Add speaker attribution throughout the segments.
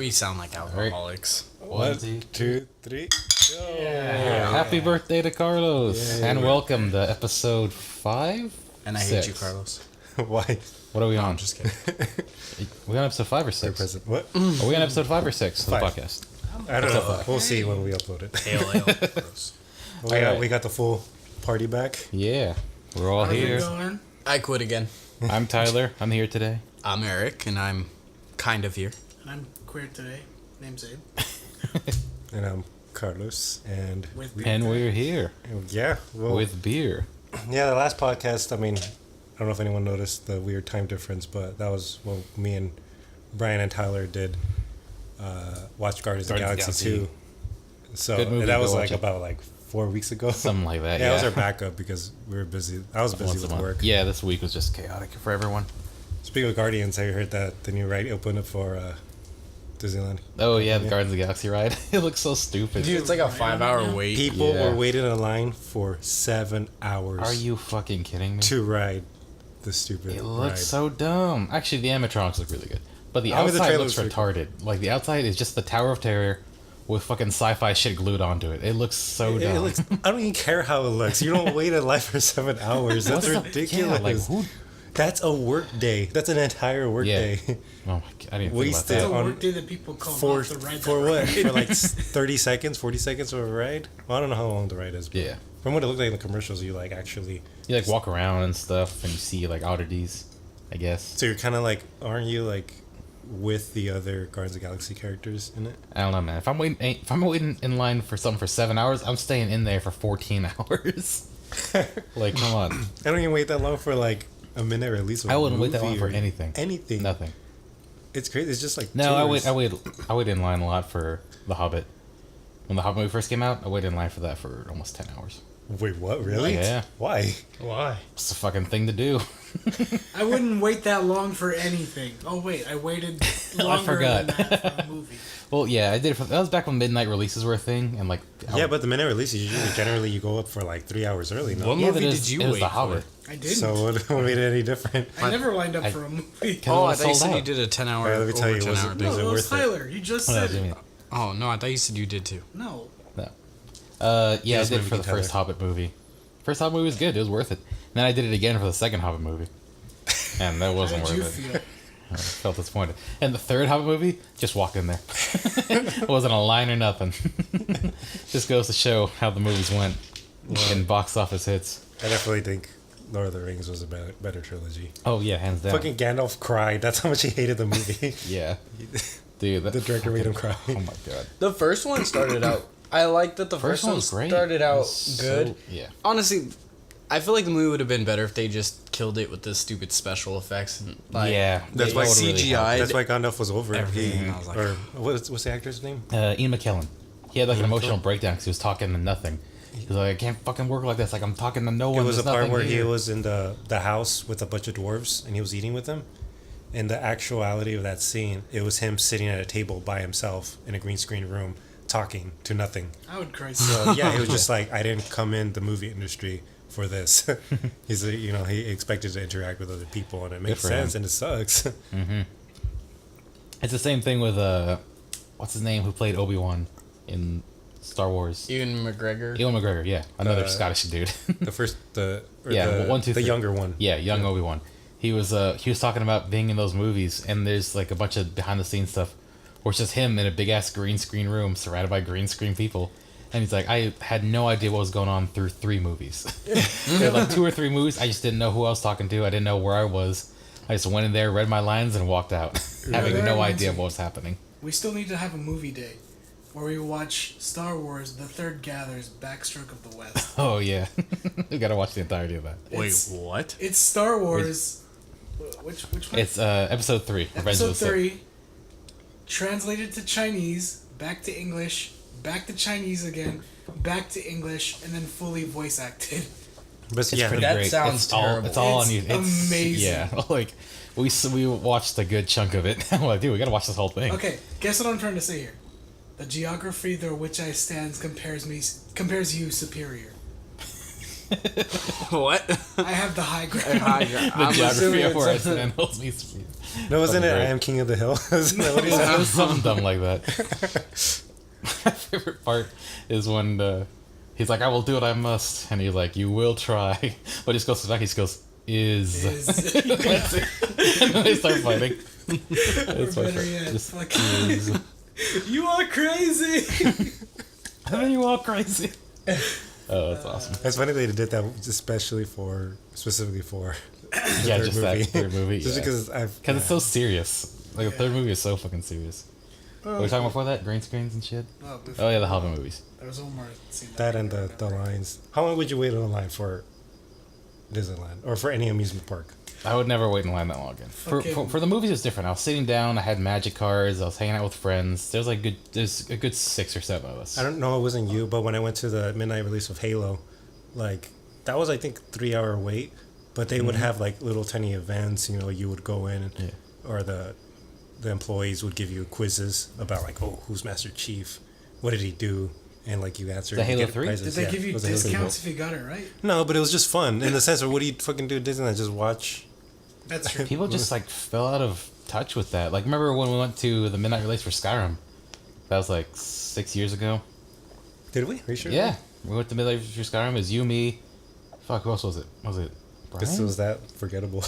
Speaker 1: We sound like alcoholics.
Speaker 2: One, two, three. Go.
Speaker 3: Yeah. Happy birthday to Carlos.
Speaker 2: Yay.
Speaker 3: And welcome to episode 5?
Speaker 1: And I hate you, Carlos.
Speaker 2: Why?
Speaker 3: What are we on?
Speaker 1: I'm just kidding.
Speaker 3: We on episode 5 or 6?
Speaker 2: Present. What?
Speaker 3: Are we on episode 5 or 6 of the
Speaker 2: 5.
Speaker 3: podcast?
Speaker 2: I don't know. We'll see when we upload it.
Speaker 1: Ale. Gross.
Speaker 2: We got the full party back.
Speaker 3: Yeah. We're all here.
Speaker 1: I quit again.
Speaker 3: I'm Tyler. I'm here today.
Speaker 1: I'm Eric, and I'm kind of here.
Speaker 4: And I'm queer today. Name's Abe.
Speaker 2: And I'm Carlos. And
Speaker 3: And we're here.
Speaker 2: yeah, well,
Speaker 3: With beer.
Speaker 2: yeah, the last podcast, I mean, I don't know if anyone noticed the weird time difference, but that was when me and Brian and Tyler did watch Guardians of the Galaxy 2. So
Speaker 3: Good movie,
Speaker 2: that was
Speaker 3: go
Speaker 2: like
Speaker 3: watch it.
Speaker 2: about 4 weeks ago.
Speaker 3: Something like that,
Speaker 2: Yeah, it was
Speaker 3: yeah.
Speaker 2: our backup because we were busy. I was busy
Speaker 3: Once a
Speaker 2: with
Speaker 3: month.
Speaker 2: work.
Speaker 3: Yeah, this week was just chaotic for everyone.
Speaker 2: Speaking of Guardians, have you heard that the new ride opened up for Disneyland?
Speaker 3: Oh, yeah, the Guardians of the Galaxy ride. It looks so stupid.
Speaker 1: Dude, it's like a 5-hour wait.
Speaker 2: People
Speaker 3: Yeah.
Speaker 2: were waiting in a line for 7 hours.
Speaker 3: Are you fucking kidding me?
Speaker 2: to ride the stupid
Speaker 3: It looks
Speaker 2: ride.
Speaker 3: so dumb. Actually, the animatronics look really good. But the
Speaker 2: I mean, the
Speaker 3: outside
Speaker 2: trailer
Speaker 3: looks
Speaker 2: looks
Speaker 3: retarded. Like, the outside is just the Tower of Terror with fucking sci-fi shit glued onto it. It looks so dumb.
Speaker 2: It looks, I don't even care how it looks. You don't wait in line for 7 hours. That's ridiculous.
Speaker 3: Yeah, like, who...
Speaker 2: That's a work day. That's an entire work
Speaker 3: Yeah.
Speaker 2: day.
Speaker 3: Oh my god, I didn't think
Speaker 2: Wasted
Speaker 4: It's a
Speaker 3: about
Speaker 2: on-
Speaker 4: work day that people call
Speaker 2: For,
Speaker 4: off the ride.
Speaker 2: for
Speaker 4: that
Speaker 2: what?
Speaker 4: ride.
Speaker 2: For like 30 seconds, 40 seconds of a ride? Well, I don't know how long the ride is.
Speaker 3: that.
Speaker 2: But
Speaker 3: Yeah.
Speaker 2: from what it looked like in the commercials, you actually...
Speaker 3: You, like, walk around and stuff, and you see, like, oddities, I guess.
Speaker 2: So you're kind of aren't you with the other Guardians of the Galaxy characters in it?
Speaker 3: I don't know, man. If I'm waiting in line for something for 7 hours, I'm staying in there for 14 hours. Like, come on.
Speaker 2: I don't even wait that long for a minute or at least.
Speaker 3: I wouldn't wait that long
Speaker 2: movie
Speaker 3: for
Speaker 2: or
Speaker 3: anything.
Speaker 2: Anything.
Speaker 3: Nothing.
Speaker 2: It's crazy. It's just
Speaker 3: No,
Speaker 2: tours.
Speaker 3: I wait in line a lot for The Hobbit. When The Hobbit movie first came out, I waited in line for that for almost 10 hours.
Speaker 2: Wait, what? Really?
Speaker 3: Yeah.
Speaker 2: Why?
Speaker 1: Why?
Speaker 3: It's a fucking thing to do.
Speaker 4: I wouldn't wait that long for anything. Oh wait, I waited longer
Speaker 3: forgot.
Speaker 4: than that for a movie.
Speaker 3: Well, yeah, I did. That was back when midnight releases were a thing, and
Speaker 2: Yeah, but the minute releases, usually generally you go up for 3 hours early. No?
Speaker 1: What
Speaker 3: yeah,
Speaker 1: movie
Speaker 3: but it was,
Speaker 1: did you
Speaker 3: it was
Speaker 1: wait
Speaker 3: The
Speaker 1: for?
Speaker 3: Hobbit.
Speaker 4: I didn't.
Speaker 2: So what made it any different?
Speaker 4: I never lined up
Speaker 3: I-
Speaker 4: for a movie.
Speaker 3: Cause
Speaker 1: Oh,
Speaker 3: it
Speaker 1: I
Speaker 3: was
Speaker 1: thought you
Speaker 3: sold
Speaker 1: said you
Speaker 3: out.
Speaker 1: did a 10-hour.
Speaker 2: Alright, let me tell you,
Speaker 1: over
Speaker 2: was
Speaker 1: 10-hour
Speaker 2: it-
Speaker 1: day.
Speaker 4: No,
Speaker 2: was
Speaker 4: it was
Speaker 2: worth it?
Speaker 4: Tyler. You just
Speaker 3: Oh, no,
Speaker 4: said
Speaker 3: Jimmy.
Speaker 4: it.
Speaker 1: Oh, no, I thought you said you did too.
Speaker 4: No.
Speaker 3: No. Yeah, I
Speaker 2: Yes,
Speaker 3: did
Speaker 2: maybe
Speaker 3: for the
Speaker 2: Tyler.
Speaker 3: first Hobbit movie. First Hobbit movie was good. It was worth it. And then I did it again for the second Hobbit movie. And that
Speaker 4: How
Speaker 3: wasn't
Speaker 4: did you
Speaker 3: worth it.
Speaker 4: feel?
Speaker 3: I felt disappointed. And the third Hobbit movie, just walked in there. It wasn't a line or nothing. Just goes to show how the movies went in box office hits.
Speaker 2: I definitely think Lord of the Rings was a better trilogy.
Speaker 3: Oh, yeah, hands down.
Speaker 2: Fucking Gandalf cried. That's how much he hated the movie.
Speaker 3: Yeah. Dude, that
Speaker 2: The director made him cry.
Speaker 3: Oh, my God.
Speaker 1: The first one started out. I like that the
Speaker 3: First
Speaker 1: first one
Speaker 3: one's great.
Speaker 1: started
Speaker 3: It
Speaker 1: out
Speaker 3: was
Speaker 1: good.
Speaker 3: so- yeah.
Speaker 1: Honestly, I feel like the movie would have been better if they just killed it with the stupid special effects. And,
Speaker 3: Yeah.
Speaker 2: That's
Speaker 1: they
Speaker 2: why
Speaker 1: CGI.
Speaker 2: That's why Gandalf was over it.
Speaker 1: Everything. I was like-
Speaker 2: or what's the actor's name?
Speaker 3: Ian McKellen. He had an emotional breakdown because he was talking to nothing. He was like, I can't fucking work like this. Like, I'm talking to no one.
Speaker 2: It was a
Speaker 3: There's
Speaker 2: part
Speaker 3: nothing
Speaker 2: where he
Speaker 3: here.
Speaker 2: was in the house with a bunch of dwarves and he was eating with them. And the actuality of that scene, it was him sitting at a table by himself in a green screen room talking to nothing.
Speaker 4: I would cry.
Speaker 2: So yeah, he was just like, I didn't come in the movie industry for this. He's he expected to interact with other people and it makes
Speaker 3: for him.
Speaker 2: sense and it sucks.
Speaker 3: It's the same thing with, what's his name, who played Obi-Wan in Star Wars?
Speaker 1: Ewan McGregor.
Speaker 3: Ewan McGregor, yeah. Another
Speaker 2: Uh,
Speaker 3: Scottish dude.
Speaker 2: the
Speaker 3: the
Speaker 2: younger one.
Speaker 3: Yeah, young Obi-Wan. He was talking about being in those movies, and there's a bunch of behind-the-scenes stuff where it's just him in a big-ass green screen room surrounded by green screen people. And he's like, I had no idea what was going on through 3 movies. There were 2 or 3 movies, I just didn't know who I was talking to. I didn't know where I was. I just went in there, read my lines, and walked out, having
Speaker 4: that
Speaker 3: no
Speaker 4: reminds
Speaker 3: idea
Speaker 4: me.
Speaker 3: what was happening.
Speaker 4: We still need to have a movie day where we watch Star Wars: The Third Gather's Backstroke of the West.
Speaker 3: Oh, yeah. We gotta watch the entirety of that.
Speaker 1: Wait,
Speaker 4: It's-
Speaker 1: what?
Speaker 4: It's Star Wars. Which one?
Speaker 3: It's episode 3, Revenge of
Speaker 4: Episode
Speaker 3: the Sith.
Speaker 4: 3, translated to Chinese, back to English, back to Chinese again, back to English, and then fully voice acted.
Speaker 2: But
Speaker 3: It's
Speaker 2: yeah,
Speaker 3: pretty
Speaker 1: That
Speaker 3: great.
Speaker 1: sounds
Speaker 3: it's all,
Speaker 1: terrible.
Speaker 3: It's all
Speaker 4: It's
Speaker 3: on you. It's
Speaker 4: amazing.
Speaker 3: Yeah, we watched a good chunk of it. I'm like, dude, we gotta watch this whole thing.
Speaker 4: Okay, guess what I'm trying to say here. The geography through which I stands compares you superior.
Speaker 1: What?
Speaker 4: I have the high ground.
Speaker 3: The
Speaker 1: I'm
Speaker 3: geography
Speaker 1: assuming
Speaker 3: of
Speaker 1: it's
Speaker 3: Horizon and Hills meets.
Speaker 2: No, wasn't it?
Speaker 3: Fucking
Speaker 2: I
Speaker 3: great.
Speaker 2: am king of the hill. Isn't that what he said?
Speaker 3: It was something dumb like that. My favorite part is when he's like, "I will do what I must," and he's like, "You will try," but he just goes back. He just goes, "Is."
Speaker 4: Is-
Speaker 3: That's it. And then they start fighting. It's
Speaker 4: Or
Speaker 3: like,
Speaker 4: better yet,
Speaker 3: just
Speaker 4: fucking-
Speaker 3: is.
Speaker 4: You are crazy.
Speaker 3: And then you all crazy. Oh, that's awesome.
Speaker 2: It's funny they did that specifically for
Speaker 3: Yeah,
Speaker 2: third
Speaker 3: just
Speaker 2: movie.
Speaker 3: that third movie.
Speaker 2: Just
Speaker 3: yeah.
Speaker 2: because
Speaker 3: It's so serious. Like the third movie is so fucking serious. What were we talking about before that? Green screens and shit?
Speaker 4: Oh,
Speaker 3: Oh yeah, the Hobbit movies.
Speaker 4: There was one more scene.
Speaker 2: that and
Speaker 4: I
Speaker 2: the
Speaker 4: remember.
Speaker 2: lines. How long would you wait in line for Disneyland or for any amusement park?
Speaker 3: I would never wait in line that long again. For the movies, it's different. I was sitting down. I had magic cards. I was hanging out with friends. There's a good 6 or 7 of us.
Speaker 2: I don't know. It wasn't you, but when I went to the midnight release of Halo, like that was I think 3 hour wait. But they would have like little tiny events. You know, you would go in, and,
Speaker 3: Yeah.
Speaker 2: or the employees would give you quizzes about like, oh, who's Master Chief? What did he do? And like you answer.
Speaker 3: The
Speaker 2: you
Speaker 3: Halo
Speaker 2: get
Speaker 3: 3?
Speaker 2: prizes.
Speaker 4: Did they
Speaker 2: Yeah,
Speaker 4: give
Speaker 2: it
Speaker 4: you
Speaker 2: was a Halo 3.
Speaker 4: discounts if you got it right?
Speaker 2: No, but it was just fun in the sense of what do you fucking do at Disneyland? Just watch.
Speaker 4: That's true.
Speaker 3: People just like fell out of touch with that. Like, remember when we went to the midnight release for Skyrim? That was like 6 years ago.
Speaker 2: Did we? Are you sure?
Speaker 3: Yeah, we went to midnight release for Skyrim. It was you, me. Fuck, who else was it? Was it
Speaker 2: This
Speaker 3: Brian?
Speaker 2: was that forgettable.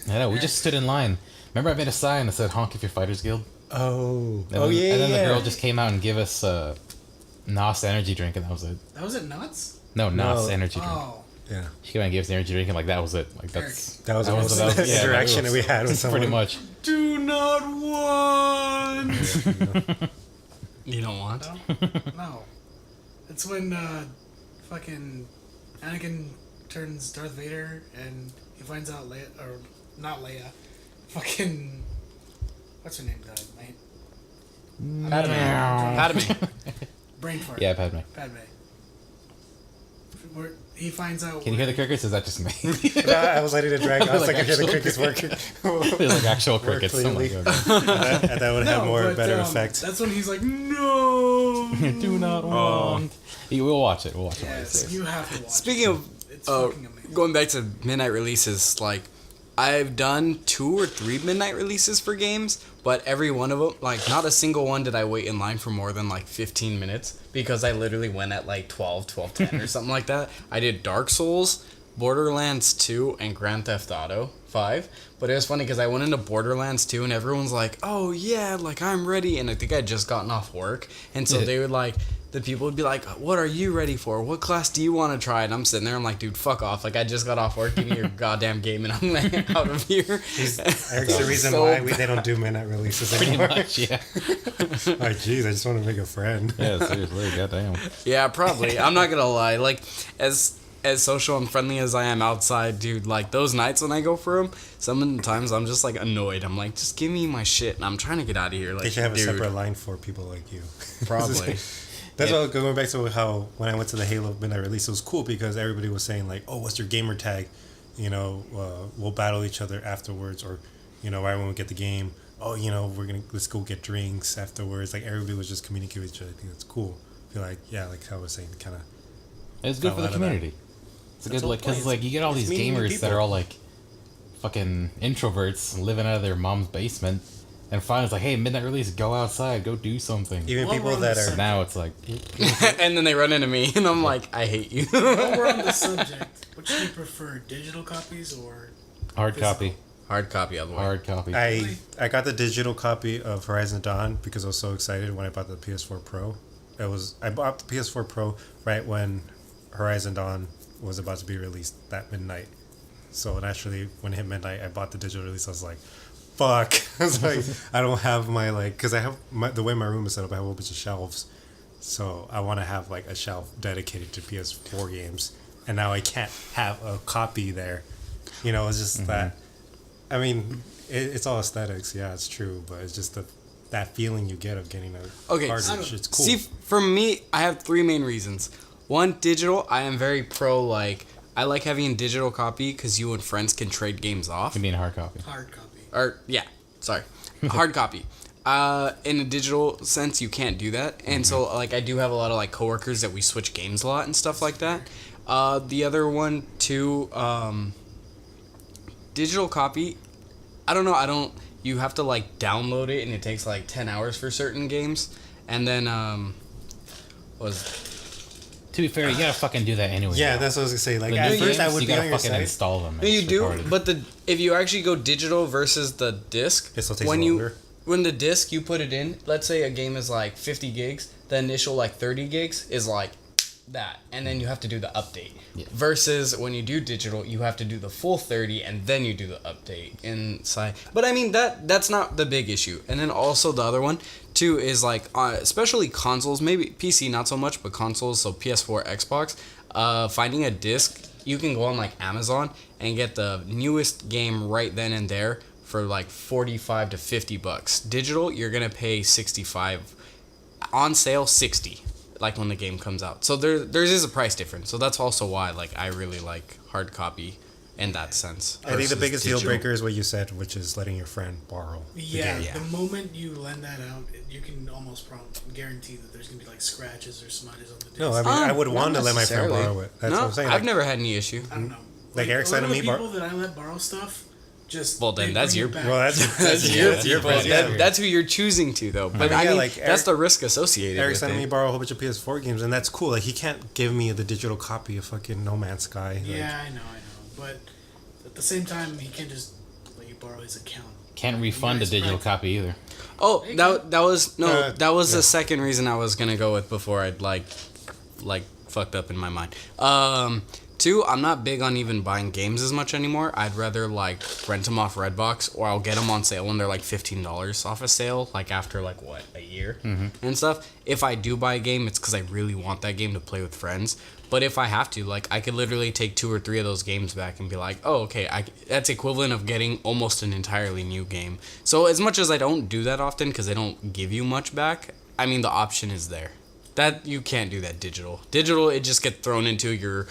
Speaker 3: I know. We just stood in line. Remember, I made a sign that said "Honk if you're Fighters Guild."
Speaker 2: Oh.
Speaker 3: And
Speaker 2: Oh
Speaker 3: then,
Speaker 2: yeah.
Speaker 3: And then
Speaker 2: yeah.
Speaker 3: the girl just came out and gave us NOS energy drink, and that was it.
Speaker 4: That was it nuts?
Speaker 3: No, NOS
Speaker 2: No.
Speaker 3: energy drink.
Speaker 4: Oh.
Speaker 2: Yeah.
Speaker 3: She came out and gave us the energy drink, and like that was it. Like that's
Speaker 2: That was the most
Speaker 3: yeah,
Speaker 2: interaction that we had with someone.
Speaker 3: pretty much.
Speaker 4: Do not want.
Speaker 1: You don't want?
Speaker 4: No. It's when fucking Anakin turns Darth Vader and he finds out Leia, or not Leia, fucking, what's her name died, mate?
Speaker 1: Padme.
Speaker 4: Brain fart.
Speaker 3: Yeah, Padme.
Speaker 4: Padme. Where he finds out.
Speaker 3: Can you hear the crickets? Is that just me?
Speaker 2: I was letting it drag. I was
Speaker 3: Like
Speaker 2: like, I hear the
Speaker 3: actual
Speaker 2: crickets working.
Speaker 3: There's like actual
Speaker 2: Work
Speaker 3: crickets. Oh my
Speaker 2: clearly.
Speaker 3: god.
Speaker 2: And that would have more
Speaker 4: but,
Speaker 2: better effect.
Speaker 4: That's when he's like, no.
Speaker 3: Do not want. We'll watch it. We'll watch it.
Speaker 4: Yes, you have to watch.
Speaker 1: Speaking of
Speaker 4: It's fucking amazing.
Speaker 1: going back to midnight releases, like I've done 2 or 3 midnight releases for games, but every one of them, like not a single one did I wait in line for more than like 15 minutes because I literally went at like 12:10 or something like that. I did Dark Souls, Borderlands 2, and Grand Theft Auto 5. But it was funny because I went into Borderlands 2 and everyone's like, oh yeah, like I'm ready. And I think I'd just gotten off work. And so
Speaker 3: Yeah.
Speaker 1: they would like, the people would be like, what are you ready for? What class do you want to try? And I'm sitting there, I'm like, dude, fuck off. Like I just got off work, give me your goddamn game and I'm like, out of here.
Speaker 2: Eric's the reason
Speaker 1: So
Speaker 2: why
Speaker 1: bad.
Speaker 2: they don't do midnight releases
Speaker 3: Pretty
Speaker 2: anymore.
Speaker 3: much, yeah.
Speaker 2: Like, jeez, I just want to make a friend.
Speaker 3: Yeah, seriously, goddamn.
Speaker 1: Yeah, probably. I'm not gonna lie. Like, as social and friendly as I am outside, dude, like those nights when I go for them, sometimes I'm just like annoyed. I'm like, just give me my shit, and I'm trying to get out of here. Like,
Speaker 2: They should have a
Speaker 1: dude,
Speaker 2: separate line for people like you.
Speaker 1: probably.
Speaker 2: That's why going back to how when I went to the Halo midnight release, it was cool because everybody was saying like, "Oh, what's your gamer tag?" You know, we'll battle each other afterwards, or you know, right when we get the game. Oh, you know, let's go get drinks afterwards. Like everybody was just communicating with each other. I think that's cool. I feel like like I was saying, kind of.
Speaker 3: It's good for the
Speaker 2: Fell out of that.
Speaker 3: community. It's
Speaker 2: That's
Speaker 3: good, like,
Speaker 2: the whole
Speaker 3: because
Speaker 2: point.
Speaker 3: like you get all
Speaker 2: It's
Speaker 3: these
Speaker 2: meeting new
Speaker 3: gamers that
Speaker 2: people.
Speaker 3: are all like fucking introverts living out of their mom's basement, and finally it's like, hey, midnight release, go outside, go do something.
Speaker 2: Even
Speaker 4: While
Speaker 2: people
Speaker 4: we're on
Speaker 2: that
Speaker 4: the
Speaker 2: are
Speaker 4: subject-
Speaker 3: Now it's like,
Speaker 1: And then they run into me, and I'm like, I hate you.
Speaker 4: While we're on the subject, which do you prefer, digital copies or
Speaker 3: hard
Speaker 4: physical?
Speaker 3: copy,
Speaker 1: Hard copy, otherwise.
Speaker 3: hard copy.
Speaker 2: I got the digital copy of Horizon Dawn because I was so excited when I bought the PS4 Pro. I bought the PS4 Pro right when Horizon Dawn was about to be released that midnight. So naturally, when it hit midnight, I bought the digital release. I was like, "Fuck!" I was like, "I don't have my because I have the way my room is set up. I have a whole bunch of shelves, so I want to have like a shelf dedicated to PS4 games, and now I can't have a copy there. You know, it's just that. I mean, it's all aesthetics. Yeah, it's true, but it's just that feeling you get of getting a
Speaker 1: Okay,
Speaker 2: cartridge. It's cool.
Speaker 1: See, for me, I have 3 main reasons. One, digital. I am very pro, like, I like having a digital copy because you and friends can trade games off.
Speaker 3: I mean, hard copy.
Speaker 4: hard copy?
Speaker 1: Or, yeah, sorry. Hard copy. In a digital sense, you can't do that. And so, like, I do have a lot of, like, coworkers that we switch games a lot and stuff like that. The other one too, digital copy. I don't know. You have to like download it, and it takes like 10 hours for certain games, and then
Speaker 3: To be fair, you gotta fucking do that anyway.
Speaker 2: Yeah,
Speaker 3: though.
Speaker 2: that's what I was gonna say. Like
Speaker 3: The
Speaker 2: at
Speaker 3: new
Speaker 2: first, I
Speaker 3: games,
Speaker 2: would
Speaker 3: you
Speaker 2: be
Speaker 3: gotta
Speaker 2: on your
Speaker 3: fucking
Speaker 2: site.
Speaker 3: install them.
Speaker 1: No, you
Speaker 3: It's
Speaker 1: do,
Speaker 3: recorded.
Speaker 1: but if you actually go digital versus the disc,
Speaker 2: It still takes
Speaker 1: when
Speaker 2: longer.
Speaker 1: when the disc you put it in, let's say a game is like 50 gigs, the initial like 30 gigs is like that, and then you have to do the update.
Speaker 3: Yeah.
Speaker 1: Versus when you do digital, you have to do the full 30 and then you do the update inside. But I mean that's not the big issue. And then also the other one too is like especially consoles, maybe PC not so much, but consoles, so PS4, Xbox, finding a disc, you can go on like Amazon and get the newest game right then and there for like 45 to 50 bucks. Digital, you're going to pay 65. On sale 60, like when the game comes out. So there is a price difference. So that's also why like I really like hard copy in that sense.
Speaker 2: I think the
Speaker 1: versus
Speaker 2: biggest deal
Speaker 1: digital.
Speaker 2: breaker is what you said, which is letting your friend borrow.
Speaker 4: Yeah,
Speaker 1: Yeah.
Speaker 4: the moment you lend that out, you can almost guarantee that there's gonna be like scratches or smudges on the disc.
Speaker 2: No, I mean I would
Speaker 1: not
Speaker 2: want to let my friend
Speaker 1: necessarily.
Speaker 2: borrow it. That's
Speaker 1: no,
Speaker 2: what I'm saying.
Speaker 1: I've
Speaker 2: Like,
Speaker 1: never had any issue.
Speaker 4: I don't know.
Speaker 2: Like Eric
Speaker 4: a
Speaker 2: said
Speaker 4: lot
Speaker 2: to
Speaker 4: of
Speaker 2: me,
Speaker 4: the people that I let borrow stuff, just
Speaker 1: Well, then
Speaker 4: they
Speaker 1: that's
Speaker 4: bring
Speaker 1: your-
Speaker 4: it back.
Speaker 2: well, that's your
Speaker 1: Well,
Speaker 2: friend.
Speaker 1: that's who you're choosing to though. But
Speaker 2: mean,
Speaker 1: I
Speaker 2: yeah,
Speaker 1: mean,
Speaker 2: like
Speaker 1: that's the risk associated
Speaker 2: Eric
Speaker 1: with
Speaker 2: sent
Speaker 1: it.
Speaker 2: me borrow a whole bunch of PS4 games, and that's cool. Like he can't give me the digital copy of fucking No Man's Sky. Like,
Speaker 4: Yeah, I know, but at the same time, he can't just let you borrow his account.
Speaker 3: Can't refund a
Speaker 4: Yes,
Speaker 3: digital
Speaker 4: right.
Speaker 3: copy either.
Speaker 1: Oh, that was no, that was
Speaker 2: yeah.
Speaker 1: the second reason I was gonna go with before I'd like fucked up in my mind. Two, I'm not big on even buying games as much anymore. I'd rather like rent them off Redbox, or I'll get them on sale when they're like $15 off a sale, like after like what, a year and stuff. If I do buy a game, it's because I really want that game to play with friends. But if I have to, like, I could literally take 2 or 3 of those games back and be like, oh, okay, that's equivalent of getting almost an entirely new game. So as much as I don't do that often because they don't give you much back, I mean, the option is there. That you can't do that digital. Digital, it just gets thrown into your,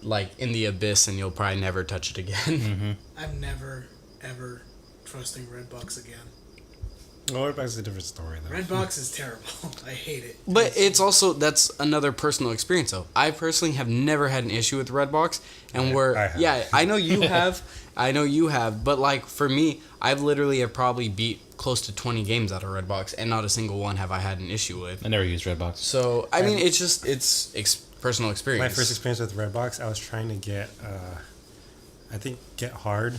Speaker 1: like, in the abyss, and you'll probably never touch it again.
Speaker 4: I'm never ever trusting Redbox again.
Speaker 2: Well, Redbox is a different story though.
Speaker 4: Redbox is terrible. I hate it.
Speaker 1: But it's also, that's another personal experience though. I personally have never had an issue with Redbox, and
Speaker 2: I have.
Speaker 1: yeah, I know you have, but like for me, I've literally have probably beat close to 20 games out of Redbox, and not a single one have I had an issue with.
Speaker 3: I never used Redbox.
Speaker 1: So I mean, it's just personal experience.
Speaker 2: My first experience with Redbox, I was trying to get, I think, Get Hard.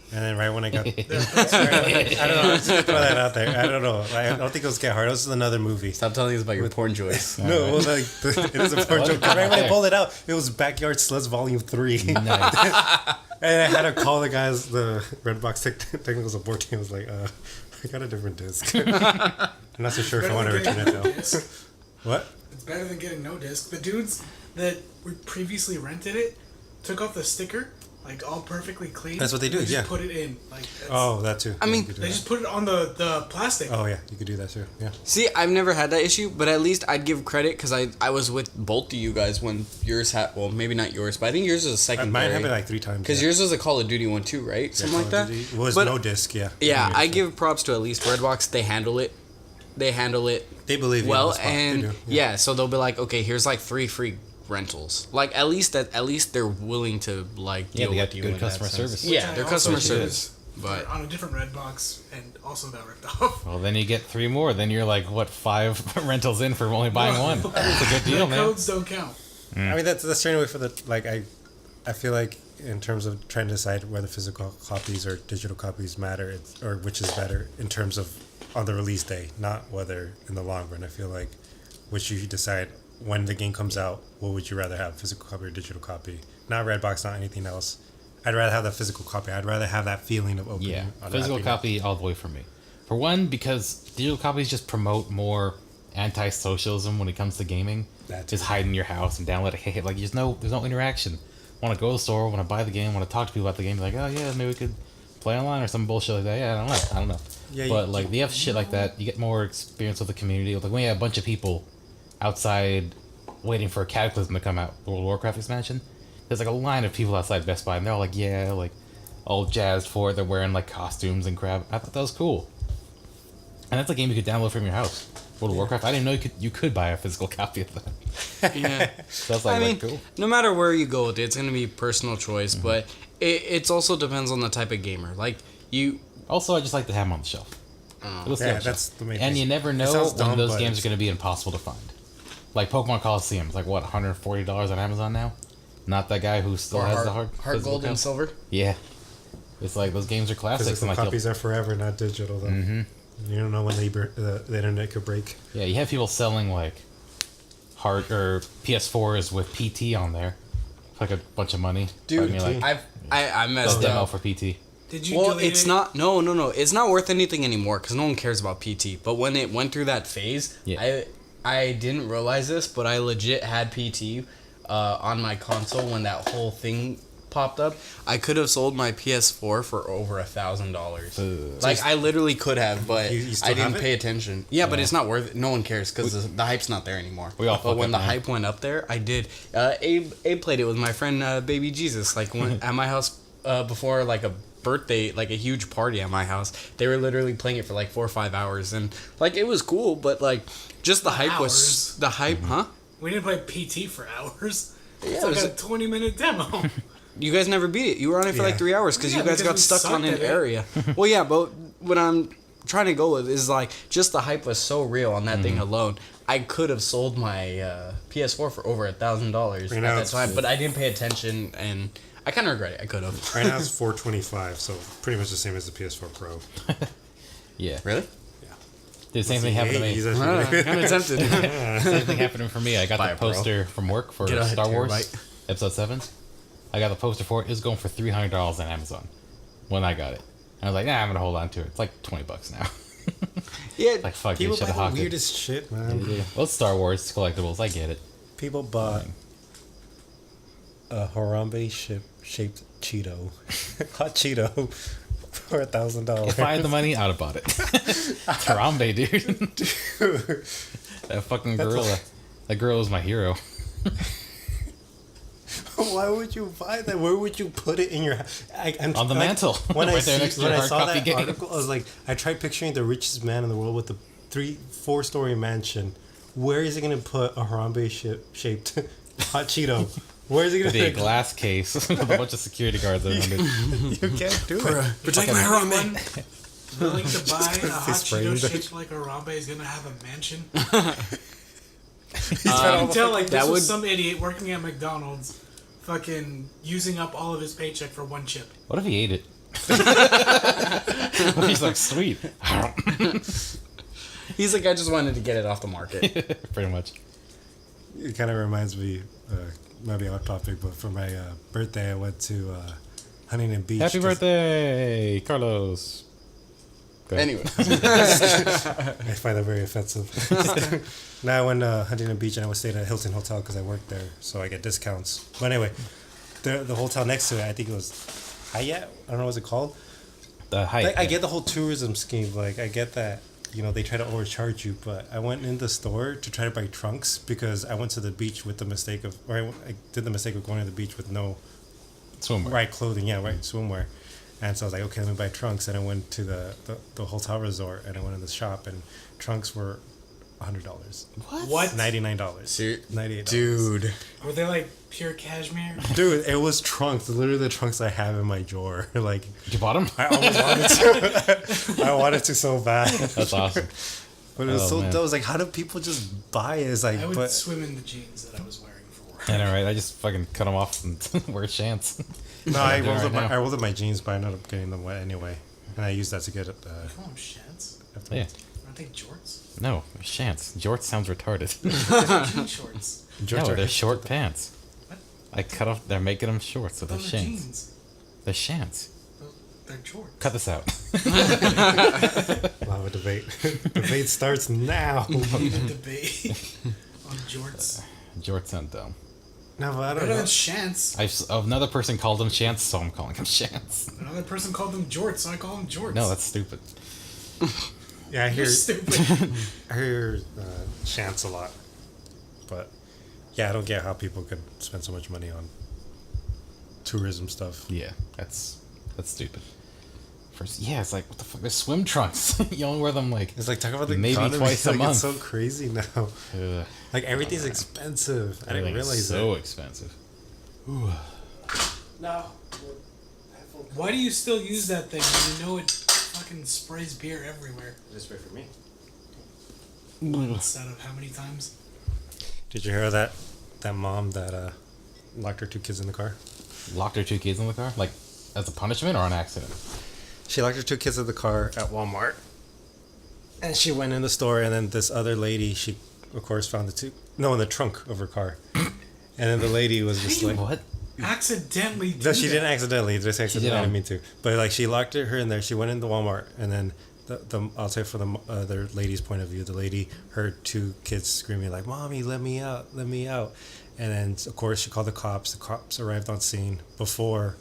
Speaker 2: And then right when I got, I don't know, let's just throw that out there. I don't know. I don't think it was Get Hard. It was another movie.
Speaker 1: Stop telling us about your porn joys.
Speaker 2: No, it was like, it is a porn joke. Right when I pulled it out, it was Backyard Sluts Volume 3.
Speaker 3: Nice.
Speaker 2: And I had to call the guys, the Redbox technical support team. I was like, I got a different disc. I'm not so sure if I want to return it though.
Speaker 4: Disc.
Speaker 2: What?
Speaker 4: It's better than getting no disc. The dudes that were previously rented it took off the sticker, like all perfectly clean.
Speaker 2: That's what they do,
Speaker 4: just
Speaker 2: yeah.
Speaker 4: put it in. Like that's,
Speaker 2: Oh, that too.
Speaker 1: I
Speaker 2: Yeah,
Speaker 1: mean,
Speaker 2: you could do
Speaker 4: they
Speaker 2: that.
Speaker 4: just put it on the plastic.
Speaker 2: Oh yeah, you could do that too. Yeah.
Speaker 1: See, I've never had that issue, but at least I'd give credit because I was with both of you guys when yours had, well, maybe not yours, but I think yours was a secondary.
Speaker 2: Mine happened like 3 times.
Speaker 1: Because yours was a Call of Duty one too, right? Something like that.
Speaker 2: It was
Speaker 1: But-
Speaker 2: no disc, yeah.
Speaker 1: Yeah, I
Speaker 2: Yeah.
Speaker 1: give props to at least Redbox. They handle it. They
Speaker 2: They believe you on
Speaker 1: well,
Speaker 2: the spot. They
Speaker 1: and
Speaker 2: do,
Speaker 1: yeah, so they'll be like, okay, here's like 3 free rentals. Like at least they're willing to like
Speaker 3: Yeah,
Speaker 1: deal
Speaker 3: they got
Speaker 1: with you
Speaker 3: good
Speaker 1: in that
Speaker 3: customer
Speaker 1: sense.
Speaker 3: service.
Speaker 1: Yeah,
Speaker 4: Which I
Speaker 1: their
Speaker 4: also
Speaker 1: customer
Speaker 3: did.
Speaker 1: service.
Speaker 4: But
Speaker 1: But
Speaker 4: on a different Redbox and also got ripped off.
Speaker 3: Well, then you get 3 more. Then you're like, what, 5 rentals in for only buying one? That's a good deal,
Speaker 4: The
Speaker 3: man.
Speaker 4: codes don't count.
Speaker 2: I mean, that's turning away for the, like, I feel like in terms of trying to decide whether physical copies or digital copies matter, or which is better in terms of on the release day, not whether in the long run. I feel like which you decide when the game comes out, what would you rather have, physical copy or digital copy? Not Redbox, not anything else. I'd rather have the physical copy. I'd rather have that feeling of opening.
Speaker 3: Yeah,
Speaker 2: unwrapping
Speaker 3: physical
Speaker 2: it.
Speaker 3: copy all the way for me. For one, because digital copies just promote more anti-socialism when it comes to gaming.
Speaker 2: That
Speaker 3: Just
Speaker 2: too.
Speaker 3: hide in your house and download it. Like there's no interaction. Want to go to the store? Want to buy the game? Want to talk to people about the game? Like, oh yeah, maybe we could play online or some bullshit like that. Yeah, I don't know.
Speaker 2: Yeah,
Speaker 3: but
Speaker 2: you-
Speaker 3: like, you have shit like that. You get more experience with the community. Like when you have a bunch of people outside waiting for a Cataclysm to come out, World of Warcraft expansion. There's like a line of people outside Best Buy, and they're all like, yeah, like all jazzed for it. They're wearing like costumes and crap. I thought that was cool. And that's a game you could download from your house. World of Warcraft. I didn't know you could buy a physical copy of that.
Speaker 1: Yeah.
Speaker 3: So I was like,
Speaker 1: I mean,
Speaker 3: cool.
Speaker 1: no matter where you go with it, it's going to be personal choice, but it's also depends on the type of gamer. Like, you...
Speaker 3: Also, I just like to have them on the shelf. It'll stay on the
Speaker 2: that's
Speaker 3: shelf.
Speaker 2: the main
Speaker 3: And
Speaker 2: thing.
Speaker 3: you never
Speaker 2: It
Speaker 3: know
Speaker 2: sounds
Speaker 3: when
Speaker 2: dumb,
Speaker 3: those
Speaker 2: but
Speaker 3: games are
Speaker 2: it's-
Speaker 3: going to be impossible to find. Like Pokemon Coliseum is like, what, $140 on Amazon now? Not that guy who still
Speaker 1: Or
Speaker 3: has the
Speaker 1: heart
Speaker 3: physical
Speaker 1: gold and
Speaker 3: copy.
Speaker 1: silver.
Speaker 3: Yeah. It's like, those games are classics.
Speaker 2: Physical
Speaker 3: And like,
Speaker 2: copies are forever, not digital, though.
Speaker 3: Mm-hmm.
Speaker 2: You don't know when the internet could break.
Speaker 3: yeah, you have people selling like hard or PS4s with PT on there. For like a bunch of money.
Speaker 1: Dude,
Speaker 3: I mean, like,
Speaker 1: I
Speaker 3: the
Speaker 1: messed
Speaker 3: demo
Speaker 1: up.
Speaker 3: for PT.
Speaker 4: Did you
Speaker 1: Well,
Speaker 4: delete
Speaker 1: it's
Speaker 4: it?
Speaker 1: not. No. It's not worth anything anymore because no one cares about PT. But when it went through that phase,
Speaker 3: Yeah.
Speaker 1: I didn't realize this, but I legit had PT on my console when that whole thing popped up. I could have sold my PS4 for over $1,000. Like I literally could have, but
Speaker 2: You still
Speaker 1: I didn't
Speaker 2: have it?
Speaker 1: pay attention. Yeah, but it's not worth it. No one cares because the hype's not there anymore.
Speaker 3: We all
Speaker 1: but
Speaker 3: fuck
Speaker 1: when
Speaker 3: up,
Speaker 1: the
Speaker 3: man.
Speaker 1: hype went up there, I did. Abe played it with my friend Baby Jesus. Like when at my house before like a birthday, like a huge party at my house. They were literally playing it for like 4 or 5 hours, and like it was cool, but like just the hype was
Speaker 4: Hours?
Speaker 1: the hype, huh?
Speaker 4: We didn't play PT for hours.
Speaker 1: Yeah,
Speaker 4: It's
Speaker 1: it
Speaker 4: like
Speaker 1: was
Speaker 4: a 20-minute demo.
Speaker 1: You guys never beat it. You were on it for like
Speaker 2: Yeah.
Speaker 1: 3 hours because
Speaker 4: Yeah,
Speaker 1: you guys
Speaker 4: because
Speaker 1: got
Speaker 4: we
Speaker 1: stuck on
Speaker 4: sucked
Speaker 1: an
Speaker 4: at it.
Speaker 1: area. Well, yeah, but what I'm trying to go with is like just the hype was so real on that thing alone. I could have sold my PS4 for over $1,000 at
Speaker 2: Right now
Speaker 1: that
Speaker 2: it's-
Speaker 1: time, but I didn't pay attention, and I kind of regret it. I could have.
Speaker 2: Right now it's $425, so pretty much the same as the PS4 Pro.
Speaker 3: Yeah.
Speaker 1: Really?
Speaker 3: The same thing happened to me.
Speaker 2: He's actually-
Speaker 1: Kind of tempted.
Speaker 3: Same thing happened for me. I got
Speaker 1: Buy
Speaker 3: the
Speaker 1: it, bro.
Speaker 3: poster from work for
Speaker 1: Get a
Speaker 3: Star Wars
Speaker 1: terabyte.
Speaker 3: Episode 7. I got the poster for it. It was going for $300 on Amazon when I got it. I was like, nah, I'm gonna hold on to it. It's like $20 now.
Speaker 1: Yeah,
Speaker 3: Like fuck, you
Speaker 2: People
Speaker 3: should
Speaker 2: buy
Speaker 3: have
Speaker 2: the
Speaker 3: hocked it.
Speaker 2: weirdest shit, man.
Speaker 3: Yeah. Well, it's Star Wars collectibles. I get it.
Speaker 2: People bought a Harambe shaped Cheeto, hot Cheeto, for $1,000.
Speaker 3: If I had the money, I'd have bought it. Harambe, dude. That fucking gorilla. That gorilla is my hero.
Speaker 2: Why would you buy that? Where would you put it in your house?
Speaker 3: On the mantle.
Speaker 2: When
Speaker 3: Right there next to
Speaker 2: when
Speaker 3: your
Speaker 2: I
Speaker 3: hard
Speaker 2: saw
Speaker 3: copy
Speaker 2: that
Speaker 3: game.
Speaker 2: article, I was like, I tried picturing the richest man in the world with a 4-story mansion. Where is he going to put a Harambe shaped hot Cheeto? Where is he going
Speaker 3: It'd be a
Speaker 2: to
Speaker 3: glass case with a bunch of security guards around it.
Speaker 2: You can't do it.
Speaker 1: protect my Harambe.
Speaker 4: Willing to buy a hot
Speaker 2: spraying
Speaker 4: Cheeto
Speaker 2: the-
Speaker 4: shaped like Harambe is gonna have a mansion.
Speaker 2: He's
Speaker 4: I
Speaker 2: got all
Speaker 4: can
Speaker 2: the-
Speaker 4: tell like
Speaker 1: that
Speaker 4: this was
Speaker 1: would-
Speaker 4: some idiot working at McDonald's, fucking using up all of his paycheck for one chip.
Speaker 3: What if he ate it? He's like, sweet.
Speaker 1: He's like, I just wanted to get it off the market.
Speaker 3: Pretty much.
Speaker 2: It kind of reminds me, might be off topic, but for my birthday, I went to Huntington Beach.
Speaker 3: Happy
Speaker 2: to-
Speaker 3: birthday, Carlos. Go ahead.
Speaker 1: Anyway,
Speaker 2: I find that very offensive. Now I went to Huntington Beach and I was staying at Hilton Hotel because I worked there, so I get discounts. But anyway, the hotel next to it, I think it was Hyatt. I don't know what's it called.
Speaker 3: The height.
Speaker 2: Like, I
Speaker 3: yeah.
Speaker 2: get the whole tourism scheme. Like I get that, they try to overcharge you. But I went in the store to try to buy trunks because I went to the beach with the mistake of, or I did the mistake of going to the beach with no
Speaker 3: swimwear.
Speaker 2: right clothing. Yeah, right swimwear. And so I was like, okay, let me buy trunks. And I went to the hotel resort and I went in the shop and trunks were $100.
Speaker 4: What?
Speaker 2: $99.
Speaker 1: Ser-
Speaker 2: $98.
Speaker 1: dude.
Speaker 4: Were they like pure cashmere?
Speaker 2: Dude, it was trunks. Literally the trunks I have in my drawer. Like,
Speaker 3: You bought them?
Speaker 2: I almost wanted to. I wanted to so bad.
Speaker 3: That's awesome.
Speaker 2: But it was
Speaker 3: Oh,
Speaker 2: so
Speaker 3: man.
Speaker 2: dumb. I was like, how do people just buy it? It's like,
Speaker 4: I would
Speaker 2: but
Speaker 4: swim in the jeans that I was wearing for work.
Speaker 3: I know, right? I just fucking cut them off and wear shants.
Speaker 2: no, I
Speaker 3: I'm doing
Speaker 2: rolled,
Speaker 3: it
Speaker 2: up
Speaker 3: right now.
Speaker 2: I rolled up my jeans, but I ended up getting them wet anyway. And I used that to get it.
Speaker 4: Call them shants.
Speaker 3: Yeah.
Speaker 4: Aren't they jorts?
Speaker 3: No, shants. Jorts sounds retarded.
Speaker 4: Jean shorts.
Speaker 2: Jorts
Speaker 3: No,
Speaker 2: are-
Speaker 3: they're short pants.
Speaker 4: What?
Speaker 3: I cut off. They're making them short, so they're
Speaker 4: Those are
Speaker 3: shants.
Speaker 4: jeans.
Speaker 3: They're shants.
Speaker 4: They're jorts.
Speaker 3: Cut this out.
Speaker 2: We'll have a debate. Debate starts now.
Speaker 4: We need a debate on jorts.
Speaker 3: Jorts sound dumb.
Speaker 2: No, but I don't
Speaker 4: Better
Speaker 2: know.
Speaker 4: than shants.
Speaker 3: Another person called them shants, so I'm calling them shants.
Speaker 4: Another person called them jorts, so I call them jorts.
Speaker 3: No, that's stupid.
Speaker 2: Yeah, I
Speaker 4: You're
Speaker 2: hear
Speaker 4: stupid.
Speaker 2: I hear chants a lot. But yeah, I don't get how people could spend so much money on tourism stuff.
Speaker 3: Yeah, that's stupid. First, yeah, it's like, what the fuck? There's swim trunks. You only wear them like
Speaker 2: It's like talk about the
Speaker 3: maybe
Speaker 2: economy.
Speaker 3: twice a
Speaker 2: Like,
Speaker 3: month.
Speaker 2: it's so crazy now.
Speaker 3: Ugh,
Speaker 2: Like everything's expensive. I didn't
Speaker 3: everything is
Speaker 2: realize
Speaker 3: so
Speaker 2: that.
Speaker 3: expensive.
Speaker 4: No. Why do you still use that thing when you know it fucking sprays beer everywhere?
Speaker 2: Just wait for me.
Speaker 4: Instead of how many times?
Speaker 2: Did you hear that mom that locked her 2 kids in the car?
Speaker 3: Locked her 2 kids in the car, like as a punishment or an accident?
Speaker 2: She locked her 2 kids in the car at Walmart. And she went in the store, and then this other lady, she, of course, found in the trunk of her car. And then the lady was just like...
Speaker 3: What?
Speaker 4: Accidentally.
Speaker 2: No, she didn't accidentally. Just
Speaker 3: did
Speaker 2: accidentally. I
Speaker 3: on-
Speaker 2: didn't mean to. But, like, she locked her in there. She went into Walmart, and then... I'll say for the other lady's point of view, the lady heard 2 kids screaming like, "Mommy, let me out, let me out." And then, of course, she called the cops. The cops arrived on scene before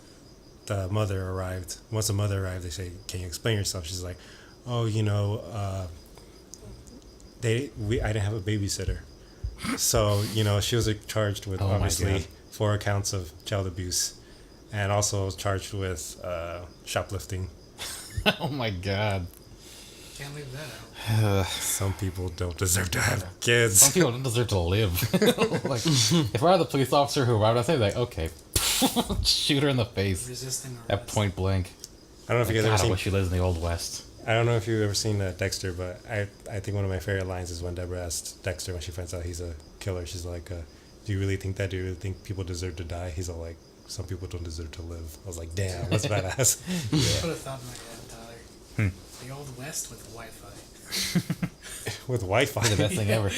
Speaker 2: the mother arrived. Once the mother arrived, they say, "Can you explain yourself?" She's like, "Oh, I didn't have a babysitter." So, she was charged with,
Speaker 3: Oh my God.
Speaker 2: obviously, 4 counts of child abuse. And also was charged with shoplifting.
Speaker 3: Oh my god.
Speaker 4: Can't leave that out.
Speaker 2: Some people don't deserve to have kids.
Speaker 3: Some people don't deserve to live. Like, if I were the police officer who arrived, I'd say, like, okay, shoot her in the face
Speaker 4: Resisting arrest.
Speaker 3: at point blank.
Speaker 2: I don't know if you guys
Speaker 3: God,
Speaker 2: ever
Speaker 3: I
Speaker 2: seen.
Speaker 3: wish she lives in the Old West.
Speaker 2: I don't know if you've ever seen Dexter, but I think one of my favorite lines is when Deborah asked Dexter when she finds out he's a killer. She's like, "Do you really think that? Do you really think people deserve to die?" He's all like, "Some people don't deserve to live." I was like, "Damn, that's badass."
Speaker 4: Put a thought in my head, Tyler. The Old West with Wi-Fi.
Speaker 2: With Wi-Fi.
Speaker 3: The best thing ever.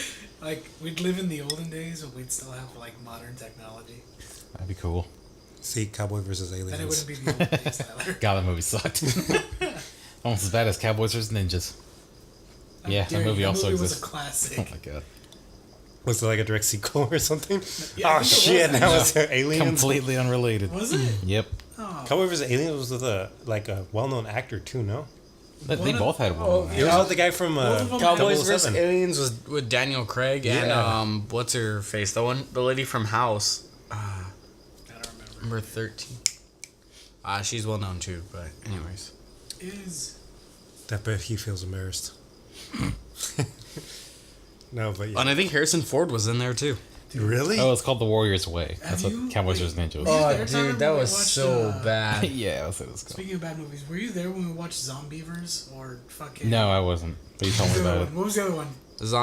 Speaker 4: Like, we'd live in the olden days, but we'd still have, like, modern technology.
Speaker 3: That'd be cool.
Speaker 2: See, Cowboy versus
Speaker 4: Then it
Speaker 2: Aliens.
Speaker 4: wouldn't be the old days, Tyler.
Speaker 3: God, that movie sucked. Almost as bad as Cowboys vs. Ninjas. Yeah, that
Speaker 4: Dare you,
Speaker 3: movie also
Speaker 4: was
Speaker 3: exists.
Speaker 4: a classic.
Speaker 3: Oh my god.
Speaker 2: Was it like a direct sequel or something?
Speaker 4: Yeah, I
Speaker 2: Oh
Speaker 4: think it
Speaker 2: shit!
Speaker 4: was.
Speaker 2: Now it's Aliens.
Speaker 3: Completely unrelated.
Speaker 4: Was it?
Speaker 3: Yep.
Speaker 4: Oh.
Speaker 2: Cowboy vs. Aliens was with a well-known actor too. No,
Speaker 3: They
Speaker 4: One of-
Speaker 3: both had one.
Speaker 1: Oh,
Speaker 2: it was with the guy from
Speaker 4: Both of them-
Speaker 1: Cowboys vs
Speaker 2: 007.
Speaker 1: Aliens was with Daniel Craig
Speaker 2: Yeah.
Speaker 1: and what's her face? The lady from House.
Speaker 4: I don't remember.
Speaker 1: Number 13. She's well known too, but anyways.
Speaker 4: Is
Speaker 2: I bet he feels embarrassed. No, but yeah.
Speaker 1: And I think Harrison Ford was in there too.
Speaker 2: Really?
Speaker 3: Oh, it's called The Warrior's Way. That's
Speaker 4: Have
Speaker 3: what
Speaker 4: you-
Speaker 3: Cowboys
Speaker 4: wait.
Speaker 3: vs. Ninjas.
Speaker 4: Oh,
Speaker 1: Oh,
Speaker 4: there, Tyler,
Speaker 1: dude, that
Speaker 4: when we
Speaker 1: was
Speaker 4: watched,
Speaker 1: so bad.
Speaker 3: Yeah, that's what it was called.
Speaker 4: speaking of bad movies, were you there when we watched Zombievers or fucking?
Speaker 3: No, I wasn't. But you told me
Speaker 4: What was the other
Speaker 3: about
Speaker 4: one?
Speaker 3: it.
Speaker 4: What was the other one?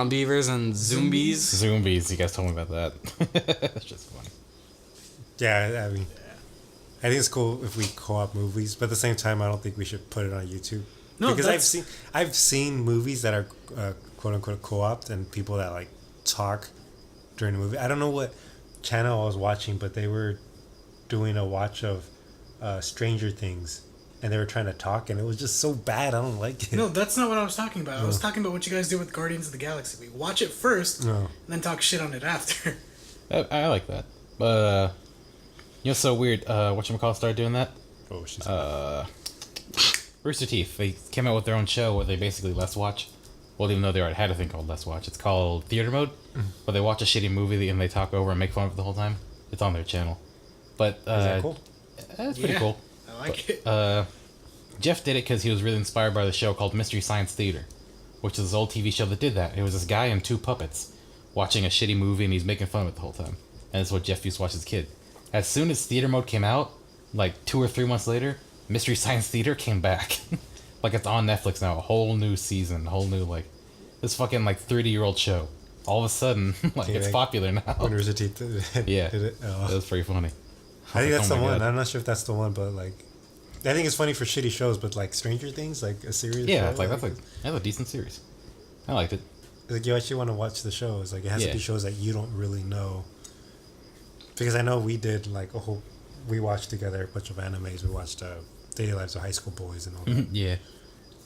Speaker 1: Zombievers and Zombies.
Speaker 3: Zombies, you guys told me about that. That's just funny.
Speaker 2: Yeah, I mean, I think it's cool if we co-op movies, but at the same time, I don't think we should put it on YouTube.
Speaker 4: No,
Speaker 2: because
Speaker 4: that's-
Speaker 2: I've seen movies that are quote unquote co-opt and people that like talk during the movie. I don't know what channel I was watching, but they were doing a watch of Stranger Things, and they were trying to talk, and it was just so bad. I don't like it.
Speaker 4: No, that's not what I was talking about. I was talking about what you guys do with Guardians of the Galaxy. We watch it first,
Speaker 2: No.
Speaker 4: and then talk shit on it after.
Speaker 3: I like that. But, it's so weird. Whatchamacallit started doing that?
Speaker 2: Oh, she's
Speaker 3: Rooster Teeth. They came out with their own show where they basically Let's Watch. Well, even though they already had a thing called Let's Watch. It's called Theater Mode, where they watch a shitty movie and they talk over and make fun of it the whole time. It's on their channel. But,
Speaker 2: Is that cool?
Speaker 3: It's pretty
Speaker 4: Yeah.
Speaker 3: cool.
Speaker 4: I like it.
Speaker 3: Jeff did it because he was really inspired by the show called Mystery Science Theater, which is this old TV show that did that. It was this guy and 2 puppets watching a shitty movie and he's making fun of it the whole time. And it's what Jeff used to watch as a kid. As soon as Theater Mode came out, like 2 or 3 months later, Mystery Science Theater came back. Like it's on Netflix now, a whole new season, a whole new this fucking 30-year-old show. All of a sudden, it's popular now.
Speaker 2: When Rooster Teeth
Speaker 3: Yeah,
Speaker 2: did it. Oh.
Speaker 3: that was pretty funny.
Speaker 2: I think that's
Speaker 3: Oh
Speaker 2: the
Speaker 3: my
Speaker 2: one.
Speaker 3: God.
Speaker 2: I'm not sure if that's the one, but I think it's funny for shitty shows, but Stranger Things, a serious
Speaker 3: Yeah,
Speaker 2: show.
Speaker 3: that's a decent series. I liked it.
Speaker 2: You actually want to watch the show. It's it has to
Speaker 3: Yeah.
Speaker 2: be shows that you don't really know. Because I know we did we watched together a bunch of animes. We watched Daily Lives of High School Boys and all that.
Speaker 3: Yeah.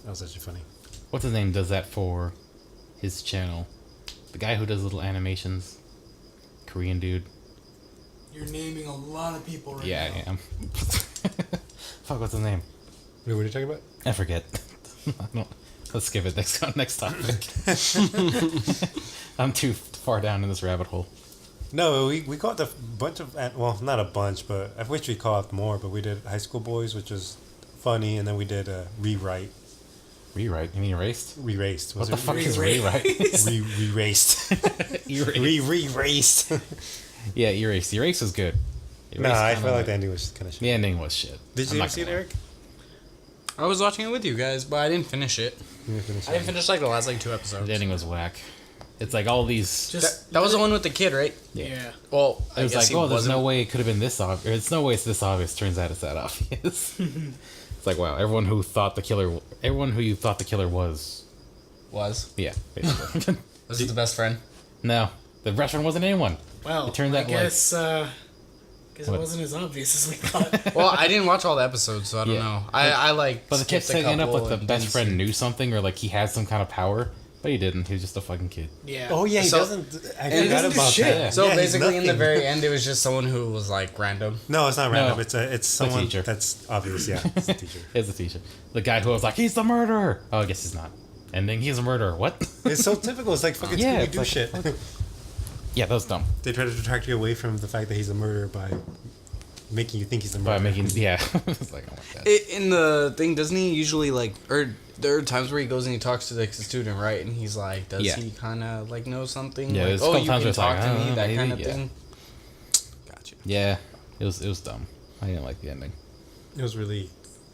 Speaker 2: That was actually funny.
Speaker 3: What's his name does that for his channel? The guy who does little animations. Korean dude.
Speaker 4: You're naming a lot of people right
Speaker 3: Yeah,
Speaker 4: now.
Speaker 3: I am. Fuck, what's his name?
Speaker 2: Wait, what are you talking about?
Speaker 3: I forget. I don't, let's skip it. Next topic. I'm too far down in this rabbit hole.
Speaker 2: No, we caught a bunch of, well, not a bunch, but I wish we caught more, but we did High School Boys, which is funny, and then we did rewrite.
Speaker 3: Rewrite? You mean erased?
Speaker 2: Re-raced.
Speaker 3: What the fuck is rewrite?
Speaker 2: Re-raced. Re-raced.
Speaker 3: Yeah, erased. Erased was good.
Speaker 2: No, I felt like the ending was kind of shit.
Speaker 3: The ending was shit.
Speaker 2: Did you ever see it, Eric?
Speaker 1: I was watching it with you guys, but I didn't finish it. I didn't finish like the last like 2 episodes.
Speaker 3: The ending was whack. It's like all these.
Speaker 1: That was the one with the kid, right?
Speaker 4: Yeah.
Speaker 1: Well,
Speaker 3: It was like, oh, there's no way it could have been this obvious. There's no way it's this obvious. Turns out it's that obvious. It's like, wow, everyone who you thought the killer was. Yeah, basically.
Speaker 1: Was he the best friend?
Speaker 3: No, the restaurant wasn't anyone.
Speaker 4: Well,
Speaker 3: It turned out
Speaker 4: I guess it
Speaker 3: What?
Speaker 4: wasn't as obvious as we thought.
Speaker 1: Well, I didn't watch all the episodes, so I don't
Speaker 3: Yeah.
Speaker 1: know. I like.
Speaker 3: But the kid
Speaker 1: skipped a
Speaker 3: setting it up
Speaker 1: couple
Speaker 3: like the
Speaker 1: and
Speaker 3: best
Speaker 1: didn't
Speaker 3: friend
Speaker 1: see-
Speaker 3: knew something or like he had some kind of power, but he didn't. He was just a fucking kid.
Speaker 4: Yeah.
Speaker 2: Oh yeah, he
Speaker 1: So-
Speaker 2: doesn't. I
Speaker 1: and he
Speaker 2: forgot
Speaker 4: doesn't do
Speaker 2: about
Speaker 4: shit.
Speaker 2: that.
Speaker 1: So
Speaker 2: Yeah, he's
Speaker 1: basically, in the
Speaker 2: nothing.
Speaker 1: very end, it was just someone who was like random.
Speaker 2: No, it's not random.
Speaker 3: No.
Speaker 2: It's someone
Speaker 3: teacher.
Speaker 2: that's obvious. Yeah, it's the teacher.
Speaker 3: It's the teacher. The guy who was like, he's the murderer. Oh, I guess he's not. Ending, he's a murderer. What?
Speaker 2: It's so typical. It's like fucking
Speaker 3: Yeah,
Speaker 2: Scooby-Doo
Speaker 3: it's like,
Speaker 2: shit.
Speaker 3: Yeah, that was dumb.
Speaker 2: They try to detract you away from the fact that he's a murderer by making you think he's a murderer.
Speaker 3: By making, yeah. It's like, oh my god.
Speaker 1: In the thing, doesn't he usually like, or there are times where he goes and he talks to the student, right? And he's like, does
Speaker 3: Yeah.
Speaker 1: he kind of like know something?
Speaker 3: Yeah,
Speaker 1: like,
Speaker 3: there's a couple
Speaker 1: you
Speaker 3: times
Speaker 1: can
Speaker 3: where it's
Speaker 1: talk
Speaker 3: like,
Speaker 1: to
Speaker 3: I don't
Speaker 1: me,
Speaker 3: know,
Speaker 1: that
Speaker 3: maybe,
Speaker 1: kind of
Speaker 3: yeah.
Speaker 1: thing. Gotcha.
Speaker 3: Yeah, it was dumb. I didn't like the ending.
Speaker 2: It was really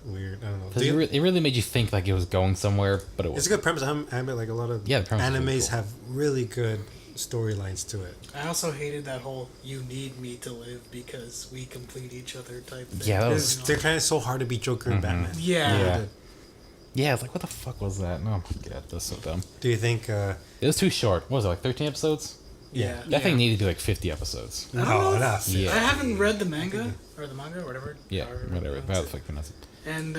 Speaker 2: weird. I don't know.
Speaker 3: Because it really made you think like it was going somewhere, but it
Speaker 2: It's a
Speaker 3: wasn't.
Speaker 2: good premise. I admit, like a lot of
Speaker 3: Yeah, the premise is
Speaker 2: animes
Speaker 3: really cool.
Speaker 2: have really good storylines to it.
Speaker 4: I also hated that whole "you need me to live because we complete each other" type thing.
Speaker 3: Yeah, that was-
Speaker 2: Because they're trying so hard to be Joker and Batman.
Speaker 4: Yeah.
Speaker 3: Yeah. Yeah, it's like, what the fuck was that? Oh my god, that's so dumb.
Speaker 2: Do you think?
Speaker 3: It was too short. What was it, like 13 episodes?
Speaker 2: Yeah.
Speaker 3: That thing needed to be like 50 episodes.
Speaker 4: I don't know
Speaker 2: No,
Speaker 4: if-
Speaker 2: not
Speaker 3: Yeah.
Speaker 4: I haven't read the manga or the manga or whatever.
Speaker 3: Yeah,
Speaker 4: however
Speaker 3: whatever.
Speaker 4: you
Speaker 3: How
Speaker 4: pronounce
Speaker 3: the
Speaker 4: it.
Speaker 3: fuck you pronounce it?
Speaker 4: And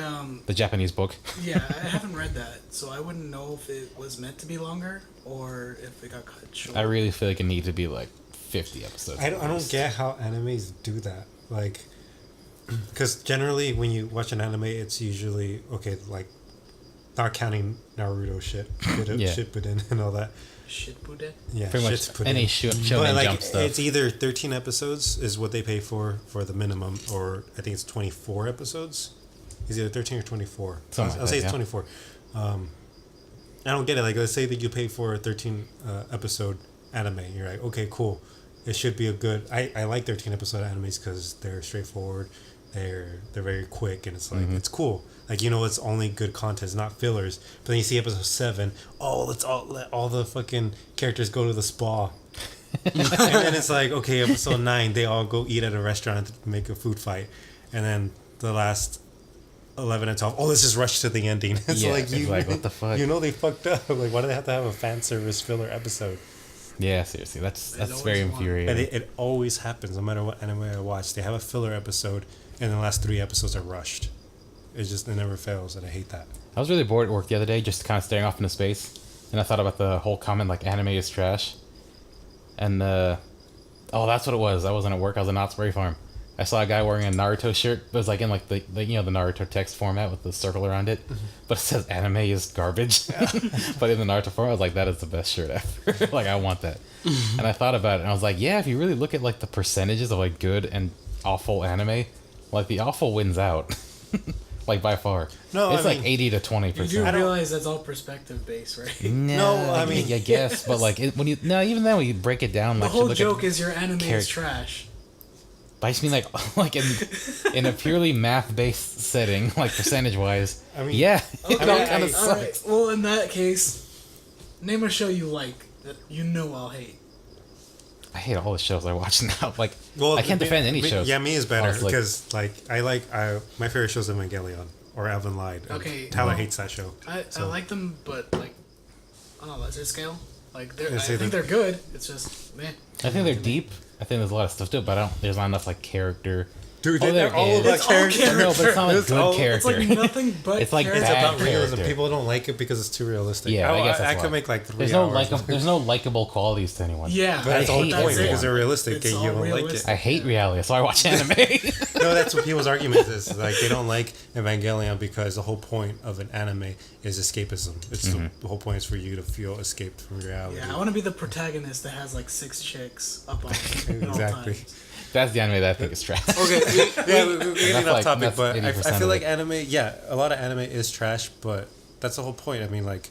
Speaker 3: The Japanese book.
Speaker 4: yeah, I haven't read that, so I wouldn't know if it was meant to be longer or if it got cut short.
Speaker 3: I really feel like it needed to be like 50 episodes.
Speaker 2: I don't get how animes do that. Like, because generally when you watch an anime, it's usually okay. Like, not counting Naruto shit,
Speaker 3: Yeah.
Speaker 2: Shippuden and all that.
Speaker 4: Shit, Buddha.
Speaker 2: Yeah,
Speaker 3: Pretty much
Speaker 2: Shippuden.
Speaker 3: any
Speaker 2: But
Speaker 3: shonen
Speaker 2: like,
Speaker 3: jump stuff.
Speaker 2: it's either 13 episodes is what they pay for the minimum, or I think it's 24 episodes. It's either 13 or 24.
Speaker 3: Something
Speaker 2: I'll
Speaker 3: like
Speaker 2: say
Speaker 3: that,
Speaker 2: it's
Speaker 3: yeah.
Speaker 2: 24. I don't get it. Like, let's say that you pay for a 13 episode anime. You're like, okay, cool. It should be a good. I like 13 episode animes because they're straightforward. They're very quick, and it's like it's cool. Like, you know, it's only good content, it's not fillers. But then you see episode 7. Oh, let's let all the fucking characters go to the spa. And then it's like, okay, episode 9, they all go eat at a restaurant to make a food fight. And then the last 11 and 12, oh, let's just rush to the ending. It's
Speaker 3: Yeah,
Speaker 2: like,
Speaker 3: it's
Speaker 2: you,
Speaker 3: like, what the fuck?
Speaker 2: You know they fucked up. Like, why do they have to have a fan service filler episode?
Speaker 3: Yeah, seriously, that's
Speaker 4: always
Speaker 3: very
Speaker 4: want-
Speaker 3: infuriating.
Speaker 2: And it always happens, no matter what anime I watch. They have a filler episode, and the last 3 episodes are rushed. It never fails, and I hate that.
Speaker 3: I was really bored at work the other day, just kind of staring off into space, and I thought about the whole comment like anime is trash. And oh, that's what it was. I wasn't at work. I was at Knott's Berry Farm. I saw a guy wearing a Naruto shirt. It was like in like the you know the Naruto text format with the circle around it, but it says anime is garbage. But in the Naruto form, I was like, that is the best shirt ever. Like, I want that. And I thought about it, and I was like, yeah, if you really look at like the percentages of like good and awful anime, like the awful wins out. Like, by far.
Speaker 2: No,
Speaker 3: it's
Speaker 2: I
Speaker 3: like
Speaker 2: mean,
Speaker 3: 80 to 20%.
Speaker 4: You do realize that's all perspective based, right?
Speaker 3: No,
Speaker 2: I mean,
Speaker 3: I guess, but like when you even then when you break it down,
Speaker 4: The
Speaker 3: like
Speaker 4: whole
Speaker 3: look
Speaker 4: joke
Speaker 3: at,
Speaker 4: is your anime is
Speaker 3: character-
Speaker 4: trash.
Speaker 3: but I just mean like in a purely math based setting, like percentage wise.
Speaker 2: I mean,
Speaker 3: yeah, it all
Speaker 2: I-
Speaker 3: kind of
Speaker 2: I-
Speaker 3: sucks.
Speaker 4: Alright, well, in that case, name a show you like that you know I'll hate.
Speaker 3: I hate all the shows I watch now. Like,
Speaker 2: Well,
Speaker 3: I can't defend any shows.
Speaker 2: Yeah, me is better
Speaker 3: Honestly.
Speaker 2: because my favorite show is Evangelion or Elven Lied. and
Speaker 4: Okay,
Speaker 2: Tyler
Speaker 4: well,
Speaker 2: hates that show.
Speaker 4: I like them, but like on a lesser scale. Like I
Speaker 2: Yeah, see,
Speaker 4: think they're good. It's just man.
Speaker 3: I think they're deep. I think there's a lot of stuff to it, but there's not enough like character.
Speaker 2: Dude,
Speaker 3: Oh,
Speaker 2: they're
Speaker 3: there
Speaker 2: all
Speaker 3: is.
Speaker 2: about
Speaker 4: It's all
Speaker 2: character.
Speaker 4: character.
Speaker 3: No, but it's not like
Speaker 2: It's
Speaker 3: good
Speaker 2: all-
Speaker 4: It's
Speaker 3: character.
Speaker 4: like nothing but.
Speaker 3: It's like
Speaker 2: It's
Speaker 4: character.
Speaker 3: bad
Speaker 2: about realism.
Speaker 3: character.
Speaker 2: People don't like it because it's too realistic.
Speaker 3: Yeah, I guess that's
Speaker 2: I
Speaker 3: why.
Speaker 2: could make like 3
Speaker 3: There's no
Speaker 2: hours.
Speaker 3: there's no likable qualities to anyone.
Speaker 4: Yeah,
Speaker 2: But that's the whole
Speaker 3: hate
Speaker 2: point
Speaker 3: everyone.
Speaker 2: because they're realistic.
Speaker 4: It's
Speaker 2: and
Speaker 4: all
Speaker 2: you don't like it.
Speaker 4: realistic.
Speaker 3: I hate reality, so I watch anime.
Speaker 2: No, that's what people's argument is. Like, they don't like Evangelion because the whole point of an anime is escapism. It's the whole point is for you to feel escaped from reality.
Speaker 4: Yeah, I want to be the protagonist that has like 6 chicks up on me at all
Speaker 2: Exactly.
Speaker 4: times.
Speaker 3: That's the anime that I think is trash.
Speaker 2: Okay, we're getting off topic,
Speaker 3: that's
Speaker 2: but
Speaker 3: 80%
Speaker 2: I feel
Speaker 3: of
Speaker 2: like
Speaker 3: it.
Speaker 2: anime, a lot of anime is trash, but that's the whole point. I mean, like,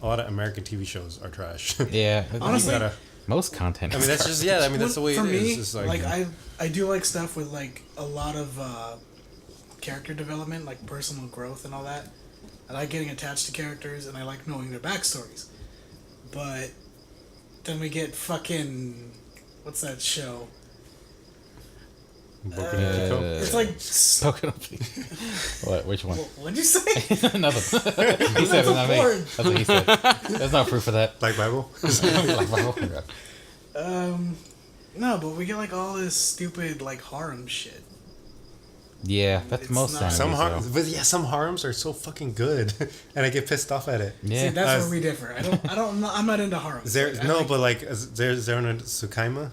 Speaker 2: a lot of American TV shows are trash.
Speaker 3: Yeah,
Speaker 4: Honestly,
Speaker 2: You gotta-
Speaker 3: most content.
Speaker 2: I mean,
Speaker 3: is
Speaker 2: that's
Speaker 3: garbage.
Speaker 2: just, I mean, that's the way
Speaker 4: for
Speaker 2: it
Speaker 4: me,
Speaker 2: is. It's
Speaker 4: like I do like stuff with like a lot of character development, like personal growth and all that. I like getting attached to characters and I like knowing their backstories. But then we get fucking what's that show? It's like
Speaker 3: What? Which one?
Speaker 4: what'd you say?
Speaker 3: Nothing. He said it's not me.
Speaker 4: porn.
Speaker 3: That's what he said. There's no proof of that.
Speaker 2: Black Bible.
Speaker 4: No, but we get like all this stupid like harem shit.
Speaker 3: Yeah, that's
Speaker 4: It's
Speaker 3: most
Speaker 4: not-
Speaker 3: animes.
Speaker 2: Some
Speaker 3: though.
Speaker 2: but some harems are so fucking good, and I get pissed off at it.
Speaker 3: Yeah.
Speaker 4: See, that's
Speaker 2: Uh,
Speaker 4: where we differ. I'm not into harems.
Speaker 2: There,
Speaker 4: I
Speaker 2: no,
Speaker 4: like-
Speaker 2: but like there's Zero Tsukaima.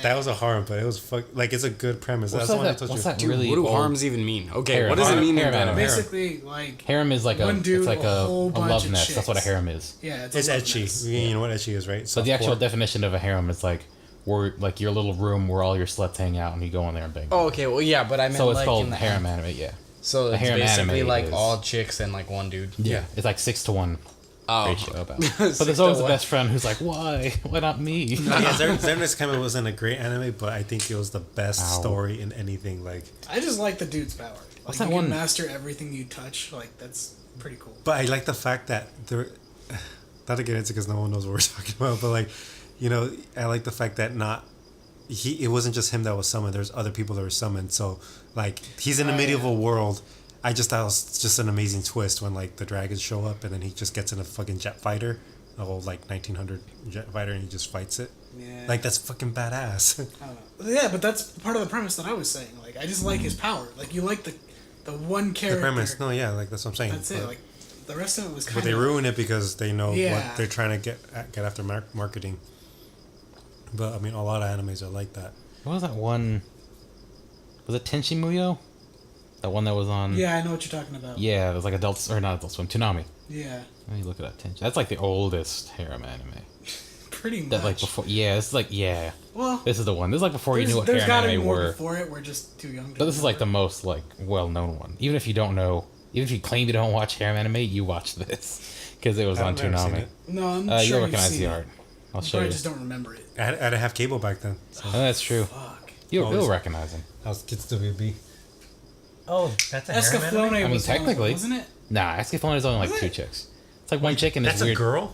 Speaker 2: That was a harem, but it was like it's a good premise.
Speaker 3: What's
Speaker 2: That's the one I
Speaker 3: that?
Speaker 2: told
Speaker 3: What's
Speaker 2: you.
Speaker 3: that
Speaker 1: Dude,
Speaker 3: really
Speaker 1: what do
Speaker 3: old-
Speaker 1: harems even mean? Okay,
Speaker 3: Harem.
Speaker 1: what does it mean
Speaker 3: Harem
Speaker 1: in
Speaker 3: anime.
Speaker 1: anime?
Speaker 4: basically like
Speaker 3: Harem is like
Speaker 4: one dude,
Speaker 3: it's like
Speaker 4: a whole
Speaker 3: a
Speaker 4: bunch
Speaker 3: love
Speaker 4: of
Speaker 3: nest. That's what a
Speaker 4: chicks.
Speaker 3: harem is.
Speaker 4: Yeah,
Speaker 2: It's
Speaker 4: a love
Speaker 2: etchy.
Speaker 4: nest.
Speaker 2: You know what etchy is, right?
Speaker 3: But the actual
Speaker 2: Softcore.
Speaker 3: definition of a harem is like where like your little room where all your sluts hang out and you go in there and bang.
Speaker 1: Oh, okay, well, yeah, but I meant
Speaker 3: so it's
Speaker 1: like
Speaker 3: called
Speaker 1: in the
Speaker 3: harem anime. Yeah.
Speaker 1: So
Speaker 3: A
Speaker 1: it's
Speaker 3: harem
Speaker 1: basically
Speaker 3: anime
Speaker 1: like
Speaker 3: is-
Speaker 1: all chicks and like one dude.
Speaker 3: Yeah. It's like 6-1
Speaker 1: Oh.
Speaker 3: ratio about.
Speaker 1: Six
Speaker 3: But there's
Speaker 1: to
Speaker 3: always the
Speaker 1: one.
Speaker 3: best friend who's like, why? Why not me?
Speaker 2: Yeah, Zero Tsukaima wasn't a great anime, but I think it was the best
Speaker 3: Ow.
Speaker 2: story in anything. Like,
Speaker 4: I just like the dude's power.
Speaker 3: What's
Speaker 4: Like
Speaker 3: that
Speaker 4: you
Speaker 3: one-
Speaker 4: can master everything you touch. Like that's pretty cool.
Speaker 2: but I like the fact that there. Not to get into because no one knows what we're talking about, but like, I like the fact that it wasn't just him that was summoned. There's other people that were summoned. So like, he's in a medieval world. I just thought it was just an amazing twist when like the dragons show up and then he just gets in a fucking jet fighter, a old like 1900 jet fighter, and he just fights it.
Speaker 4: Yeah.
Speaker 2: Like that's fucking badass.
Speaker 4: I don't know. Yeah, but that's part of the premise that I was saying. Like I just like his power. Like you like the one
Speaker 2: the
Speaker 4: character.
Speaker 2: premise, no, yeah, like that's what I'm saying.
Speaker 4: That's it.
Speaker 2: But-
Speaker 4: Like the rest of it was kind
Speaker 2: But
Speaker 4: of.
Speaker 2: they ruin it because they know
Speaker 4: Yeah.
Speaker 2: what they're trying to get after marketing. But I mean, a lot of animes are like that.
Speaker 3: What was that one? Was it Tenchi Muyo? That one that was on.
Speaker 4: Yeah, I know what you're talking about.
Speaker 3: Yeah, it was like adults or not Adult Swim. Toonami.
Speaker 4: Yeah,
Speaker 3: Let me look at that Tenchi. That's like the oldest harem anime.
Speaker 4: pretty much.
Speaker 3: That like before. Yeah, this is like yeah.
Speaker 4: Well,
Speaker 3: This is the one. This is like before you knew what
Speaker 4: there's
Speaker 3: harem
Speaker 4: gotta be
Speaker 3: anime
Speaker 4: more
Speaker 3: were.
Speaker 4: before it. We're just too young. To
Speaker 3: But this is like the
Speaker 4: remember.
Speaker 3: most like well-known one. Even if you don't know, even if you claim you don't watch harem anime, you watch this because it was on
Speaker 2: I've never seen
Speaker 3: Toonami.
Speaker 2: it.
Speaker 4: No, I'm
Speaker 3: You'll
Speaker 4: sure you've
Speaker 3: recognize
Speaker 4: seen
Speaker 3: the
Speaker 4: it.
Speaker 3: art. I'll
Speaker 4: You
Speaker 3: show
Speaker 4: probably
Speaker 3: you.
Speaker 4: just don't remember it.
Speaker 2: I didn't have cable back then. So
Speaker 3: Oh, that's true.
Speaker 4: Fuck.
Speaker 3: You'll recognize him.
Speaker 2: I was kids WB. Oh, that's a
Speaker 4: Escaflowne
Speaker 3: I mean,
Speaker 4: was one of them,
Speaker 3: technically.
Speaker 4: wasn't it?
Speaker 3: Nah, Escaflowne is only like
Speaker 4: Was
Speaker 3: two
Speaker 4: it?
Speaker 3: chicks. It's like one chick and this
Speaker 2: That's
Speaker 3: weird
Speaker 2: a girl.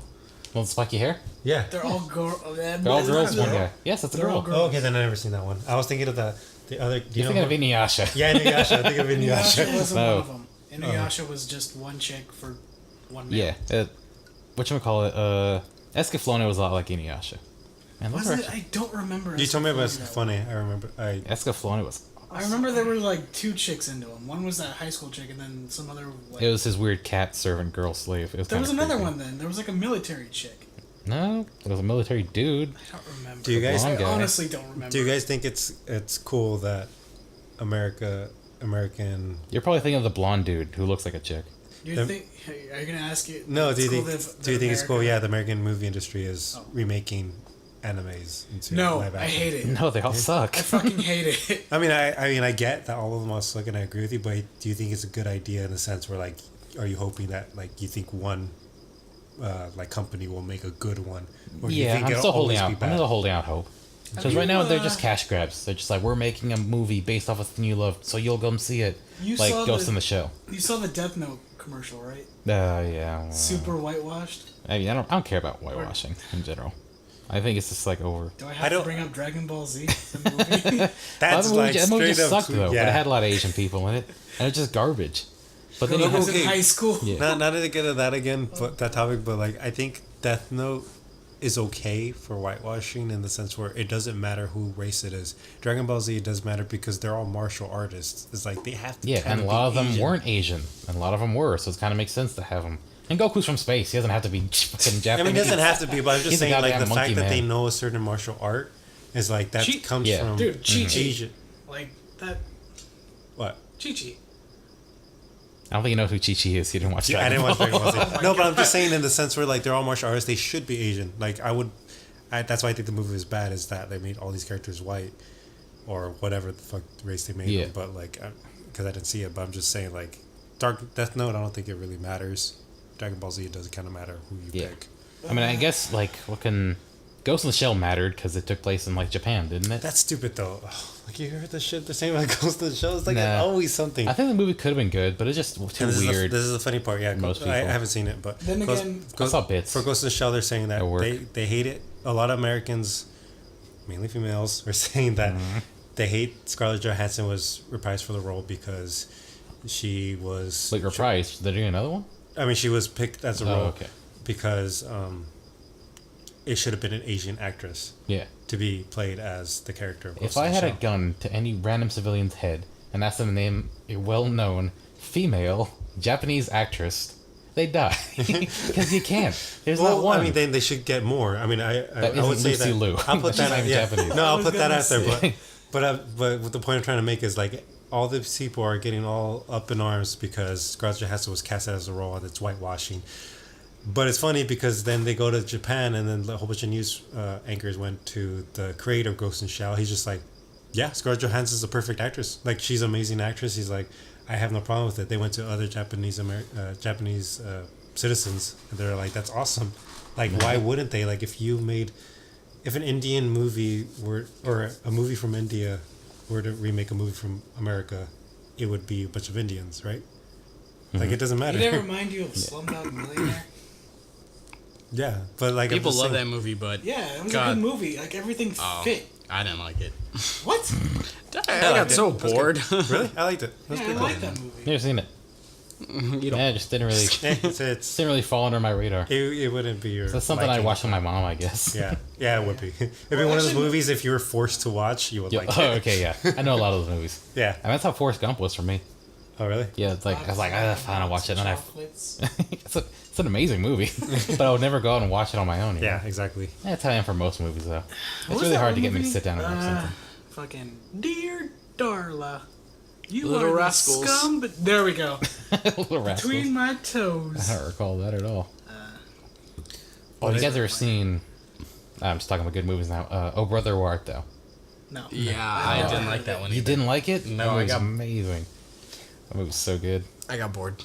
Speaker 3: little spiky hair.
Speaker 2: Yeah.
Speaker 4: They're all girl.
Speaker 3: They're all girls. One
Speaker 2: girl?
Speaker 3: guy. Yes, that's a
Speaker 4: They're all
Speaker 3: girl.
Speaker 4: girls.
Speaker 2: Oh, okay, then I never seen that one. I was thinking of the other. Do
Speaker 3: You're thinking of Inuyasha.
Speaker 2: Yeah, Inuyasha. I think of
Speaker 4: Inuyasha
Speaker 2: Inuyasha.
Speaker 4: wasn't
Speaker 3: No.
Speaker 4: one of them. Inuyasha was just one chick for one man.
Speaker 3: Yeah. Whatchamacallit, Escaflowne was a lot like Inuyasha. Man, those
Speaker 4: Was
Speaker 3: are
Speaker 4: it?
Speaker 3: actually...
Speaker 4: I don't remember.
Speaker 2: You told me about
Speaker 4: Escaflowne that
Speaker 2: funny.
Speaker 4: well.
Speaker 2: I remember.
Speaker 3: Escaflowne was...
Speaker 4: I remember there were like two chicks into him. One was that high school chick, and then some other. Like,
Speaker 3: It was his weird cat servant girl slave. It was
Speaker 4: there was
Speaker 3: kinda
Speaker 4: another
Speaker 3: creepy.
Speaker 4: one then. There was like a military chick.
Speaker 3: No, it was a military dude.
Speaker 4: I don't remember.
Speaker 2: Do you guys-
Speaker 4: I
Speaker 3: Blonde guy.
Speaker 4: honestly don't remember.
Speaker 2: Do you guys think it's cool that American?
Speaker 3: You're probably thinking of the blonde dude who looks like a chick.
Speaker 4: Do you
Speaker 2: them-
Speaker 4: think? Are you gonna ask it?
Speaker 2: No,
Speaker 4: it's
Speaker 2: do you
Speaker 4: cool
Speaker 2: think?
Speaker 4: that
Speaker 2: Do you think it's cool?
Speaker 4: America-
Speaker 2: Yeah, the American movie industry is
Speaker 4: Oh.
Speaker 2: remaking animes into
Speaker 4: No,
Speaker 2: live
Speaker 4: I
Speaker 2: action.
Speaker 4: hate it.
Speaker 3: No, they all suck.
Speaker 4: I fucking hate it.
Speaker 2: I mean, I get that all of them are suck, and I agree with you. But do you think it's a good idea in the sense where, like, are you hoping that, like, you think one, like, company will make a good one, or do you
Speaker 3: Yeah,
Speaker 2: think
Speaker 3: I'm
Speaker 2: it'll
Speaker 3: still holding
Speaker 2: always
Speaker 3: out.
Speaker 2: be
Speaker 3: I'm
Speaker 2: bad?
Speaker 3: still holding out hope. Because
Speaker 4: you,
Speaker 3: right now they're
Speaker 4: uh,
Speaker 3: just cash grabs. They're just like, we're making a movie based off a thing you love, so you'll come see it.
Speaker 4: You
Speaker 3: Like
Speaker 4: saw
Speaker 3: Ghost
Speaker 4: the-
Speaker 3: in the Shell.
Speaker 4: You saw the Death Note commercial, right?
Speaker 3: Yeah.
Speaker 4: Super whitewashed.
Speaker 3: I mean, I don't care about whitewashing in general. I think it's just like over.
Speaker 4: Do I
Speaker 2: I
Speaker 4: have to
Speaker 2: don't-
Speaker 4: bring up Dragon Ball Z? The movie?
Speaker 2: That's like
Speaker 3: that movie
Speaker 2: straight
Speaker 3: just
Speaker 2: up,
Speaker 3: sucked though.
Speaker 2: yeah.
Speaker 3: But it had a lot of Asian people in it, and it's just garbage. But then you
Speaker 4: When I
Speaker 3: have,
Speaker 4: was in high school.
Speaker 3: Yeah.
Speaker 2: Not to get into that again, but that topic. But like, I think Death Note is okay for whitewashing in the sense where it doesn't matter who race it is. Dragon Ball Z, it does matter because they're all martial artists. It's like they have to.
Speaker 3: yeah,
Speaker 2: kind
Speaker 3: and a lot of
Speaker 2: be
Speaker 3: them
Speaker 2: Asian.
Speaker 3: weren't Asian, and a lot of them were, so it kind of makes sense to have them. And Goku's from space; he doesn't have to be fucking
Speaker 2: I
Speaker 3: Japanese.
Speaker 2: mean, it doesn't have to be, but I'm just
Speaker 3: He's a
Speaker 2: saying, like,
Speaker 3: goddamn
Speaker 2: the fact
Speaker 3: monkey
Speaker 2: that they
Speaker 3: man.
Speaker 2: know a certain martial art is like that
Speaker 4: Chi-
Speaker 2: comes
Speaker 3: Yeah.
Speaker 2: from
Speaker 4: Dude, Chi-Chi.
Speaker 2: Asian.
Speaker 4: Like that.
Speaker 2: What?
Speaker 4: Chi-Chi.
Speaker 3: I don't think you know who Chi Chi is. You didn't watch.
Speaker 2: Yeah, I
Speaker 3: Dragon
Speaker 2: didn't watch
Speaker 3: Ball.
Speaker 2: Dragon Ball Z.
Speaker 4: my
Speaker 2: No, but I'm
Speaker 4: God.
Speaker 2: just saying in the sense where like they're all martial artists, they should be Asian. Like that's why I think the movie is bad. Is that they made all these characters white, or whatever the fuck race they made
Speaker 3: Yeah.
Speaker 2: them. But like, because I didn't see it, but I'm just saying like, Dark Death Note. I don't think it really matters. Dragon Ball Z, it doesn't kind of matter who you
Speaker 3: Yeah.
Speaker 2: pick.
Speaker 3: I mean, I guess like Ghost in the Shell mattered because it took place in like Japan, didn't it?
Speaker 2: That's stupid though. Like you heard the shit they're saying about Ghost in the Shell. It's like
Speaker 3: Nah.
Speaker 2: always something.
Speaker 3: I think the movie could have been good, but it's just too
Speaker 2: And
Speaker 3: weird.
Speaker 2: this is the funny part. Yeah,
Speaker 3: Most
Speaker 2: I
Speaker 3: people.
Speaker 2: haven't seen it, but
Speaker 4: Then again-
Speaker 3: I saw bits.
Speaker 2: For Ghost in the Shell. They're saying that
Speaker 3: At work.
Speaker 2: they hate it. A lot of Americans, mainly females, are saying that they hate Scarlett Johansson was reprised for the role because she was.
Speaker 3: Like reprised. They're doing another one.
Speaker 2: I mean, she was picked as a
Speaker 3: Oh,
Speaker 2: role
Speaker 3: okay.
Speaker 2: because it should have been an Asian actress
Speaker 3: Yeah.
Speaker 2: to be played as the character of Ghost
Speaker 3: If
Speaker 2: in
Speaker 3: I
Speaker 2: the
Speaker 3: had a
Speaker 2: Shell.
Speaker 3: gun to any random civilian's head and asked them to name a well-known female Japanese actress, they'd die because you can't. There's
Speaker 2: Well,
Speaker 3: not one.
Speaker 2: I mean, then they should get more. I mean, I would
Speaker 3: isn't
Speaker 2: say
Speaker 3: Lucy
Speaker 2: that.
Speaker 3: Liu.
Speaker 2: I'll put that
Speaker 3: She's
Speaker 2: out.
Speaker 3: not
Speaker 2: Yeah.
Speaker 3: Japanese.
Speaker 2: No,
Speaker 4: I
Speaker 2: I'll
Speaker 4: was
Speaker 2: put that
Speaker 4: gonna
Speaker 2: out there.
Speaker 4: say.
Speaker 2: But what the point I'm trying to make is like all these people are getting all up in arms because Scarlett Johansson was cast as a role and it's whitewashing. But it's funny because then they go to Japan and then a whole bunch of news anchors went to the creator of Ghost in the Shell. He's just like, yeah, Scarlett Johansson is a perfect actress. Like she's an amazing actress. He's like, I have no problem with it. They went to other Japanese citizens and they're like, that's awesome. Like why wouldn't they? Like if an Indian movie were or a movie from India were to remake a movie from America, it would be a bunch of Indians, right? Like it doesn't matter.
Speaker 4: Did it remind you of Slumdog Millionaire?
Speaker 2: Yeah, but like I'm
Speaker 1: People
Speaker 2: just
Speaker 1: love
Speaker 2: saying-
Speaker 1: that movie, but
Speaker 4: Yeah, it was a
Speaker 1: God.
Speaker 4: good movie. Like everything
Speaker 1: Oh,
Speaker 4: fit.
Speaker 1: I didn't like it.
Speaker 4: What?
Speaker 1: I got so
Speaker 2: It was good.
Speaker 1: bored.
Speaker 2: Really, I liked it. It was
Speaker 4: Yeah, I
Speaker 2: pretty
Speaker 4: like that movie.
Speaker 3: Never seen it.
Speaker 1: You don't.
Speaker 3: Yeah, it just didn't really
Speaker 2: It's
Speaker 3: didn't really fall under my radar.
Speaker 2: it wouldn't be your.
Speaker 3: That's something I
Speaker 2: liking.
Speaker 3: watch with my mom, I guess.
Speaker 2: Yeah, it would be. It'd be one of those
Speaker 4: actually-
Speaker 2: movies if you were forced to watch, you would
Speaker 3: Yeah,
Speaker 2: like
Speaker 3: oh,
Speaker 2: it.
Speaker 3: okay, yeah. I know a lot of those movies.
Speaker 2: Yeah.
Speaker 3: And that's how Forrest Gump was for me.
Speaker 2: Oh, really?
Speaker 3: Yeah, it's like I was like, fine, I'll watch it. And then
Speaker 4: Chocolates.
Speaker 3: it's an amazing movie, but I would never go out and watch it on my own. You know?
Speaker 2: Yeah, exactly.
Speaker 3: That's how I am for most movies, though.
Speaker 4: What
Speaker 3: It's
Speaker 4: was
Speaker 3: really
Speaker 4: that
Speaker 3: hard to
Speaker 4: one
Speaker 3: get me to
Speaker 4: movie?
Speaker 3: sit down and watch something.
Speaker 4: Fucking Dear Darla, you
Speaker 1: Little
Speaker 4: are the
Speaker 1: Rascals.
Speaker 4: scum. But there we go.
Speaker 3: Little Rascals.
Speaker 4: Between my toes.
Speaker 3: I don't recall that at all.
Speaker 2: What
Speaker 3: you
Speaker 2: is
Speaker 3: guys
Speaker 2: it?
Speaker 3: ever seen? I'm just talking about good movies now. Oh, Brother, Where Art Thou?
Speaker 4: No.
Speaker 1: Yeah, I didn't like that one
Speaker 3: You
Speaker 1: either.
Speaker 3: didn't like it?
Speaker 1: No,
Speaker 3: that
Speaker 1: I
Speaker 3: movie was
Speaker 1: got-
Speaker 3: amazing. That movie was so good.
Speaker 1: I got bored.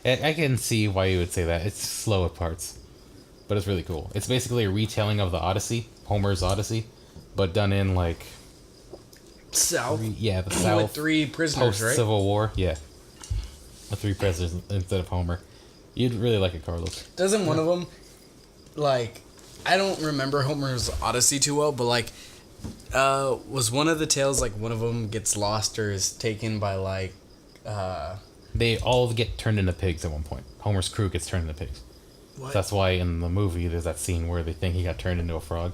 Speaker 3: I can see why you would say that. It's slow at parts, but it's really cool. It's basically a retelling of the Odyssey, Homer's Odyssey, but done in like
Speaker 1: South.
Speaker 3: the
Speaker 1: With
Speaker 3: South
Speaker 1: 3 prisoners,
Speaker 3: post
Speaker 1: right?
Speaker 3: Civil War. Yeah, with 3 presidents instead of Homer. You'd really like it, Carlos.
Speaker 1: Doesn't one of them, like, I don't remember Homer's Odyssey too well, but like, was one of the tales like one of them gets lost or is taken by like,
Speaker 3: They all get turned into pigs at one point. Homer's crew gets turned into pigs.
Speaker 4: What?
Speaker 3: That's why in the movie there's that scene where they think he got turned into a frog.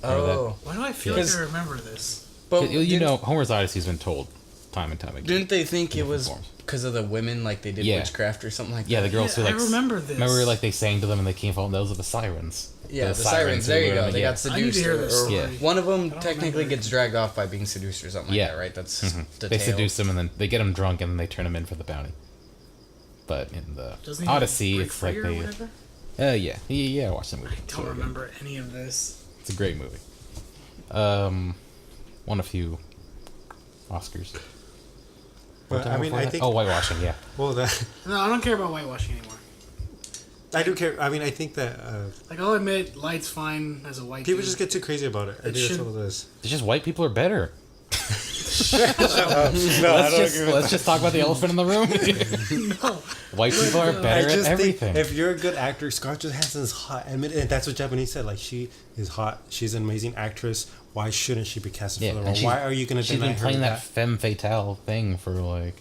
Speaker 3: Remember that?
Speaker 1: oh,
Speaker 4: Why do I feel like
Speaker 1: Because-
Speaker 4: I remember this?
Speaker 1: but
Speaker 3: You
Speaker 1: didn't-
Speaker 3: know, Homer's Odyssey's been told time and time again.
Speaker 1: didn't they think it
Speaker 3: different
Speaker 1: was
Speaker 3: forms.
Speaker 1: because of the women, like they did
Speaker 3: Yeah.
Speaker 1: witchcraft or something like
Speaker 3: Yeah, the
Speaker 1: that?
Speaker 3: girls
Speaker 4: Yeah,
Speaker 3: who
Speaker 4: I
Speaker 3: like
Speaker 4: remember this.
Speaker 3: Remember, like they sang to them and they came from those are the sirens.
Speaker 1: Yeah, the sirens. There
Speaker 3: who
Speaker 1: you
Speaker 3: were
Speaker 1: go.
Speaker 3: them,
Speaker 1: They
Speaker 3: yeah.
Speaker 1: got
Speaker 4: I need to
Speaker 1: seduced.
Speaker 4: hear this
Speaker 1: or
Speaker 3: Yeah.
Speaker 4: story.
Speaker 1: one of them
Speaker 4: don't
Speaker 1: technically
Speaker 4: remember.
Speaker 1: gets dragged off by being seduced or something like
Speaker 3: Yeah.
Speaker 1: that, right? That's the
Speaker 3: They
Speaker 1: tale.
Speaker 3: seduce them and then they get them drunk and then they turn them in for the bounty. But in the
Speaker 4: Doesn't he
Speaker 3: Odyssey,
Speaker 4: break
Speaker 3: it's like
Speaker 4: free or
Speaker 3: they.
Speaker 4: whatever?
Speaker 3: Yeah, watch the movie.
Speaker 4: I
Speaker 3: It's
Speaker 4: don't
Speaker 3: really good.
Speaker 4: remember any of this.
Speaker 3: It's a great movie. Won a few Oscars.
Speaker 2: But I mean, I think.
Speaker 3: whitewashing. Yeah.
Speaker 2: Well, that
Speaker 4: No, I don't care about whitewashing anymore.
Speaker 2: I do care. I mean, I think that
Speaker 4: Like, I'll admit, light's fine as a white
Speaker 2: people
Speaker 4: dude.
Speaker 2: just get too crazy about it. I
Speaker 4: It
Speaker 2: think that's
Speaker 4: should-
Speaker 2: all it is.
Speaker 3: It's just white people are better.
Speaker 2: No,
Speaker 3: Let's just talk about the elephant in the room.
Speaker 4: No.
Speaker 3: White people are
Speaker 2: I
Speaker 3: better at
Speaker 2: just
Speaker 3: everything.
Speaker 2: think if you're a good actor, Scarlett Johansson is hot. And that's what Japanese said. Like she is hot. She's an amazing actress. Why shouldn't she be casted
Speaker 3: Yeah,
Speaker 2: for the
Speaker 3: and
Speaker 2: role?
Speaker 3: she's-
Speaker 2: Why are you going to
Speaker 3: She's
Speaker 2: deny
Speaker 3: been
Speaker 2: her
Speaker 3: playing that
Speaker 2: that?
Speaker 3: femme fatale thing for like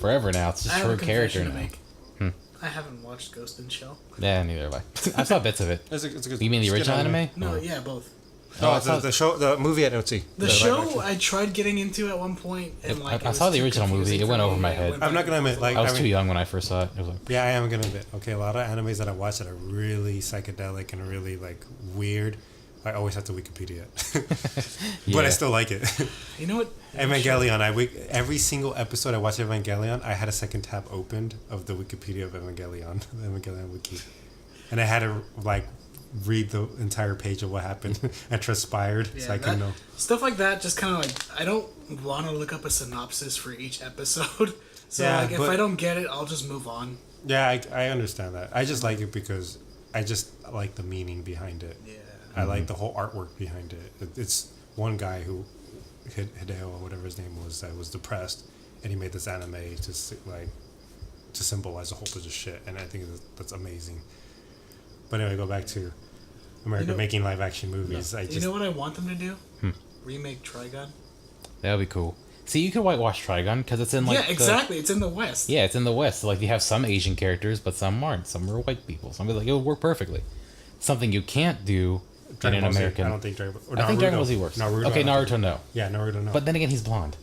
Speaker 3: forever now. It's
Speaker 4: I
Speaker 3: just
Speaker 4: have
Speaker 3: her
Speaker 4: a
Speaker 3: character
Speaker 4: confession to
Speaker 3: now.
Speaker 4: make.
Speaker 3: Hmm.
Speaker 4: I haven't watched Ghost in Shell.
Speaker 3: Yeah, neither have I. I saw bits of it.
Speaker 2: It's a good,
Speaker 3: You mean the
Speaker 2: it's good
Speaker 3: original anime?
Speaker 4: No,
Speaker 3: Or-
Speaker 4: yeah, both.
Speaker 2: No,
Speaker 3: I
Speaker 2: it's
Speaker 3: saw-
Speaker 2: the show, the movie I don't see.
Speaker 4: The
Speaker 2: live
Speaker 4: show
Speaker 2: action.
Speaker 4: I tried getting into at one point, and
Speaker 3: I-
Speaker 4: like
Speaker 3: I
Speaker 4: it
Speaker 3: saw
Speaker 4: was
Speaker 3: the
Speaker 4: too
Speaker 3: original movie.
Speaker 4: confusing
Speaker 3: It
Speaker 4: for
Speaker 3: went
Speaker 4: me,
Speaker 3: over my
Speaker 4: and I
Speaker 3: head.
Speaker 4: went
Speaker 2: I'm not
Speaker 4: back
Speaker 2: gonna
Speaker 4: and
Speaker 2: admit,
Speaker 4: forth.
Speaker 2: like,
Speaker 3: I was
Speaker 2: I
Speaker 3: too
Speaker 2: mean-
Speaker 3: young when I first saw it. It was like,
Speaker 2: Yeah, I am gonna admit. Okay, a lot of animes that I watch that are really psychedelic and really like weird. I always have to Wikipedia it. But I
Speaker 3: Yeah.
Speaker 2: still like it.
Speaker 4: You know what?
Speaker 2: Evangelion. Every single episode I watch Evangelion, I had a second tab opened of the Wikipedia of Evangelion, the Evangelion wiki, and I had to like read the entire page of what happened and transpired, so I can know.
Speaker 4: Stuff like that, just kind of like, I don't want to look up a synopsis for each episode. So
Speaker 2: Yeah,
Speaker 4: like, if
Speaker 2: but-
Speaker 4: I don't get it, I'll just move on.
Speaker 2: Yeah, I understand that. I just like it because I just like the meaning behind it.
Speaker 4: Yeah.
Speaker 2: I like the whole artwork behind it. It's one guy who, Hideo or whatever his name was, that was depressed, and he made this anime to symbolize a whole bunch of shit, and I think that's amazing. But anyway, go back to America making live action movies.
Speaker 3: Yeah.
Speaker 2: I just,
Speaker 4: You know what I want them to do? Remake Trigun.
Speaker 3: That would be cool. See, you could whitewash Trigun because it's in like
Speaker 4: Yeah, exactly. It's in the West.
Speaker 3: Yeah, it's in the West. So, like you have some Asian characters, but some aren't. Some are white people. Some like it would work perfectly. Something you can't do
Speaker 2: Dragon
Speaker 3: in an
Speaker 2: Ball Z,
Speaker 3: American.
Speaker 2: I don't think Dragon Ball.
Speaker 3: I think Dragon Ball Z works.
Speaker 2: Naruto,
Speaker 3: okay,
Speaker 2: I don't
Speaker 3: Naruto
Speaker 2: think-
Speaker 3: no.
Speaker 2: Yeah, Naruto no.
Speaker 3: But then again, he's blonde.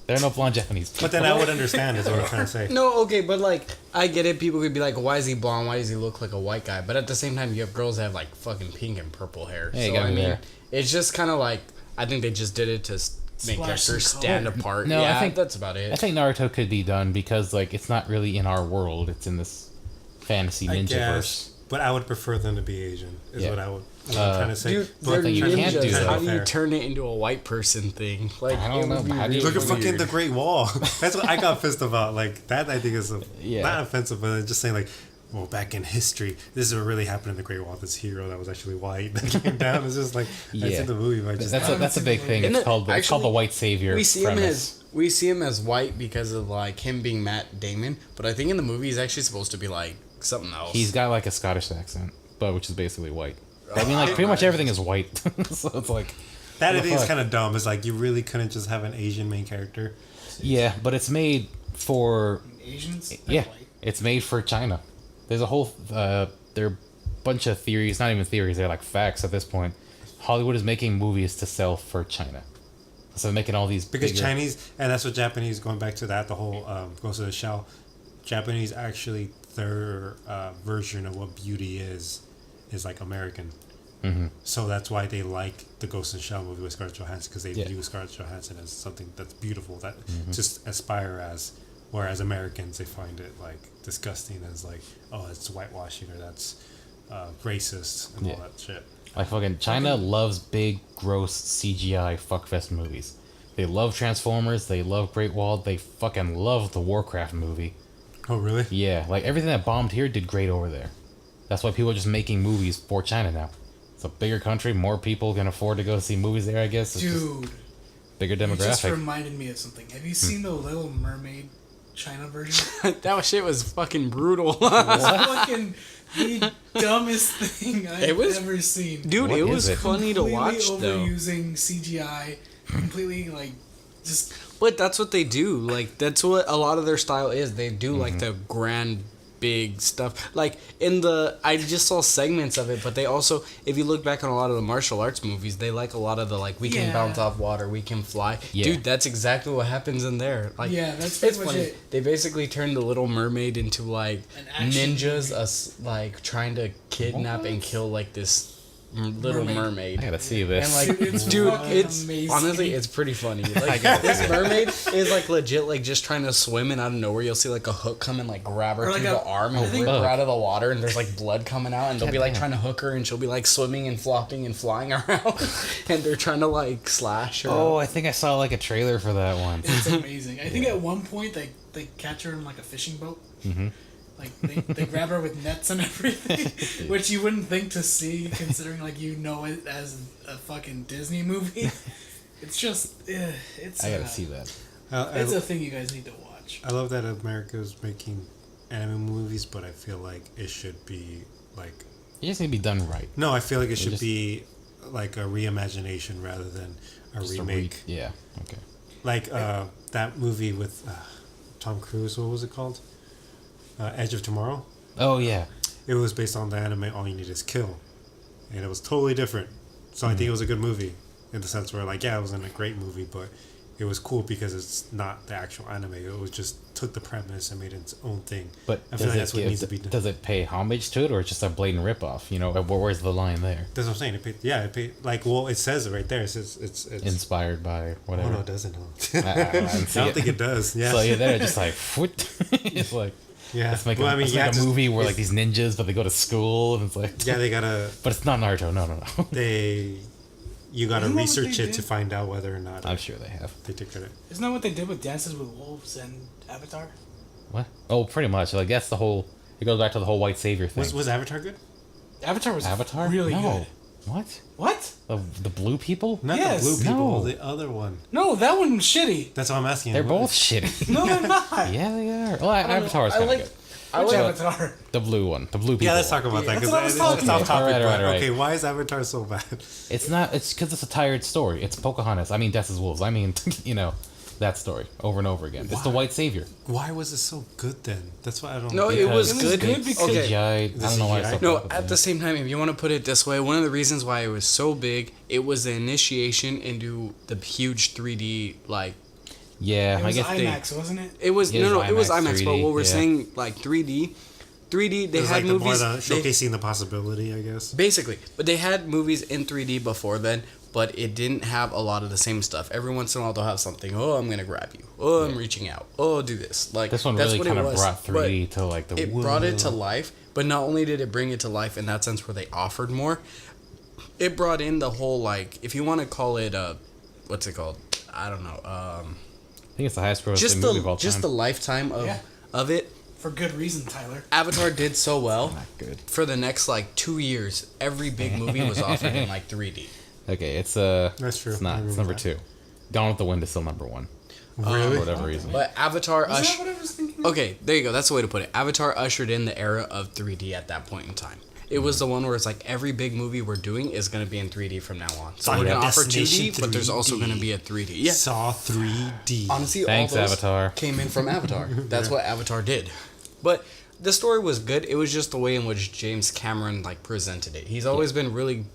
Speaker 3: There are no blonde Japanese people.
Speaker 2: But then I would understand is what I'm trying to say.
Speaker 1: No, okay, but like I get it. People could be like, "Why is he blonde? Why does he look like a white guy?" But at the same time, you have girls that have like fucking pink and purple hair.
Speaker 3: Yeah, you
Speaker 1: so
Speaker 3: gotta
Speaker 1: I
Speaker 3: be
Speaker 1: mean,
Speaker 3: there.
Speaker 1: it's just kind of like I think they just did it to make
Speaker 4: Splash some
Speaker 1: characters
Speaker 4: color.
Speaker 1: stand apart.
Speaker 3: No,
Speaker 1: yeah,
Speaker 3: I think
Speaker 1: that's about it.
Speaker 3: I think Naruto could be done because like it's not really in our world. It's in this fantasy
Speaker 2: I
Speaker 3: ninja
Speaker 2: guess,
Speaker 3: verse.
Speaker 2: but I would prefer them to be Asian. Is
Speaker 3: Yeah.
Speaker 2: what I'm trying to say.
Speaker 1: Dude,
Speaker 2: But
Speaker 1: they're
Speaker 3: thing you can't
Speaker 1: ninjas.
Speaker 3: do that.
Speaker 1: How do you
Speaker 2: Fair.
Speaker 1: turn it into a white person thing? Like
Speaker 3: I don't
Speaker 1: it would
Speaker 3: know.
Speaker 1: be
Speaker 3: How do you-
Speaker 1: really
Speaker 2: Look at fucking
Speaker 1: weird.
Speaker 2: the Great Wall. That's what I got pissed about. Like that, I think is
Speaker 3: Yeah.
Speaker 2: not offensive, but just saying like, well, back in history, this is what really happened in the Great Wall. This hero that was actually white that came down. It's just like I
Speaker 3: Yeah.
Speaker 2: see the movie, but I just
Speaker 3: That's a big thing.
Speaker 1: Isn't
Speaker 3: It's
Speaker 1: it-
Speaker 3: called it's called the
Speaker 1: actually,
Speaker 3: white savior.
Speaker 1: We see
Speaker 3: premise.
Speaker 1: him as white because of like him being Matt Damon, but I think in the movie he's actually supposed to be like something else.
Speaker 3: He's got like a Scottish accent, but which is basically white. I mean, like pretty much everything is white, so it's like
Speaker 2: that. I
Speaker 3: what the
Speaker 2: think is
Speaker 3: fuck?
Speaker 2: kind of dumb. It's like you really couldn't just have an Asian main character.
Speaker 3: yeah, but it's made for
Speaker 4: Asians. They're
Speaker 3: yeah,
Speaker 4: white.
Speaker 3: it's made for China. There's a whole there are a bunch of theories, not even theories, they're like facts at this point. Hollywood is making movies to sell for China, so they're making all these
Speaker 2: Because
Speaker 3: bigger-
Speaker 2: Chinese, and that's what Japanese, going back to that, the whole Ghost of the Shell, Japanese actually, their version of what beauty is like American.
Speaker 3: Mm-hmm.
Speaker 2: So that's why they like the Ghost in the Shell movie with Scarlett Johansson, because they
Speaker 3: Yeah.
Speaker 2: view Scarlett Johansson as something that's beautiful, that just aspire as, whereas Americans, they find it like disgusting as like, oh, it's whitewashing or that's racist and all
Speaker 3: Yeah.
Speaker 2: that shit.
Speaker 3: Like fucking China loves big, gross CGI fuckfest movies. They love Transformers. They love Great Wall. They fucking love the Warcraft movie.
Speaker 2: Oh, really?
Speaker 3: Yeah, like everything that bombed here did great over there. That's why people are just making movies for China now. It's a bigger country. More people can afford to go see movies there. I guess. It's just
Speaker 4: Dude,
Speaker 3: bigger
Speaker 4: you just
Speaker 3: demographic.
Speaker 4: reminded me of something. Have you seen the Little Mermaid China version?
Speaker 1: that shit was fucking brutal.
Speaker 4: It's fucking the dumbest thing I've
Speaker 1: It was-
Speaker 4: ever seen.
Speaker 1: Dude,
Speaker 3: What
Speaker 1: it
Speaker 3: is
Speaker 1: was
Speaker 3: it?
Speaker 1: funny to watch though.
Speaker 4: Overusing CGI, completely like just
Speaker 1: But that's what they do. Like that's what a lot of their style is. They do like the grand big stuff. Like in the I just saw segments of it, but they also if you look back on a lot of the martial arts movies, they like a lot of the like we can
Speaker 4: Yeah.
Speaker 1: bounce off water, we can fly.
Speaker 3: Yeah.
Speaker 1: Dude, that's exactly what happens in there. Like
Speaker 4: Yeah, that's
Speaker 1: it's
Speaker 4: pretty much
Speaker 1: funny.
Speaker 4: it.
Speaker 1: They basically turned the Little Mermaid into like
Speaker 4: An action
Speaker 1: ninjas
Speaker 4: movie.
Speaker 1: us like trying to kidnap and
Speaker 3: What?
Speaker 1: kill like this Little Mermaid.
Speaker 3: I gotta see this.
Speaker 1: And like,
Speaker 4: It's
Speaker 1: dude,
Speaker 4: fucking
Speaker 1: it's
Speaker 4: amazing.
Speaker 1: honestly, it's pretty funny. Like this mermaid is like legit, like just trying to swim, and out of nowhere you'll see like a hook come and like grab her
Speaker 4: Or like
Speaker 1: through the
Speaker 4: a-
Speaker 1: arm
Speaker 4: I
Speaker 1: and
Speaker 4: think-
Speaker 1: rip her
Speaker 3: Fuck.
Speaker 1: out of the water, and there's like blood coming out, and they'll be like
Speaker 3: Goddamn.
Speaker 1: trying to hook her, and she'll be like swimming and flopping and flying around, and they're trying to like slash her.
Speaker 3: oh, I think I saw like a trailer for that one.
Speaker 4: it's amazing. I think at one point they catch her in like a fishing boat.
Speaker 3: Mm-hmm.
Speaker 4: Like they grab her with nets and everything, which you wouldn't think to see, considering like you know it as a fucking Disney movie. It's just, it's.
Speaker 3: I gotta see that.
Speaker 4: It's a thing you guys need to watch.
Speaker 2: I love that America is making anime movies, but I feel like it should be like
Speaker 3: You just need to be done right.
Speaker 2: no, I feel like it should
Speaker 3: just-
Speaker 2: be like a reimagination rather than a
Speaker 3: Just a
Speaker 2: remake.
Speaker 3: yeah. Okay.
Speaker 2: Like that movie with Tom Cruise. What was it called? Edge of Tomorrow.
Speaker 3: Oh yeah.
Speaker 2: It was based on the anime All You Need Is Kill, and it was totally different. So I think it was a good movie in the sense where like yeah, it wasn't a great movie, but it was cool because it's not the actual anime. It was just took the premise and made its own thing.
Speaker 3: But
Speaker 2: I feel like that's what needs to be done.
Speaker 3: does it pay homage to it, or it's just a blatant ripoff? You know, where's the line there?
Speaker 2: That's what I'm saying. It paid, like well, it says it right there. It says it's
Speaker 3: Inspired by
Speaker 2: oh
Speaker 3: whatever.
Speaker 2: no, it doesn't.
Speaker 3: I don't see
Speaker 2: I don't
Speaker 3: it.
Speaker 2: think it does. Yeah.
Speaker 3: So you're there, just like, what? It's like,
Speaker 2: Yeah.
Speaker 3: It's like,
Speaker 2: Well, I mean,
Speaker 3: it's
Speaker 2: yeah,
Speaker 3: like a
Speaker 2: just-
Speaker 3: movie where like these ninjas, but they go to school, and it's like,
Speaker 2: Yeah, they gotta.
Speaker 3: but it's not Naruto. No.
Speaker 2: You gotta
Speaker 4: Isn't that what
Speaker 2: research
Speaker 4: they
Speaker 2: it to
Speaker 4: did?
Speaker 2: find out whether or not
Speaker 3: I'm sure they have.
Speaker 2: they take credit.
Speaker 4: Isn't that what they did with Dances with Wolves and Avatar?
Speaker 3: What? Oh, pretty much. Like that's the whole. It goes back to the whole white savior thing.
Speaker 2: Was Avatar good?
Speaker 4: Avatar was
Speaker 3: Avatar
Speaker 4: really
Speaker 3: no.
Speaker 4: good.
Speaker 3: What?
Speaker 4: What?
Speaker 3: The blue people?
Speaker 2: Not
Speaker 4: Yes.
Speaker 2: the blue people,
Speaker 3: No.
Speaker 2: the other one.
Speaker 4: No, that one was shitty.
Speaker 2: That's what I'm asking.
Speaker 3: They're
Speaker 2: What-
Speaker 3: both shitty.
Speaker 4: No, they're not.
Speaker 3: Yeah, they are. Well,
Speaker 1: don't know.
Speaker 3: Avatar is
Speaker 1: I
Speaker 3: kind of
Speaker 1: like-
Speaker 3: good.
Speaker 1: I
Speaker 4: Which
Speaker 1: like
Speaker 4: Avatar?
Speaker 3: The blue one. The blue people.
Speaker 2: Yeah, let's talk about that.
Speaker 4: That's
Speaker 2: 'cause
Speaker 4: what I was
Speaker 2: it's
Speaker 4: talking
Speaker 2: off
Speaker 4: about.
Speaker 2: topic.
Speaker 3: Alright,
Speaker 2: but,
Speaker 3: alright.
Speaker 2: Okay, why is Avatar so bad?
Speaker 3: It's not. It's because it's a tired story. It's Pocahontas. I mean, Death is Wolves. I mean, that story over and over again. It's the
Speaker 2: Why?
Speaker 3: white savior.
Speaker 2: Why was it so good then? That's why I don't.
Speaker 1: No,
Speaker 2: get
Speaker 1: it was
Speaker 3: Because
Speaker 1: good.
Speaker 4: because-
Speaker 1: Okay.
Speaker 3: CGI. I don't know why. It's so
Speaker 2: CGI?
Speaker 1: No,
Speaker 3: popular.
Speaker 1: at the same time, if you want to put it this way, one of the reasons why it was so big, it was the initiation into the huge 3D like.
Speaker 3: Yeah,
Speaker 4: It
Speaker 3: I
Speaker 4: was
Speaker 3: guess they.
Speaker 4: IMAX, wasn't it?
Speaker 1: It was
Speaker 3: It was
Speaker 1: no, it was
Speaker 3: IMAX
Speaker 1: IMAX. But
Speaker 3: 3D,
Speaker 1: what we're
Speaker 3: yeah.
Speaker 1: saying, like 3D, they
Speaker 2: It was
Speaker 1: had
Speaker 2: like the more
Speaker 1: movies.
Speaker 2: the
Speaker 1: they-
Speaker 2: showcasing the possibility, I guess.
Speaker 1: Basically, but they had movies in 3D before then, but it didn't have a lot of the same stuff. Every once in a while, they'll have something. Oh, I'm gonna grab you. Oh, I'm reaching out. Oh, do this. Like
Speaker 3: This one
Speaker 1: that's
Speaker 3: really
Speaker 1: what
Speaker 3: kind
Speaker 1: it
Speaker 3: of
Speaker 1: was.
Speaker 3: brought
Speaker 1: But
Speaker 3: 3D to like the.
Speaker 1: it brought it to life, but not only did it bring it to life in that sense where they offered more, it brought in the whole like, if you want to call it what's it called? I don't know.
Speaker 3: I think it's the highest grossing
Speaker 1: Just
Speaker 3: movie of all
Speaker 1: the
Speaker 3: time.
Speaker 1: just the lifetime
Speaker 4: Yeah.
Speaker 1: of it.
Speaker 4: For good reason, Tyler.
Speaker 1: Avatar did so well.
Speaker 3: Not good.
Speaker 1: For the next like 2 years, every big movie was offered in like 3D.
Speaker 3: Okay, it's
Speaker 2: That's true.
Speaker 3: It's
Speaker 2: I
Speaker 3: not.
Speaker 2: remember
Speaker 3: It's number
Speaker 2: that.
Speaker 3: 2. Gone with the Wind is still number 1
Speaker 2: Really?
Speaker 3: for whatever reason.
Speaker 1: But Avatar
Speaker 4: Is that what I was thinking?
Speaker 1: Okay, there you go. That's the way to put it. Avatar ushered in the era of 3D at that point in time. It was the one where it's like every big movie we're doing is going to be in 3D from now on. So we're
Speaker 2: Final
Speaker 1: going to offer
Speaker 2: Destination
Speaker 1: 2D, but there's also
Speaker 2: 3D.
Speaker 1: going to be a 3D. Yeah.
Speaker 2: Saw 3D.
Speaker 1: Honestly,
Speaker 3: Thanks,
Speaker 1: all those
Speaker 3: Avatar.
Speaker 1: came in from Avatar. That's what Avatar did. But the story was good. It was just the way in which James Cameron like presented it. He's always been really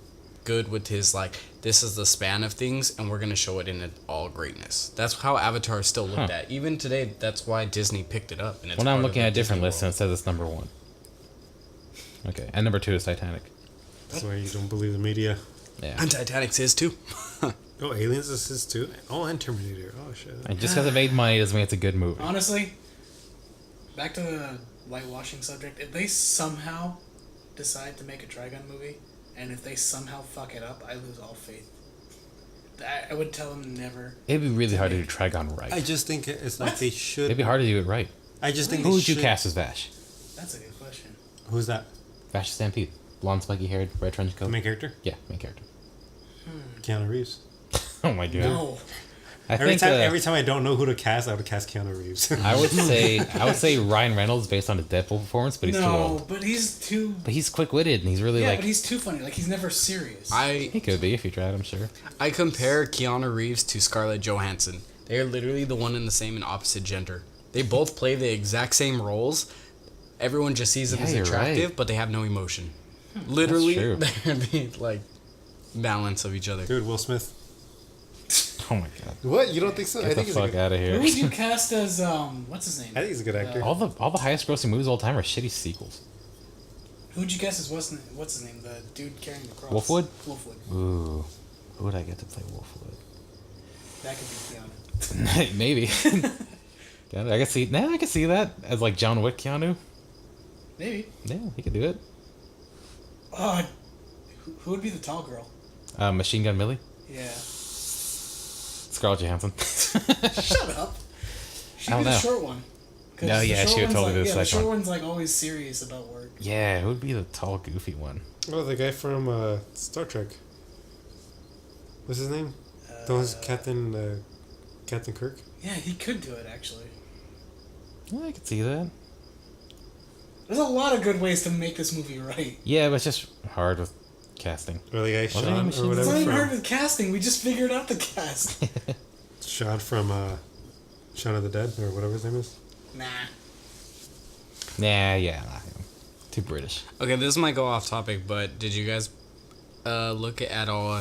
Speaker 1: good with his like, this is the span of things and we're going to show it in all greatness. That's how Avatar is still looked at. Even today, that's why Disney picked it up. And it's
Speaker 3: Well, now I'm
Speaker 1: part of
Speaker 3: looking
Speaker 1: the
Speaker 3: at a different
Speaker 1: Disney
Speaker 3: list and
Speaker 1: world.
Speaker 3: it says it's number 1. Okay, and number 2 is Titanic.
Speaker 2: That's why you don't believe the media.
Speaker 3: Yeah.
Speaker 1: And Titanic's his too.
Speaker 2: Oh, Aliens is his too. Oh, and Terminator. Oh shit.
Speaker 3: And just because it made money doesn't mean it's a good movie.
Speaker 4: Honestly, back to the whitewashing subject. If they somehow decide to make a Trigun movie, and if they somehow fuck it up, I lose all faith. I would tell them never.
Speaker 3: It'd be really hard to do Trigon right.
Speaker 2: I just think it's like
Speaker 4: What?
Speaker 2: they should.
Speaker 3: It'd be hard to do it right.
Speaker 2: I just think
Speaker 3: Who
Speaker 2: they
Speaker 3: would you
Speaker 2: should-
Speaker 3: cast as Vash?
Speaker 4: That's a good question.
Speaker 2: Who's that?
Speaker 3: Vash Stampede. Blonde, spiky haired, red trench
Speaker 2: The
Speaker 3: coat.
Speaker 2: main character?
Speaker 3: Yeah, main character.
Speaker 2: Keanu Reeves.
Speaker 3: Oh my god.
Speaker 4: No.
Speaker 3: I
Speaker 2: Every
Speaker 3: think
Speaker 2: time,
Speaker 3: uh,
Speaker 2: every time I don't know who to cast, I would cast Keanu Reeves.
Speaker 3: I would say Ryan Reynolds based on his Deadpool performance, but he's too
Speaker 4: No,
Speaker 3: old.
Speaker 4: but he's too.
Speaker 3: But he's quick witted and he's really
Speaker 4: Yeah,
Speaker 3: like
Speaker 4: but he's too funny. Like he's never serious.
Speaker 3: he could be if he tried, I'm sure.
Speaker 1: I compare Keanu Reeves to Scarlett Johansson. They are literally the one and the same and opposite gender. They both play the exact same roles. Everyone just sees them
Speaker 3: Yeah,
Speaker 1: as
Speaker 3: you're
Speaker 1: attractive,
Speaker 3: right.
Speaker 1: but they have no emotion. Literally,
Speaker 3: true.
Speaker 1: they're the like balance of each other.
Speaker 2: Dude, Will Smith.
Speaker 3: Oh my god.
Speaker 2: What? You don't think so?
Speaker 3: Get the fuck out of
Speaker 4: Who
Speaker 3: here.
Speaker 4: would you cast as what's his name?
Speaker 2: I think he's a good actor.
Speaker 3: All the highest grossing movies of all time are shitty sequels.
Speaker 4: Who would you cast as what's his name? The dude carrying the cross.
Speaker 3: Wolfwood?
Speaker 4: Wolfwood.
Speaker 3: Ooh. Who would I get to play Wolfwood?
Speaker 4: That could be Keanu.
Speaker 3: Maybe. Yeah, I can see that as like John Wick Keanu.
Speaker 4: Maybe.
Speaker 3: Yeah, he could do it.
Speaker 4: Who would be the tall girl?
Speaker 3: Machine Gun Millie,
Speaker 4: Yeah.
Speaker 3: Scarlett Johansson.
Speaker 4: Shut up. She'd
Speaker 3: I
Speaker 4: be
Speaker 3: don't
Speaker 4: the
Speaker 3: know.
Speaker 4: short one. 'Cause
Speaker 3: No,
Speaker 4: the
Speaker 3: yeah,
Speaker 4: short
Speaker 3: she would
Speaker 4: one's
Speaker 3: totally do the
Speaker 4: the
Speaker 3: second
Speaker 4: short
Speaker 3: one.
Speaker 4: one's like always serious about work.
Speaker 3: Yeah, who would be the tall, goofy one?
Speaker 2: Oh, the guy from Star Trek. What's his name? That was Captain Kirk.
Speaker 4: Yeah, he could do it actually.
Speaker 3: Yeah, I could see that.
Speaker 4: There's a lot of good ways to make this movie right.
Speaker 3: Yeah, but it's just hard with casting.
Speaker 2: Or the guy
Speaker 3: Was it
Speaker 2: Sean
Speaker 3: Machine
Speaker 2: or
Speaker 3: Gun?
Speaker 4: It's
Speaker 2: whatever
Speaker 4: not even
Speaker 2: from
Speaker 4: hard with casting. We just figured out the cast.
Speaker 2: Sean from Shaun of the Dead or whatever his name is.
Speaker 4: Nah.
Speaker 3: Nah, yeah, too British.
Speaker 1: Okay, this might go off topic, but did you guys look at all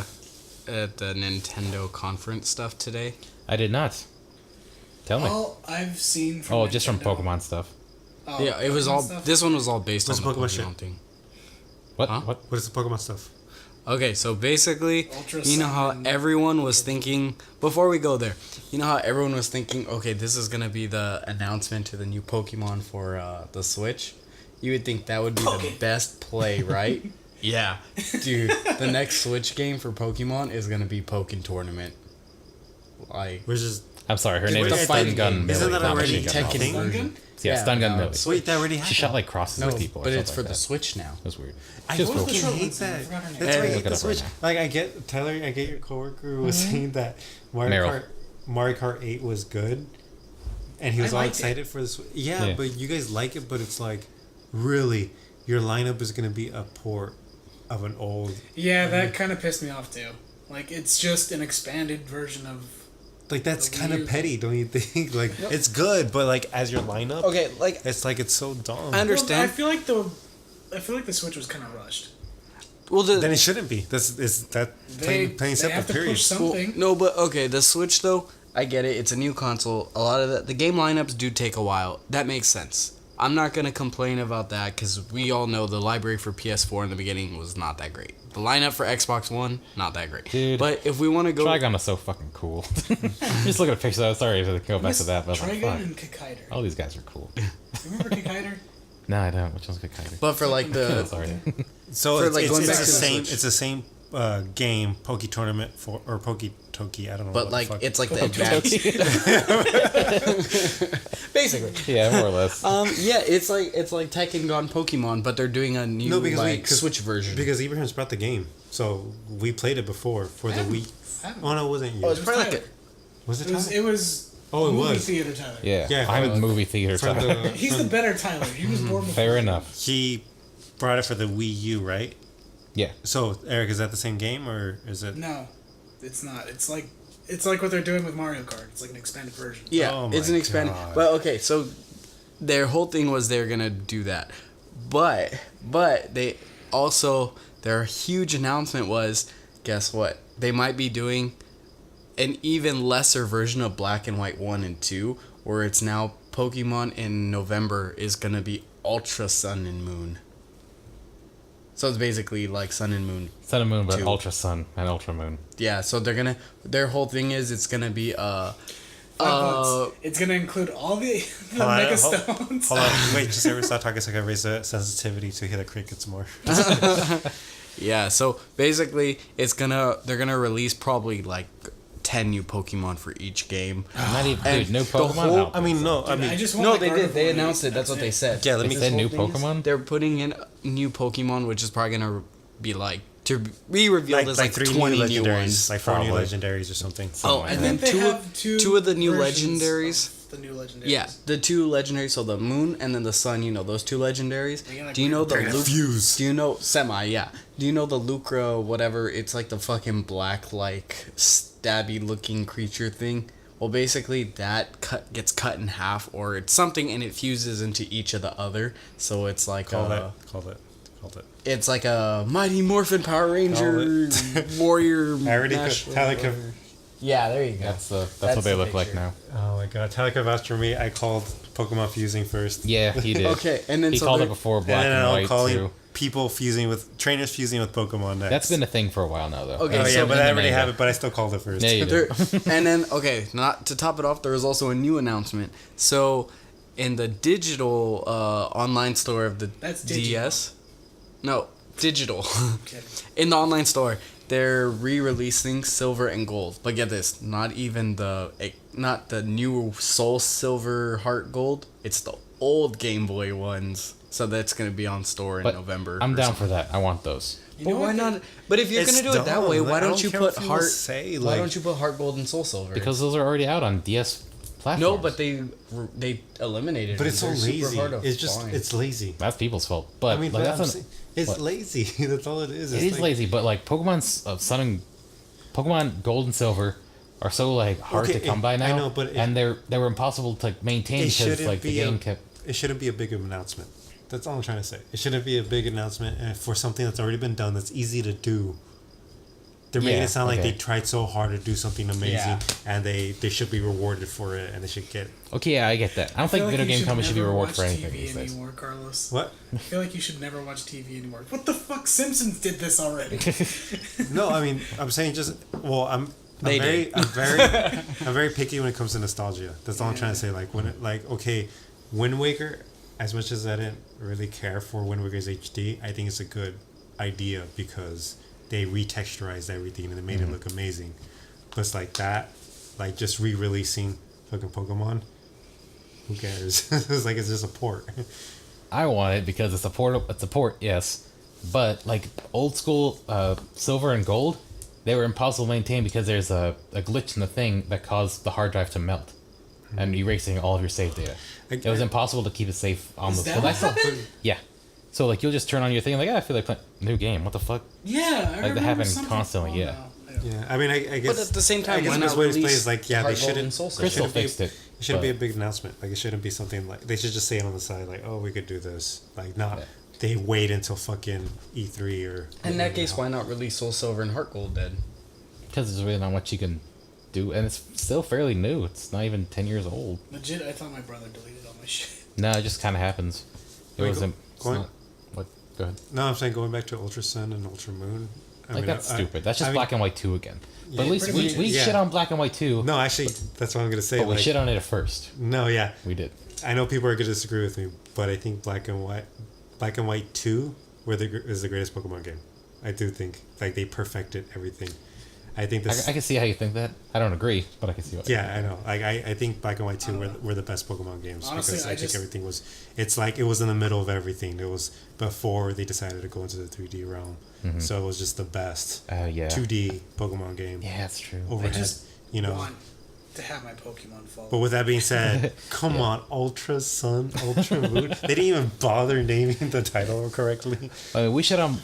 Speaker 1: at the Nintendo conference stuff today?
Speaker 3: I did not. Tell me.
Speaker 4: All I've seen from
Speaker 3: Oh, just from
Speaker 4: Nintendo-
Speaker 3: Pokemon stuff.
Speaker 4: Oh,
Speaker 1: Yeah, it was
Speaker 4: Pokemon
Speaker 1: all.
Speaker 4: stuff?
Speaker 1: This one was all based
Speaker 2: What's
Speaker 1: on the
Speaker 2: Pokemon
Speaker 1: Pokemon
Speaker 2: shit?
Speaker 1: thing.
Speaker 3: What?
Speaker 1: Huh?
Speaker 3: What?
Speaker 2: What is the Pokemon stuff?
Speaker 1: Okay, so basically,
Speaker 4: Ultra
Speaker 1: you know how
Speaker 4: Sun.
Speaker 1: everyone was thinking, before we go there, you know how everyone was thinking, okay, this is going to be the announcement to the new Pokemon for the Switch? You would think that would be the best play, right? Yeah. Dude, the next Switch game for Pokemon is going to be Pokken Tournament. Like,
Speaker 2: Which is
Speaker 3: I'm sorry, her
Speaker 1: It's
Speaker 3: name
Speaker 1: the
Speaker 3: is Stun
Speaker 1: fighting
Speaker 3: Gun
Speaker 1: game.
Speaker 3: Millie.
Speaker 2: Isn't that
Speaker 3: not
Speaker 2: already
Speaker 3: Machine Gun
Speaker 2: Tekken
Speaker 3: Millie.
Speaker 4: Stun
Speaker 2: thing?
Speaker 4: Gun?
Speaker 3: Yeah, Stun Gun
Speaker 1: no,
Speaker 3: Millie.
Speaker 1: it's-
Speaker 2: Wait, that already happened.
Speaker 3: She shot like crosses
Speaker 1: no,
Speaker 3: with people.
Speaker 1: but
Speaker 3: or
Speaker 1: it's for
Speaker 3: something
Speaker 1: the
Speaker 3: like
Speaker 1: Switch now.
Speaker 3: that. That's weird.
Speaker 2: I
Speaker 3: Just
Speaker 2: fucking
Speaker 4: the short
Speaker 2: hate
Speaker 4: ones? I
Speaker 2: that.
Speaker 4: forgot her name.
Speaker 2: That's why I
Speaker 3: Look
Speaker 2: hate
Speaker 3: it
Speaker 2: the
Speaker 3: up right
Speaker 2: Switch.
Speaker 3: now.
Speaker 2: Like I get Tyler, I get your coworker who was saying that
Speaker 3: Meryl.
Speaker 2: Mario Kart 8 was good, and he was
Speaker 4: I
Speaker 2: all
Speaker 4: liked
Speaker 2: excited for this. Yeah,
Speaker 3: Yeah.
Speaker 2: but you guys like it, but it's like, really, your lineup is gonna be a port of an old.
Speaker 4: Yeah, that kind of pissed me off too. Like, it's just an expanded version of.
Speaker 2: Like that's
Speaker 4: The
Speaker 2: kind of
Speaker 4: Wii U.
Speaker 2: petty, don't you think? Like it's good, but like as your lineup,
Speaker 1: Okay, like,
Speaker 2: it's like it's so dumb.
Speaker 1: I understand.
Speaker 4: I feel like the Switch was kind of rushed.
Speaker 1: Well,
Speaker 2: Then it shouldn't be. That's is that plain
Speaker 4: They
Speaker 2: simple.
Speaker 4: have to
Speaker 2: Period.
Speaker 4: push
Speaker 1: well,
Speaker 4: something.
Speaker 1: no, but okay, the Switch though, I get it. It's a new console. A lot of the game lineups do take a while. That makes sense. I'm not gonna complain about that because we all know the library for PS4 in the beginning was not that great. The lineup for Xbox One, not that great.
Speaker 3: Dude,
Speaker 1: but if we want to go,
Speaker 3: Trigon is so fucking cool. Just look at a picture. Of that. Sorry to go back to that, but I was like,
Speaker 4: Trigon
Speaker 3: fuck.
Speaker 4: and Kikaider.
Speaker 3: All these guys are cool.
Speaker 4: Remember Kikaider?
Speaker 3: No, I don't. Which one's good kind
Speaker 1: but for like the
Speaker 3: Sorry.
Speaker 2: So
Speaker 1: For,
Speaker 2: it's,
Speaker 1: like,
Speaker 2: it's,
Speaker 1: going
Speaker 2: it's
Speaker 1: back
Speaker 2: the
Speaker 1: to the
Speaker 2: same.
Speaker 1: Switch.
Speaker 2: It's the same game, Poke Tournament or Poke Toki. I don't know.
Speaker 1: but
Speaker 2: what
Speaker 1: like
Speaker 2: the fuck.
Speaker 1: it's like the advanced, basically.
Speaker 3: Yeah, more or less.
Speaker 1: Yeah, it's like Tekken Gone Pokemon, but they're doing a new Switch version.
Speaker 2: Because Ibrahim's brought the game, so we played it before for the Wii. Oh no, it wasn't you.
Speaker 1: Oh, it's probably like
Speaker 4: Tyler.
Speaker 2: Was it?
Speaker 4: It was.
Speaker 2: Tyler?
Speaker 4: It was.
Speaker 2: Oh, it
Speaker 4: movie
Speaker 2: was.
Speaker 4: theater Tyler.
Speaker 3: Yeah,
Speaker 2: Yeah,
Speaker 3: I'm in movie theater
Speaker 2: From
Speaker 3: time.
Speaker 2: the-
Speaker 4: He's the better Tyler. He was born before.
Speaker 3: Fair enough.
Speaker 2: He brought it for the Wii U, right?
Speaker 3: Yeah.
Speaker 2: So Eric, is that the same game or is it?
Speaker 4: No, it's not. It's like what they're doing with Mario Kart. It's like an expanded version.
Speaker 1: Yeah,
Speaker 2: Oh
Speaker 1: it's
Speaker 2: my
Speaker 1: an expanded.
Speaker 2: God.
Speaker 1: But okay, so their whole thing was they're gonna do that, but they also their huge announcement was, guess what? They might be doing an even lesser version of Black and White 1 and 2, where it's now Pokemon in November is gonna be Ultra Sun and Moon. So it's basically like Sun and Moon.
Speaker 3: Sun and Moon, but
Speaker 1: Two.
Speaker 3: Ultra Sun and Ultra Moon.
Speaker 1: Yeah, so their whole thing is it's gonna be
Speaker 4: $5. It's gonna include all the
Speaker 2: Hold on,
Speaker 4: Mega
Speaker 2: hold-
Speaker 4: Stones.
Speaker 2: Hold on, wait, just ever stop talking so I can raise the sensitivity to hear the crickets more.
Speaker 1: Yeah, so basically they're gonna release probably like 10 new Pokemon for each game.
Speaker 3: Not even,
Speaker 1: And
Speaker 3: dude, no
Speaker 1: the
Speaker 3: Pokemon.
Speaker 1: whole-
Speaker 3: No.
Speaker 2: I mean, no, I
Speaker 4: Dude,
Speaker 2: mean,
Speaker 4: I just want
Speaker 1: No,
Speaker 4: my
Speaker 1: they did.
Speaker 4: Gardevoir
Speaker 1: They
Speaker 4: to
Speaker 1: announced
Speaker 4: use
Speaker 1: it. That's what they said.
Speaker 2: yeah, let me
Speaker 3: They said
Speaker 2: just.
Speaker 3: new
Speaker 1: whole thing is
Speaker 3: Pokemon?
Speaker 1: They're putting in new Pokemon, which is probably gonna be like to be revealed as like 20 new ones.
Speaker 2: like 4 new
Speaker 3: Probably.
Speaker 2: legendaries or something.
Speaker 1: Oh,
Speaker 3: like
Speaker 1: and
Speaker 4: I
Speaker 1: then
Speaker 4: think they
Speaker 1: two
Speaker 4: have
Speaker 1: two of the new
Speaker 4: versions
Speaker 1: legendaries.
Speaker 4: of The new legendaries.
Speaker 1: Yeah, the two legendaries. So the Moon and then the Sun. You know those two legendaries.
Speaker 4: They get, like,
Speaker 1: Do you know the
Speaker 2: They're gonna fuse.
Speaker 1: Do you know Semi? Yeah. Do you know the Lucra? Whatever. It's like the fucking black like stabby looking creature thing. Well, basically that gets cut in half, or it's something, and it fuses into each of the other. So it's like
Speaker 2: Called it.
Speaker 1: it's like a Mighty Morphin Power Ranger warrior.
Speaker 2: I already
Speaker 1: mash-
Speaker 2: Tyler could,
Speaker 1: Yeah, there you go.
Speaker 3: That's
Speaker 1: That's
Speaker 3: what they
Speaker 1: the
Speaker 3: look like
Speaker 1: picture.
Speaker 3: now.
Speaker 2: oh my god, Tyler could vouch for me. I called Pokemon fusing first.
Speaker 3: Yeah, he did.
Speaker 1: Okay, and then
Speaker 3: He
Speaker 1: so
Speaker 3: called
Speaker 1: they're-
Speaker 3: it before
Speaker 2: And
Speaker 3: Black
Speaker 2: then
Speaker 3: and
Speaker 2: I'm
Speaker 3: White
Speaker 2: calling
Speaker 3: too.
Speaker 2: people fusing with trainers fusing with Pokemon next.
Speaker 3: That's been a thing for a while now, though.
Speaker 1: Okay,
Speaker 2: Oh
Speaker 1: so
Speaker 2: yeah, but
Speaker 3: in
Speaker 2: I
Speaker 3: the
Speaker 2: already
Speaker 3: manga.
Speaker 2: have it. But I still called it first.
Speaker 3: Yeah, you did.
Speaker 1: And then, okay, not to top it off, there was also a new announcement. So, in the digital online store of the
Speaker 4: That's digital.
Speaker 1: DS, no, digital.
Speaker 4: Okay.
Speaker 1: In the online store, they're re-releasing Silver and Gold. But get this, not the new Soul Silver Heart Gold. It's the old Game Boy ones. So that's gonna be on store in
Speaker 3: But
Speaker 1: November.
Speaker 3: I'm
Speaker 1: or
Speaker 3: down
Speaker 1: something.
Speaker 3: for that. I want those.
Speaker 4: You
Speaker 1: But
Speaker 4: know
Speaker 1: why
Speaker 4: what?
Speaker 1: not? But if you're
Speaker 2: It's
Speaker 1: gonna do it that
Speaker 2: dumb.
Speaker 1: way, why
Speaker 2: I
Speaker 1: don't
Speaker 2: don't
Speaker 1: you
Speaker 2: care
Speaker 1: put
Speaker 2: what people
Speaker 1: Heart?
Speaker 2: say,
Speaker 1: Why
Speaker 2: like-
Speaker 1: don't you put Heart Gold and Soul Silver?
Speaker 3: Because those are already out on DS platforms.
Speaker 1: no, but they eliminated.
Speaker 2: But
Speaker 1: it.
Speaker 2: it's so
Speaker 1: They're super
Speaker 2: lazy.
Speaker 1: hard to
Speaker 2: It's just
Speaker 1: find.
Speaker 2: it's lazy.
Speaker 3: That's people's fault. But
Speaker 2: I mean,
Speaker 3: like,
Speaker 2: but
Speaker 3: that's
Speaker 2: it's
Speaker 3: what?
Speaker 2: lazy. That's all it is.
Speaker 3: It
Speaker 2: It's
Speaker 3: is
Speaker 2: like-
Speaker 3: lazy, but like Pokemon Gold and Silver are so like hard
Speaker 2: Okay,
Speaker 3: to come by now.
Speaker 2: I know, but
Speaker 3: and they were impossible to maintain
Speaker 2: It
Speaker 3: because
Speaker 2: shouldn't
Speaker 3: like the
Speaker 2: be
Speaker 3: game
Speaker 2: a,
Speaker 3: kept.
Speaker 2: It shouldn't be a big announcement. That's all I'm trying to say. It shouldn't be a big announcement for something that's already been done. That's easy to do. they're making it sound like
Speaker 3: okay.
Speaker 2: they tried so hard to do something amazing,
Speaker 1: Yeah.
Speaker 2: and they should be rewarded for it, and they should get
Speaker 3: Okay, yeah, I get that. I don't think video game companies should be rewarded for anything
Speaker 4: TV
Speaker 3: these days.
Speaker 4: anymore, Carlos.
Speaker 2: what?
Speaker 4: I feel like you should never watch TV anymore. What the fuck? Simpsons did this already.
Speaker 2: No, I mean, I'm saying just I'm
Speaker 1: They
Speaker 2: very
Speaker 1: did.
Speaker 2: I'm very picky when it comes to nostalgia. That's all I'm trying to say. Like when okay, Wind Waker, as much as I didn't really care for Wind Waker's HD, I think it's a good idea because they retexturized everything and they made it look amazing. But it's like that, like just re-releasing fucking Pokemon. Who cares? It's like it's just a port.
Speaker 3: I want it because it's a port, yes. But like old school Silver and Gold, they were impossible to maintain because there's a glitch in the thing that caused the hard drive to melt and erasing all of your save data. It was impossible to keep it safe on
Speaker 4: Is
Speaker 3: the.
Speaker 4: that what happened?
Speaker 3: Yeah. So like you'll just turn on your thing like I feel like playing new game. What the fuck?
Speaker 4: Yeah, I
Speaker 3: Like, they
Speaker 4: remember
Speaker 3: happen
Speaker 4: something.
Speaker 3: constantly,
Speaker 4: Oh,
Speaker 3: yeah.
Speaker 4: no.
Speaker 2: Yeah, I mean, I guess.
Speaker 1: But at the same time,
Speaker 2: I guess
Speaker 1: why
Speaker 2: the best
Speaker 1: not
Speaker 2: way to play
Speaker 1: release
Speaker 2: is like, yeah, they
Speaker 1: Heart Gold
Speaker 2: shouldn't.
Speaker 1: and Soul Silver?
Speaker 3: Crystal
Speaker 2: shouldn't be-
Speaker 3: fixed it.
Speaker 2: It shouldn't be a
Speaker 3: but-
Speaker 2: big announcement. Like it shouldn't be something like they should just say it on the side, like, oh, we could do this. Like not they wait until fucking E3 or.
Speaker 1: In that case, why not release Soul Silver and Heart Gold then?
Speaker 3: Because there's really not much you can do, and it's still fairly new. It's not even 10 years old.
Speaker 4: Legit, I thought my brother deleted all my shit.
Speaker 3: No, it just kind of happens. It
Speaker 2: Wait,
Speaker 3: wasn't.
Speaker 2: go
Speaker 3: It's
Speaker 2: on.
Speaker 3: not, what? Go ahead.
Speaker 2: No, I'm saying going back to Ultra Sun and Ultra Moon.
Speaker 3: Like that's stupid. That's just
Speaker 2: I mean-
Speaker 3: Black and White 2 again. But
Speaker 2: Yeah,
Speaker 3: at least
Speaker 4: pretty
Speaker 3: we
Speaker 4: much,
Speaker 3: shit
Speaker 2: yeah.
Speaker 3: on Black and White 2.
Speaker 2: No, actually, that's what I'm gonna say.
Speaker 3: but we
Speaker 2: like,
Speaker 3: shit on it at first.
Speaker 2: No, yeah,
Speaker 3: We did.
Speaker 2: I know people are gonna disagree with me, but I think Black and White 2 is the greatest Pokemon game. I do think like they perfected everything. I think this.
Speaker 3: I can see how you think that. I don't agree, but I can see what.
Speaker 2: Yeah, I know. Like I think Black and White 2 were the best Pokemon games
Speaker 4: Honestly,
Speaker 2: because
Speaker 4: I
Speaker 2: I think
Speaker 4: just-
Speaker 2: everything was. It's like it was in the middle of everything. It was before they decided to go into the 3D realm, so it was just the best
Speaker 3: Yeah.
Speaker 2: 2D Pokemon game.
Speaker 3: Yeah, that's true.
Speaker 4: I
Speaker 2: Overhead,
Speaker 4: just
Speaker 2: you know.
Speaker 4: want to have my Pokemon fall.
Speaker 2: But with that being said, come on, Ultra Sun, Ultra Moon. They didn't even bother naming the title correctly.
Speaker 3: I mean, we shit on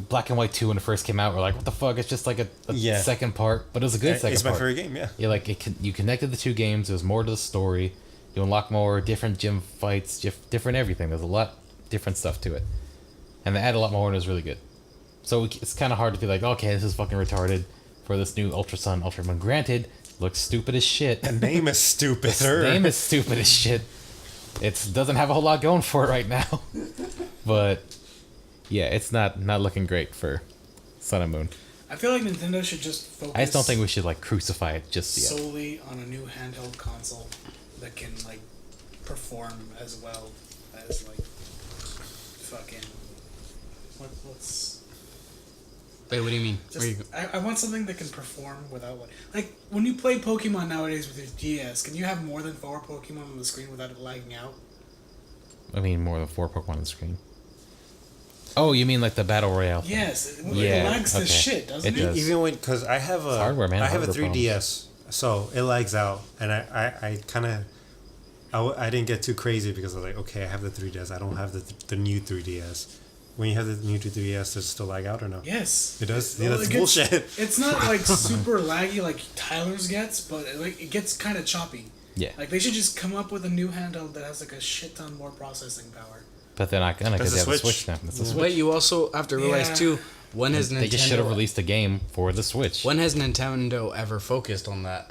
Speaker 3: Black and White 2 when it first came out. We're like, what the fuck? It's just like a
Speaker 2: Yeah.
Speaker 3: second part, but it was a good second
Speaker 2: It's my
Speaker 3: part.
Speaker 2: favorite game, yeah.
Speaker 3: Yeah, like you connected the two games. There was more to the story. You unlock more different gym fights, different everything. There's a lot different stuff to it, and they add a lot more, and it was really good. So it's kind of hard to be like, okay, this is fucking retarded for this new Ultra Sun, Ultra Moon. Granted, looks stupid as shit.
Speaker 2: The name is stupider.
Speaker 3: The name is stupid as shit. It doesn't have a whole lot going for it right now, but yeah, it's not looking great for Sun and Moon.
Speaker 4: I feel like Nintendo should just focus.
Speaker 3: I just don't think we should like crucify it just yet.
Speaker 4: solely on a new handheld console that can like perform as well as like fucking what's
Speaker 1: Wait, what do you mean? Where
Speaker 4: just
Speaker 1: you go?
Speaker 4: I want something that can perform without like when you play Pokemon nowadays with your DS, can you have more than 4 Pokemon on the screen without it lagging out?
Speaker 3: I mean, more than 4 Pokemon on the screen. Oh, you mean like the battle royale? Thing.
Speaker 4: Yes, it
Speaker 3: Yeah,
Speaker 4: lags the
Speaker 3: okay.
Speaker 4: shit, doesn't
Speaker 3: It
Speaker 4: it?
Speaker 3: does.
Speaker 2: Even when, because I have a,
Speaker 3: hardware, man.
Speaker 2: I have a
Speaker 3: Hardware
Speaker 2: 3DS, so it lags out, and I kind of, I didn't get too crazy because I was like, okay, I have the 3DS, I don't have the new 3DS. When you have the new 3DS, does it still lag out or no?
Speaker 4: Yes.
Speaker 2: It does?
Speaker 4: Well,
Speaker 2: Yeah, that's
Speaker 4: it gets-
Speaker 2: bullshit.
Speaker 4: It's not like super laggy like Tyler's gets, but it gets kind of choppy.
Speaker 3: Yeah.
Speaker 4: Like they should just come up with a new handheld that has like a shit ton more processing power.
Speaker 3: But they're not gonna because
Speaker 2: That's
Speaker 3: they
Speaker 2: a
Speaker 3: have the
Speaker 2: Switch.
Speaker 3: Switch now. That's a
Speaker 2: Yeah.
Speaker 3: Switch.
Speaker 1: But you also have to realize
Speaker 4: Yeah.
Speaker 1: too, when has
Speaker 3: They just should have
Speaker 1: Nintendo
Speaker 3: released a game for the Switch.
Speaker 1: when has Nintendo ever focused on that?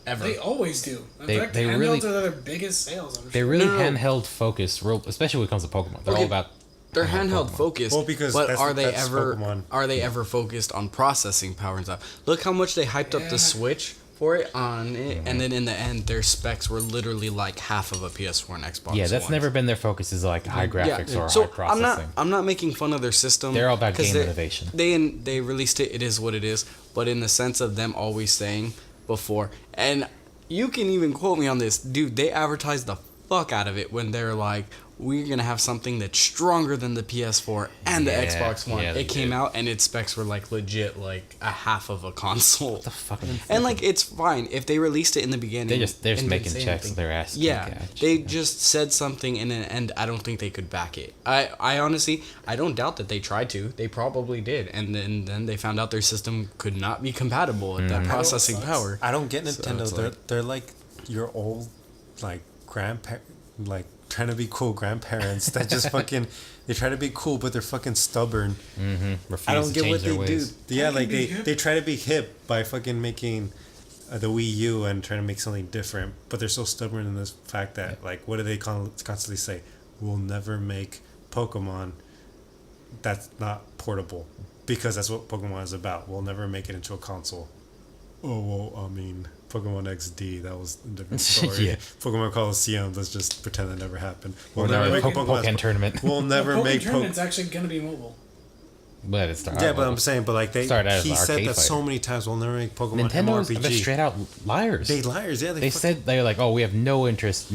Speaker 1: Ever?
Speaker 4: They always do. In
Speaker 3: They-
Speaker 4: fact,
Speaker 3: they
Speaker 4: handhelds
Speaker 3: really-
Speaker 4: are their biggest sales. I'm
Speaker 3: They're
Speaker 4: sure.
Speaker 3: really
Speaker 1: No.
Speaker 3: handheld focused, especially when it comes to Pokemon. They're all
Speaker 1: Okay,
Speaker 3: about.
Speaker 1: They're handheld
Speaker 3: Pokemon.
Speaker 1: focused.
Speaker 2: Well, because
Speaker 1: but
Speaker 2: that's-
Speaker 1: are they
Speaker 2: that's
Speaker 1: ever
Speaker 2: Pokemon.
Speaker 1: focused on processing power and stuff? Look how much they hyped up
Speaker 4: Yeah.
Speaker 1: the Switch for it on it, and then in the end, their specs were literally like half of a PS4 and Xbox.
Speaker 3: Yeah, that's
Speaker 1: One.
Speaker 3: never been their focus. Is like high graphics or
Speaker 1: so
Speaker 3: high processing.
Speaker 1: I'm not making fun of their system.
Speaker 3: They're all about
Speaker 1: 'cause
Speaker 3: game
Speaker 1: they-
Speaker 3: innovation.
Speaker 1: They released it. It is what it is. But in the sense of them always saying before, and you can even quote me on this, dude. They advertised the fuck out of it when they're like, we're gonna have something that's stronger than the PS4 and the
Speaker 3: Yeah,
Speaker 1: Xbox One.
Speaker 3: yeah, they
Speaker 1: It came
Speaker 3: did.
Speaker 1: out and its specs were like legit like a half of a console.
Speaker 3: the fuck?
Speaker 1: And like it's fine if they released it in the beginning.
Speaker 3: They're just
Speaker 1: and didn't
Speaker 3: making
Speaker 1: say
Speaker 3: checks.
Speaker 1: anything.
Speaker 3: Their ass.
Speaker 1: Yeah, they just said something in an end. I don't think they could back it. I honestly, I don't doubt that they tried to. They probably did, and then they found out their system could not be compatible with that processing power.
Speaker 2: I don't get
Speaker 1: So
Speaker 2: Nintendo.
Speaker 1: it's
Speaker 2: they're
Speaker 1: like-
Speaker 2: they're like your old, like grandpa, like trying to be cool grandparents that just fucking they try to be cool, but they're fucking stubborn.
Speaker 3: Refuse
Speaker 2: I don't
Speaker 3: to
Speaker 2: get
Speaker 3: change
Speaker 2: what
Speaker 3: their
Speaker 2: they
Speaker 3: ways.
Speaker 2: do. Yeah,
Speaker 4: Try to
Speaker 2: like
Speaker 4: be hip.
Speaker 2: they try to be hip by fucking making the Wii U and trying to make something different, but they're so stubborn in this fact that like, what do they constantly say? We'll never make Pokemon that's not portable, because that's what Pokemon is about. We'll never make it into a console. Oh well, I mean, Pokemon XD, that was a different story.
Speaker 3: Yeah.
Speaker 2: Pokemon Coliseum, let's just pretend that never happened.
Speaker 3: Or never make Pokemon tournament.
Speaker 2: We'll never
Speaker 4: Pokemon
Speaker 2: make
Speaker 4: tournament's actually gonna be mobile.
Speaker 3: But it's
Speaker 2: Yeah, but I'm saying, but like
Speaker 3: Started as
Speaker 2: he
Speaker 3: an
Speaker 2: said
Speaker 3: arcade
Speaker 2: that so
Speaker 3: fighter.
Speaker 2: many times. We'll never make Pokemon
Speaker 3: Nintendo's they're
Speaker 2: MMORPG.
Speaker 3: straight out liars.
Speaker 2: They liars, yeah.
Speaker 3: They said they're like, oh, we have no interest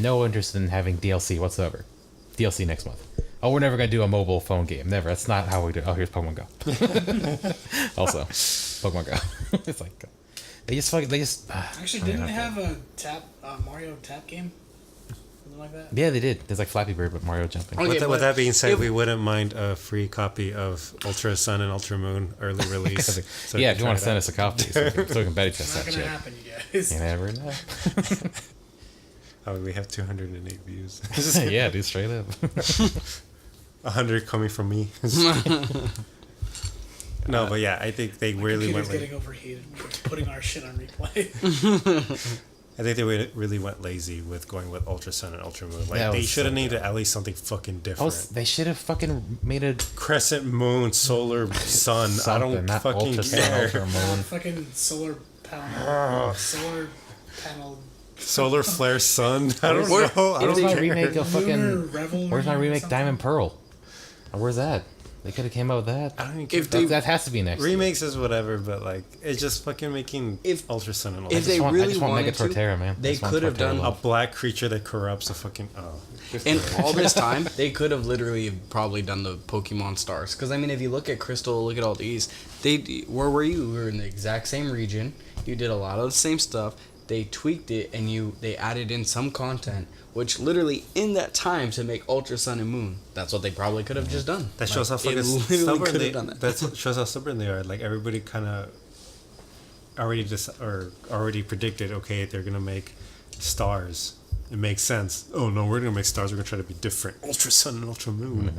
Speaker 3: in having DLC whatsoever. DLC next month. Oh, we're never gonna do a mobile phone game. Never. That's not how we do. Oh, here's Pokemon Go. Also, Pokemon Go. It's like they just.
Speaker 4: Actually, didn't they have a Mario tap game? Something like that.
Speaker 3: Yeah, they did. There's like Flappy Bird, but Mario jumping.
Speaker 1: Okay,
Speaker 2: With
Speaker 1: but
Speaker 2: that being said,
Speaker 1: if-
Speaker 2: we wouldn't mind a free copy of Ultra Sun and Ultra Moon early release. So
Speaker 3: yeah,
Speaker 2: we
Speaker 3: if you
Speaker 2: can
Speaker 3: want to
Speaker 2: try
Speaker 3: send
Speaker 2: it
Speaker 3: us a copy, so we can better test
Speaker 4: Not
Speaker 3: that
Speaker 4: gonna
Speaker 3: shit.
Speaker 4: happen, you guys.
Speaker 3: You never know.
Speaker 2: out. Oh, we have 208 views.
Speaker 3: Yeah, dude, straight up.
Speaker 2: 100 coming from me. No, but yeah, I think they really
Speaker 4: Computer's
Speaker 2: went.
Speaker 4: getting overheated. We're putting our shit on replay.
Speaker 2: I think they really went lazy with going with Ultra Sun and Ultra Moon. Like
Speaker 3: That
Speaker 2: they
Speaker 3: was
Speaker 2: should have
Speaker 3: so
Speaker 2: needed at least something fucking different.
Speaker 3: They should have fucking made a
Speaker 2: Crescent Moon, Solar Sun. I
Speaker 3: something,
Speaker 2: don't
Speaker 3: not
Speaker 2: fucking
Speaker 3: Ultra Sun,
Speaker 2: care.
Speaker 3: Ultra Moon.
Speaker 4: Fucking solar panel. Solar panel.
Speaker 2: Solar Flare Sun. I don't
Speaker 1: Where-
Speaker 2: know. I
Speaker 3: Where's
Speaker 2: don't
Speaker 3: my
Speaker 2: care.
Speaker 3: remake of
Speaker 4: Lunar
Speaker 3: fucking?
Speaker 4: Revelry
Speaker 3: Where's my
Speaker 4: or
Speaker 3: remake
Speaker 4: something?
Speaker 3: Diamond Pearl? Where's that? They could have came out with that.
Speaker 2: I don't even care.
Speaker 1: If they
Speaker 3: That has to be next. year.
Speaker 2: Remakes is whatever, but like it's just fucking making
Speaker 1: If-
Speaker 2: Ultra Sun and Ultra
Speaker 1: if
Speaker 2: Sun.
Speaker 1: they
Speaker 3: I
Speaker 1: really
Speaker 3: just want
Speaker 1: wanted
Speaker 3: Mega
Speaker 1: to,
Speaker 3: Torterra, man.
Speaker 1: they
Speaker 3: I just want
Speaker 1: could have
Speaker 3: Torterra
Speaker 1: done
Speaker 2: A
Speaker 3: love.
Speaker 2: black creature that corrupts a fucking
Speaker 1: in all this time, they could have literally probably done the Pokemon Stars. Because I mean, if you look at Crystal, look at all these. Where were you? We were in the exact same region. You did a lot of the same stuff. They tweaked it, and they added in some content, which literally in that time to make Ultra Sun and Moon. That's what they probably could have just done.
Speaker 2: That shows how
Speaker 1: It
Speaker 2: fucking
Speaker 1: literally
Speaker 2: stubborn
Speaker 1: could
Speaker 2: they.
Speaker 1: have done that.
Speaker 2: That shows how stubborn they are. Like everybody kind of already predicted. Okay, they're gonna make stars. It makes sense. Oh no, we're gonna make stars. We're gonna try to be different. Ultra Sun and Ultra Moon.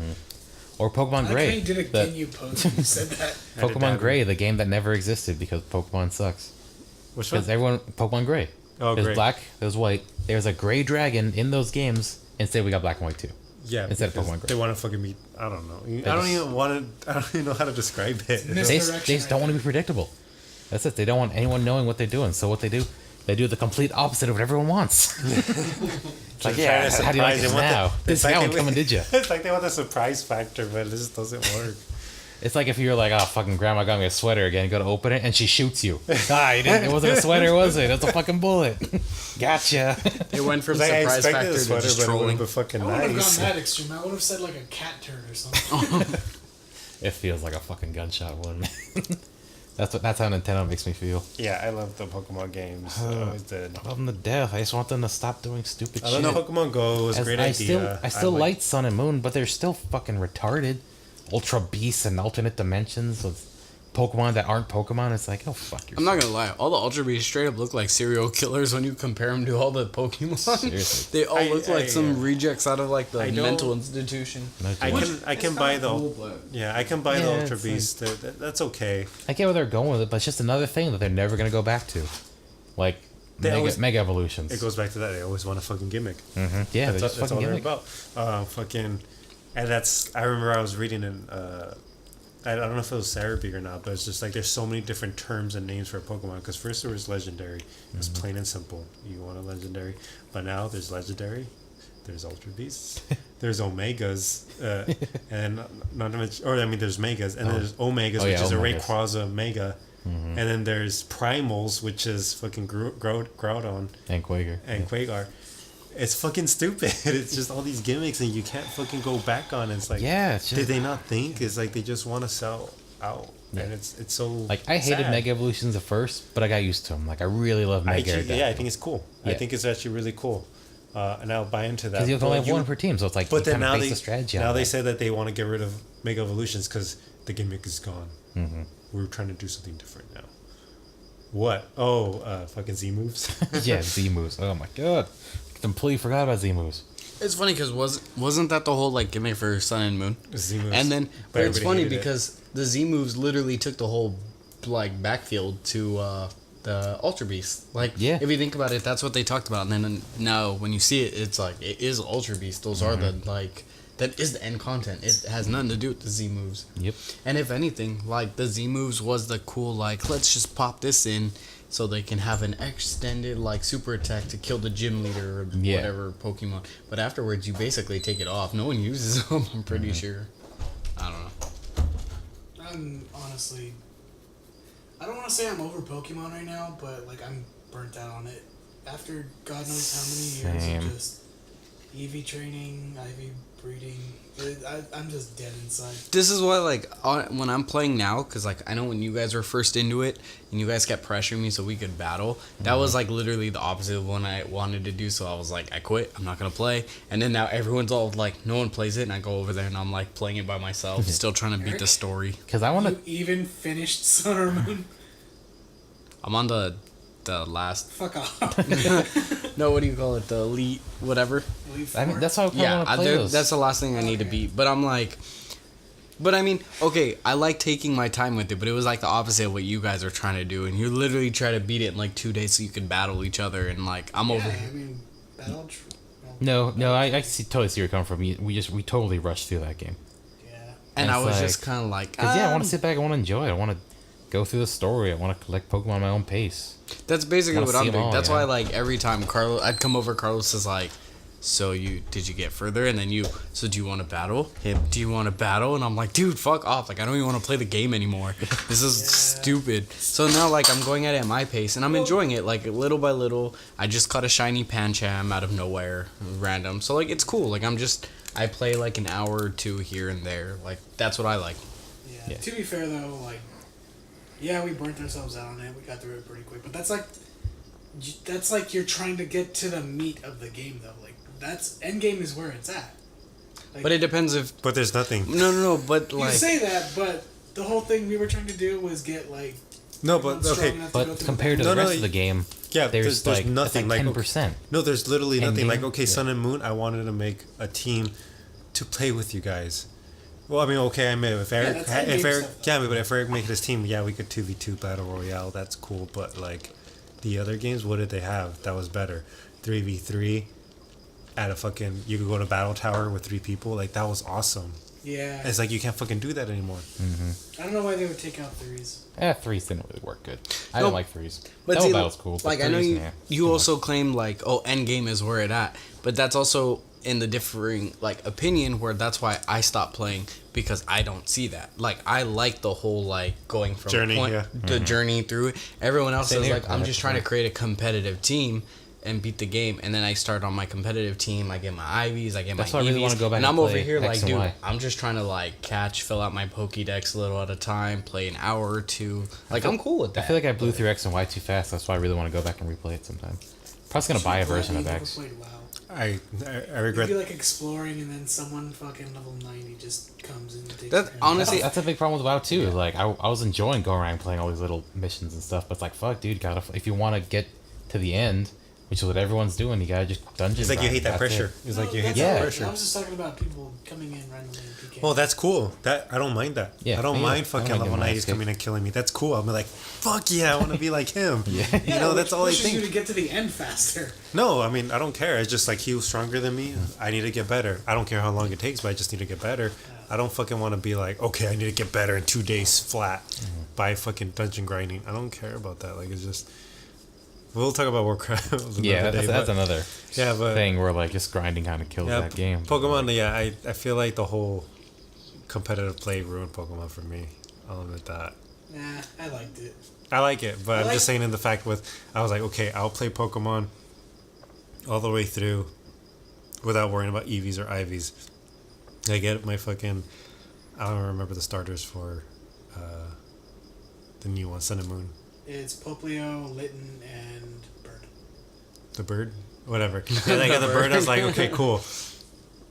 Speaker 3: Or Pokemon
Speaker 4: I like how
Speaker 3: Gray.
Speaker 4: you did a
Speaker 3: the-
Speaker 4: Ginyu pose when you said that.
Speaker 2: Edit
Speaker 3: Pokemon
Speaker 2: that.
Speaker 3: Gray, the game that never existed because Pokemon sucks.
Speaker 2: Which one?
Speaker 3: Because everyone, Pokemon Gray.
Speaker 2: Oh,
Speaker 3: There's
Speaker 2: Gray.
Speaker 3: black, there's white. There's a gray dragon in those games. Instead, we got black and white too.
Speaker 2: Yeah,
Speaker 3: Instead of
Speaker 2: because
Speaker 3: Pokemon Gray.
Speaker 2: they want to fucking be. I don't know. I
Speaker 3: just-
Speaker 2: don't even want to. I don't even know how to describe it.
Speaker 4: Mis-
Speaker 3: They
Speaker 4: Misdirection
Speaker 3: just don't
Speaker 4: right
Speaker 3: want to be predictable. That's it. They don't want anyone knowing what they're doing. So what they do, they do the complete opposite of what everyone wants. It's like,
Speaker 2: They're trying to
Speaker 3: how do you like
Speaker 2: surprise
Speaker 3: this
Speaker 2: them.
Speaker 3: now?
Speaker 2: It's
Speaker 3: This
Speaker 2: like
Speaker 3: now
Speaker 2: they-
Speaker 3: I'm coming, did you?
Speaker 2: It's like they want the surprise factor, but it just doesn't work.
Speaker 3: It's like if you're like, oh, fucking grandma got me a sweater again. Go to open it and she shoots you. It wasn't a sweater, was it? It's a fucking bullet. Gotcha.
Speaker 1: It went from
Speaker 2: It's like I
Speaker 1: surprise
Speaker 2: expected
Speaker 1: factor
Speaker 2: a
Speaker 1: to
Speaker 2: sweater,
Speaker 1: just
Speaker 2: but it would
Speaker 1: trolling.
Speaker 2: have been fucking
Speaker 4: I wouldn't have
Speaker 2: nice.
Speaker 4: gone that extreme. I would have said like a cat turd or something.
Speaker 3: It feels like a fucking gunshot wound. That's how Nintendo makes me feel.
Speaker 2: Yeah, I love the Pokemon games. I always did.
Speaker 3: I love them to death. I just want them to stop doing stupid
Speaker 2: I
Speaker 3: shit.
Speaker 2: love the Pokemon Go. It was a
Speaker 3: As
Speaker 2: great
Speaker 3: I
Speaker 2: idea.
Speaker 3: still like Sun and Moon, but they're still fucking retarded. Ultra Beasts and alternate dimensions with Pokemon that aren't Pokemon. It's like, oh fuck yourself.
Speaker 1: I'm not gonna lie, all the Ultra Beasts straight up look like serial killers when you compare them to all the Pokemon.
Speaker 3: Seriously.
Speaker 1: They all look like some
Speaker 2: yeah.
Speaker 1: rejects out of like the
Speaker 2: I don't-
Speaker 1: mental institution.
Speaker 3: No
Speaker 2: I
Speaker 3: joke.
Speaker 2: can buy the I can buy the
Speaker 3: Yeah,
Speaker 2: Ultra
Speaker 3: it's like-
Speaker 2: Beast. That's okay.
Speaker 3: I get where they're going with it, but it's just another thing that they're never gonna go back to, like mega evolutions.
Speaker 2: It goes back to that. They always want a fucking gimmick.
Speaker 3: Yeah, they're
Speaker 2: That's,
Speaker 3: just
Speaker 2: that's all
Speaker 3: fucking
Speaker 2: they're
Speaker 3: gimmick.
Speaker 2: about. Fucking, and that's. I remember I was reading in. I don't know if it was Cerebi or not, but it's just like there's so many different terms and names for Pokemon. Because first there was legendary, it was plain and simple. You want a legendary, but now there's legendary, there's Ultra Beasts, there's Omegas, and not to mention, or I mean, there's Megas, and then there's Omegas,
Speaker 3: Oh,
Speaker 2: which
Speaker 3: yeah,
Speaker 2: is a
Speaker 3: Omegas.
Speaker 2: Rayquaza Mega, and then there's Primals, which is fucking Groudon
Speaker 3: And Quaker.
Speaker 2: and Quagar. It's fucking stupid. It's just all these gimmicks, and you can't fucking go back on. It's like,
Speaker 3: Yeah, it's
Speaker 2: did
Speaker 3: just,
Speaker 2: they not think? It's like they just want to sell out,
Speaker 3: Yeah.
Speaker 2: and it's so
Speaker 3: like I hated
Speaker 2: sad.
Speaker 3: Mega Evolutions at first, but I got used to them. Like I really love Mega.
Speaker 2: I think it's cool. I
Speaker 3: Yeah.
Speaker 2: think it's actually really cool, and I'll buy into that.
Speaker 3: because you
Speaker 2: But
Speaker 3: only have one per team, so it's like
Speaker 2: But
Speaker 3: you
Speaker 2: then
Speaker 3: kinda
Speaker 2: now
Speaker 3: base
Speaker 2: they
Speaker 3: the strategy
Speaker 2: now
Speaker 3: on
Speaker 2: they
Speaker 3: that.
Speaker 2: said that they want to get rid of Mega Evolutions because the gimmick is gone.
Speaker 3: Mm-hmm.
Speaker 2: We're trying to do something different now. What? Oh, fucking Z moves.
Speaker 3: Yeah, Z moves. Oh my god, completely forgot about Z moves.
Speaker 1: It's funny because wasn't that the whole like gimmick for Sun and Moon?
Speaker 2: Z moves.
Speaker 1: And then
Speaker 2: But
Speaker 1: but it's
Speaker 2: everybody
Speaker 1: funny
Speaker 2: hated it.
Speaker 1: because the Z moves literally took the whole like backfield to the Ultra Beast. Like
Speaker 3: Yeah.
Speaker 1: if you think about it, that's what they talked about. And then now when you see it, it's like it is Ultra Beast. Those are the like that is the end content. It has nothing to do with the Z moves.
Speaker 3: Yep.
Speaker 1: And if anything, like the Z moves was the cool like let's just pop this in so they can have an extended like super attack to kill the gym leader or
Speaker 3: Yeah.
Speaker 1: whatever Pokemon. But afterwards you basically take it off. No one uses them, I'm pretty sure. I don't know.
Speaker 4: I'm honestly, I don't want to say I'm over Pokemon right now, but like I'm burnt out on it. After God knows how many years
Speaker 3: Same.
Speaker 4: of just EV training, IV breeding, I'm just dead inside.
Speaker 1: This is why, like, when I'm playing now, because, like, I know when you guys were first into it, and you guys kept pressuring me so we could battle, that was, like, literally the opposite of what I wanted to do, so I was like, I quit, I'm not gonna play, and then now everyone's all, like, no one plays it, and I go over there, and I'm, like, playing it by myself, still trying to beat
Speaker 4: Eric?
Speaker 1: the story.
Speaker 3: Because I want
Speaker 4: You
Speaker 3: to.
Speaker 4: even finished Sun or Moon?
Speaker 1: I'm on the last,
Speaker 4: Fuck off.
Speaker 1: no, what do you call it, the elite, whatever?
Speaker 4: Leave
Speaker 3: I mean,
Speaker 4: four.
Speaker 3: that's why I kind of
Speaker 1: Yeah,
Speaker 3: want to play those.
Speaker 1: that's the last thing I need to
Speaker 4: Okay.
Speaker 1: beat, but I'm, like... But I mean, okay, I like taking my time with it, but it was like the opposite of what you guys are trying to do, and you literally try to beat it in like 2 days so you can battle each other, and like I'm over
Speaker 4: Yeah,
Speaker 1: here.
Speaker 4: I mean, well,
Speaker 3: No, I totally see where you're coming from. We totally rushed through that game.
Speaker 4: yeah.
Speaker 1: And I
Speaker 3: It's
Speaker 1: was
Speaker 3: like-
Speaker 1: just kind of like,
Speaker 3: Cause yeah, I want to sit back. I want to enjoy it. I want to go through the story. I want to collect Pokemon at my own pace.
Speaker 1: That's basically
Speaker 3: wanna
Speaker 1: what
Speaker 3: see
Speaker 1: I'm
Speaker 3: 'em
Speaker 1: doing.
Speaker 3: all,
Speaker 1: That's
Speaker 3: yeah.
Speaker 1: why like every time I'd come over, Carlos is like, so did you get further? And then so do you want to battle? Do you want to battle? And I'm like, dude, fuck off. Like I don't even want to play the game anymore. This is stupid. So now like I'm going at it at my pace, and I'm enjoying it. Like little by little, I just caught a shiny Pancham out of nowhere, random. So like it's cool. Like I play like an hour or two here and there. Like that's what I like.
Speaker 4: Yeah.
Speaker 3: Yeah.
Speaker 4: To be fair though, like, yeah, we burnt ourselves out on it. We got through it pretty quick, but that's like you're trying to get to the meat of the game though. Like that's end game is where it's at. Like,
Speaker 1: But it depends if
Speaker 2: But there's nothing.
Speaker 1: no. But
Speaker 4: you
Speaker 1: like
Speaker 4: say that, but the whole thing we were trying to do was get like.
Speaker 2: No,
Speaker 4: everyone
Speaker 2: but
Speaker 4: strong
Speaker 2: okay.
Speaker 4: enough to go
Speaker 3: But
Speaker 4: through
Speaker 3: compared to
Speaker 2: No,
Speaker 3: the
Speaker 2: no,
Speaker 3: rest of the game,
Speaker 2: Yeah,
Speaker 3: there's
Speaker 2: there's
Speaker 3: like
Speaker 2: nothing
Speaker 3: like
Speaker 2: like
Speaker 3: 10%.
Speaker 2: No, there's literally nothing.
Speaker 3: Endgame?
Speaker 2: Like, okay,
Speaker 3: Yeah.
Speaker 2: Sun and Moon, I wanted to make a team to play with you guys. Well, I mean, okay, I mean, if Eric,
Speaker 4: that's endgame stuff, though.
Speaker 2: yeah, but if Eric made his team, yeah, we could 2v2 Battle Royale, that's cool, but, like, the other games, what did they have that was better? 3v3 at a fucking, you could go to Battle Tower with 3 people, like, that was awesome.
Speaker 4: Yeah.
Speaker 2: It's like, you can't fucking do that anymore.
Speaker 4: I don't know why they would take out threes.
Speaker 3: Threes didn't really work good. I
Speaker 1: No,
Speaker 3: don't like threes.
Speaker 1: But
Speaker 3: Double
Speaker 1: see,
Speaker 3: battle's cool. But
Speaker 1: like I know
Speaker 3: threes,
Speaker 1: you,
Speaker 3: nah,
Speaker 1: you
Speaker 3: too
Speaker 1: also
Speaker 3: much.
Speaker 1: claim like, oh, end game is where it at, but that's also in the differing like opinion where that's why I stopped playing because I don't see that. Like I like the whole like going from
Speaker 2: Journey,
Speaker 1: point,
Speaker 2: yeah.
Speaker 1: the journey through it. Everyone else
Speaker 3: Same
Speaker 1: is
Speaker 3: here.
Speaker 1: like, I'm just trying to
Speaker 3: 100%.
Speaker 1: create a competitive team and beat the game, and then I start on my competitive team. I get my IVs, I get
Speaker 3: That's
Speaker 1: my
Speaker 3: why I
Speaker 1: EVs,
Speaker 3: really wanna go back
Speaker 1: and
Speaker 3: and
Speaker 1: I'm over
Speaker 3: play
Speaker 1: here
Speaker 3: X
Speaker 1: like,
Speaker 3: and
Speaker 1: dude,
Speaker 3: Y.
Speaker 1: I'm just trying to like fill out my Pokédex a little at a time, play an hour or two. Like I'm cool with
Speaker 3: I
Speaker 1: that.
Speaker 3: feel like I blew through X and Y too fast. That's why I really want to go back and replay it sometime. Probably gonna buy a version of
Speaker 4: Never
Speaker 3: X.
Speaker 4: played WoW.
Speaker 2: I
Speaker 4: You'd
Speaker 2: regret
Speaker 4: be like exploring, and then someone fucking level 90 just comes in and takes
Speaker 1: That's
Speaker 4: your
Speaker 1: honestly-
Speaker 3: That's a big problem with WoW too. Like I was enjoying going around playing all these little missions and stuff, but it's like fuck, dude, if you want to get to the end, which is what everyone's doing, you gotta just dungeon.
Speaker 2: it's like you
Speaker 3: grind,
Speaker 2: hate that
Speaker 3: that's
Speaker 2: pressure.
Speaker 3: it.
Speaker 2: It's like you
Speaker 4: that's
Speaker 2: hate
Speaker 3: Yeah.
Speaker 2: that
Speaker 4: all right.
Speaker 2: pressure.
Speaker 4: I was just talking about people coming in randomly and PK.
Speaker 2: Well, that's cool. That I don't mind that.
Speaker 3: Yeah,
Speaker 2: I don't
Speaker 3: me
Speaker 2: mind
Speaker 3: either.
Speaker 2: fucking
Speaker 3: I don't
Speaker 2: level
Speaker 3: mind
Speaker 2: 90s
Speaker 3: escape.
Speaker 2: coming and killing me. That's cool. I'm like, fuck yeah, I want to be like him.
Speaker 3: Yeah.
Speaker 2: You know, that's
Speaker 4: which
Speaker 2: all I
Speaker 4: pushes you
Speaker 2: think.
Speaker 4: to get to the end faster.
Speaker 2: No, I mean, I don't care. It's just like he was stronger than me. I need to get better. I don't care how long it takes, but I just need to get better. I don't fucking want to be like, okay, I need to get better in 2 days flat by fucking dungeon grinding. I don't care about that. Like, it's just. We'll talk about Warcraft another
Speaker 3: Yeah,
Speaker 2: day,
Speaker 3: that's
Speaker 2: but-
Speaker 3: another
Speaker 2: Yeah, but
Speaker 3: thing where like just grinding kind of kills
Speaker 2: yeah,
Speaker 3: that game.
Speaker 2: Pokemon. Yeah, I feel like the whole competitive play ruined Pokemon for me. I'll admit that.
Speaker 4: Nah, I liked it.
Speaker 2: I like it, but
Speaker 4: I
Speaker 2: I'm
Speaker 4: like-
Speaker 2: just saying in the fact with I was like, okay, I'll play Pokemon all the way through without worrying about EVs or IVs. I get my fucking I don't remember the starters for the new one, Sun and Moon.
Speaker 4: It's Poplio, Litten, and Bird.
Speaker 2: The bird? Whatever. And I got the bird, I was like, okay, cool.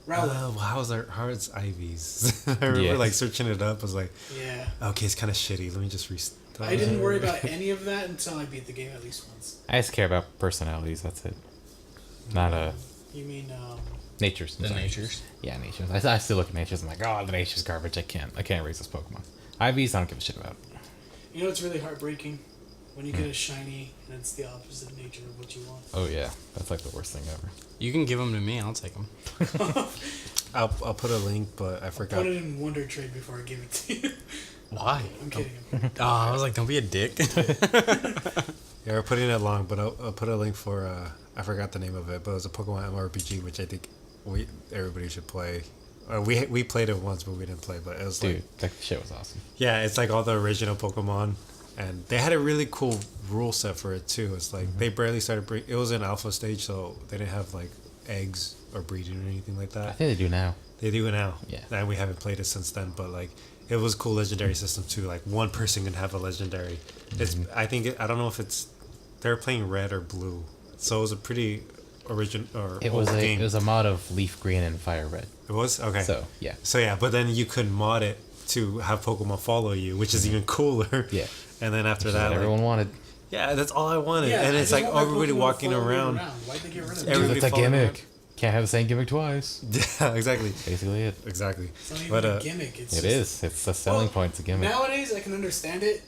Speaker 4: Rowlet.
Speaker 2: How's its IVs? I remember
Speaker 3: Yeah.
Speaker 2: like searching it up. I was like,
Speaker 4: Yeah.
Speaker 2: okay, it's kind of shitty. Let me just restart.
Speaker 4: I didn't worry about any of that until I beat the game at least once.
Speaker 3: I just care about personalities. That's it. Not
Speaker 4: You mean
Speaker 3: Natures. I'm
Speaker 1: The
Speaker 3: sorry.
Speaker 1: natures.
Speaker 3: Yeah, natures. I still look at natures. I'm like, oh, the nature's garbage. I can't raise this Pokemon. IVs, I don't give a shit about.
Speaker 4: You know what's really heartbreaking? When you get a shiny and it's the opposite nature of what you want.
Speaker 3: Oh yeah, that's like the worst thing ever.
Speaker 1: You can give them to me. I'll take them.
Speaker 2: I'll put a link, but I
Speaker 4: Put
Speaker 2: forgot.
Speaker 4: it in Wonder Trade before I give it to you.
Speaker 1: Why?
Speaker 4: I'm kidding.
Speaker 1: Oh, I was like, don't be a dick.
Speaker 2: Yeah, we're putting it long, but I'll put a link for. I forgot the name of it, but it was a Pokemon MMORPG, which I think everybody should play. We played it once, but we didn't play. But it was
Speaker 3: Dude,
Speaker 2: like,
Speaker 3: that shit was awesome.
Speaker 2: yeah, it's like all the original Pokemon, and they had a really cool rule set for it too. It's like they barely started. It was in alpha stage, so they didn't have like eggs or breeding or anything like
Speaker 3: I
Speaker 2: that.
Speaker 3: think they do now.
Speaker 2: They do it now.
Speaker 3: Yeah.
Speaker 2: And we haven't played it since then, but like it was a cool legendary system too. Like one person can have a legendary. It's I don't know if it's they're playing red or blue, so it was a pretty original or
Speaker 3: It
Speaker 2: old
Speaker 3: was
Speaker 2: game.
Speaker 3: a mod of leaf green and fire red.
Speaker 2: It was okay.
Speaker 3: So yeah,
Speaker 2: So yeah, but then you could mod it to have Pokemon follow you, which is even cooler.
Speaker 3: Yeah.
Speaker 2: And then after
Speaker 3: Which is
Speaker 2: that,
Speaker 3: what everyone
Speaker 2: like,
Speaker 3: wanted.
Speaker 2: yeah, that's all I wanted.
Speaker 4: Yeah,
Speaker 2: and
Speaker 4: I
Speaker 2: it's
Speaker 4: just
Speaker 2: like
Speaker 4: want my
Speaker 2: everybody
Speaker 4: Pokemon
Speaker 2: walking
Speaker 4: following me
Speaker 2: around.
Speaker 4: Why'd they get rid of it?
Speaker 2: Everybody
Speaker 3: It's a
Speaker 2: following
Speaker 3: gimmick. Can't have the same gimmick twice.
Speaker 2: Yeah, exactly,
Speaker 3: Basically it.
Speaker 2: exactly.
Speaker 4: It's not even
Speaker 2: But
Speaker 4: a gimmick. It's
Speaker 3: It
Speaker 4: just,
Speaker 3: is. It's a selling
Speaker 4: Well,
Speaker 3: point. It's a gimmick.
Speaker 4: Nowadays, I can understand it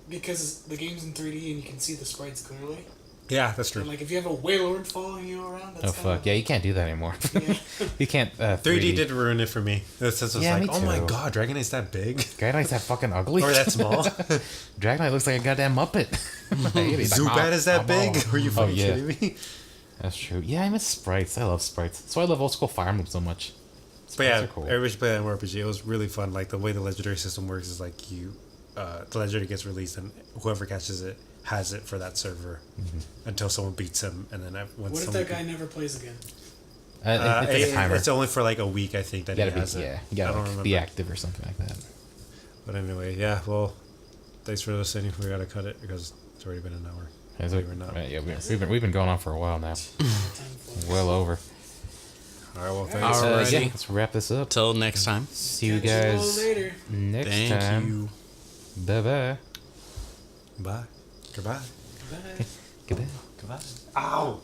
Speaker 4: because the game's in 3D and you can see the sprites clearly.
Speaker 2: Yeah, that's true.
Speaker 4: And like if you have a Wailord following you around, that's
Speaker 3: Oh
Speaker 4: kinda,
Speaker 3: fuck yeah! You can't do that anymore.
Speaker 4: Yeah.
Speaker 3: You can't.
Speaker 2: 3D did ruin it for me. It's just
Speaker 3: Yeah,
Speaker 2: like,
Speaker 3: me
Speaker 2: oh my
Speaker 3: too.
Speaker 2: god, Dragonite's that big
Speaker 3: Dragonite's that fucking ugly.
Speaker 2: or that small.
Speaker 3: Dragonite looks like a goddamn Muppet. He's like,
Speaker 2: Zubat is that
Speaker 3: "Mom,
Speaker 2: big? Are you
Speaker 3: Oh,
Speaker 2: fucking
Speaker 3: yeah.
Speaker 2: kidding me?
Speaker 3: That's true. Yeah, I miss sprites. I love sprites. That's why I love old school Fire Emblem so much.
Speaker 2: But
Speaker 3: Sprites
Speaker 2: yeah,
Speaker 3: are cool.
Speaker 2: everybody should play that RPG. It was really fun. Like the way the legendary system works is like the legendary gets released and whoever catches it has it for that server until someone beats him, and then once
Speaker 4: What if
Speaker 2: someone
Speaker 4: that guy never plays again?
Speaker 3: It's like a timer.
Speaker 2: It's only for like a week, I think, that
Speaker 3: You
Speaker 2: he
Speaker 3: gotta
Speaker 2: has
Speaker 3: be,
Speaker 2: it.
Speaker 3: yeah, you
Speaker 2: I
Speaker 3: gotta
Speaker 2: don't
Speaker 3: like,
Speaker 2: remember.
Speaker 3: be active or something like that.
Speaker 2: But anyway, yeah. Well, thanks for listening. We gotta cut it because it's already been an hour.
Speaker 3: Is
Speaker 2: Believe
Speaker 3: it?
Speaker 2: it or not.
Speaker 3: Right, yeah, we've been going on for a while now.
Speaker 4: Time flies.
Speaker 3: Well over.
Speaker 2: All right. Well,
Speaker 1: All
Speaker 2: thanks.
Speaker 1: right.
Speaker 3: Yeah,
Speaker 1: Alrighty.
Speaker 3: let's wrap this up.
Speaker 1: Till next time.
Speaker 3: See you
Speaker 4: Catch all
Speaker 3: guys
Speaker 4: later.
Speaker 3: next
Speaker 1: Thank
Speaker 3: time.
Speaker 1: you.
Speaker 3: Bye bye.
Speaker 2: Bye. Goodbye.
Speaker 4: Bye.
Speaker 3: Goodbye.
Speaker 2: Goodbye. Ow.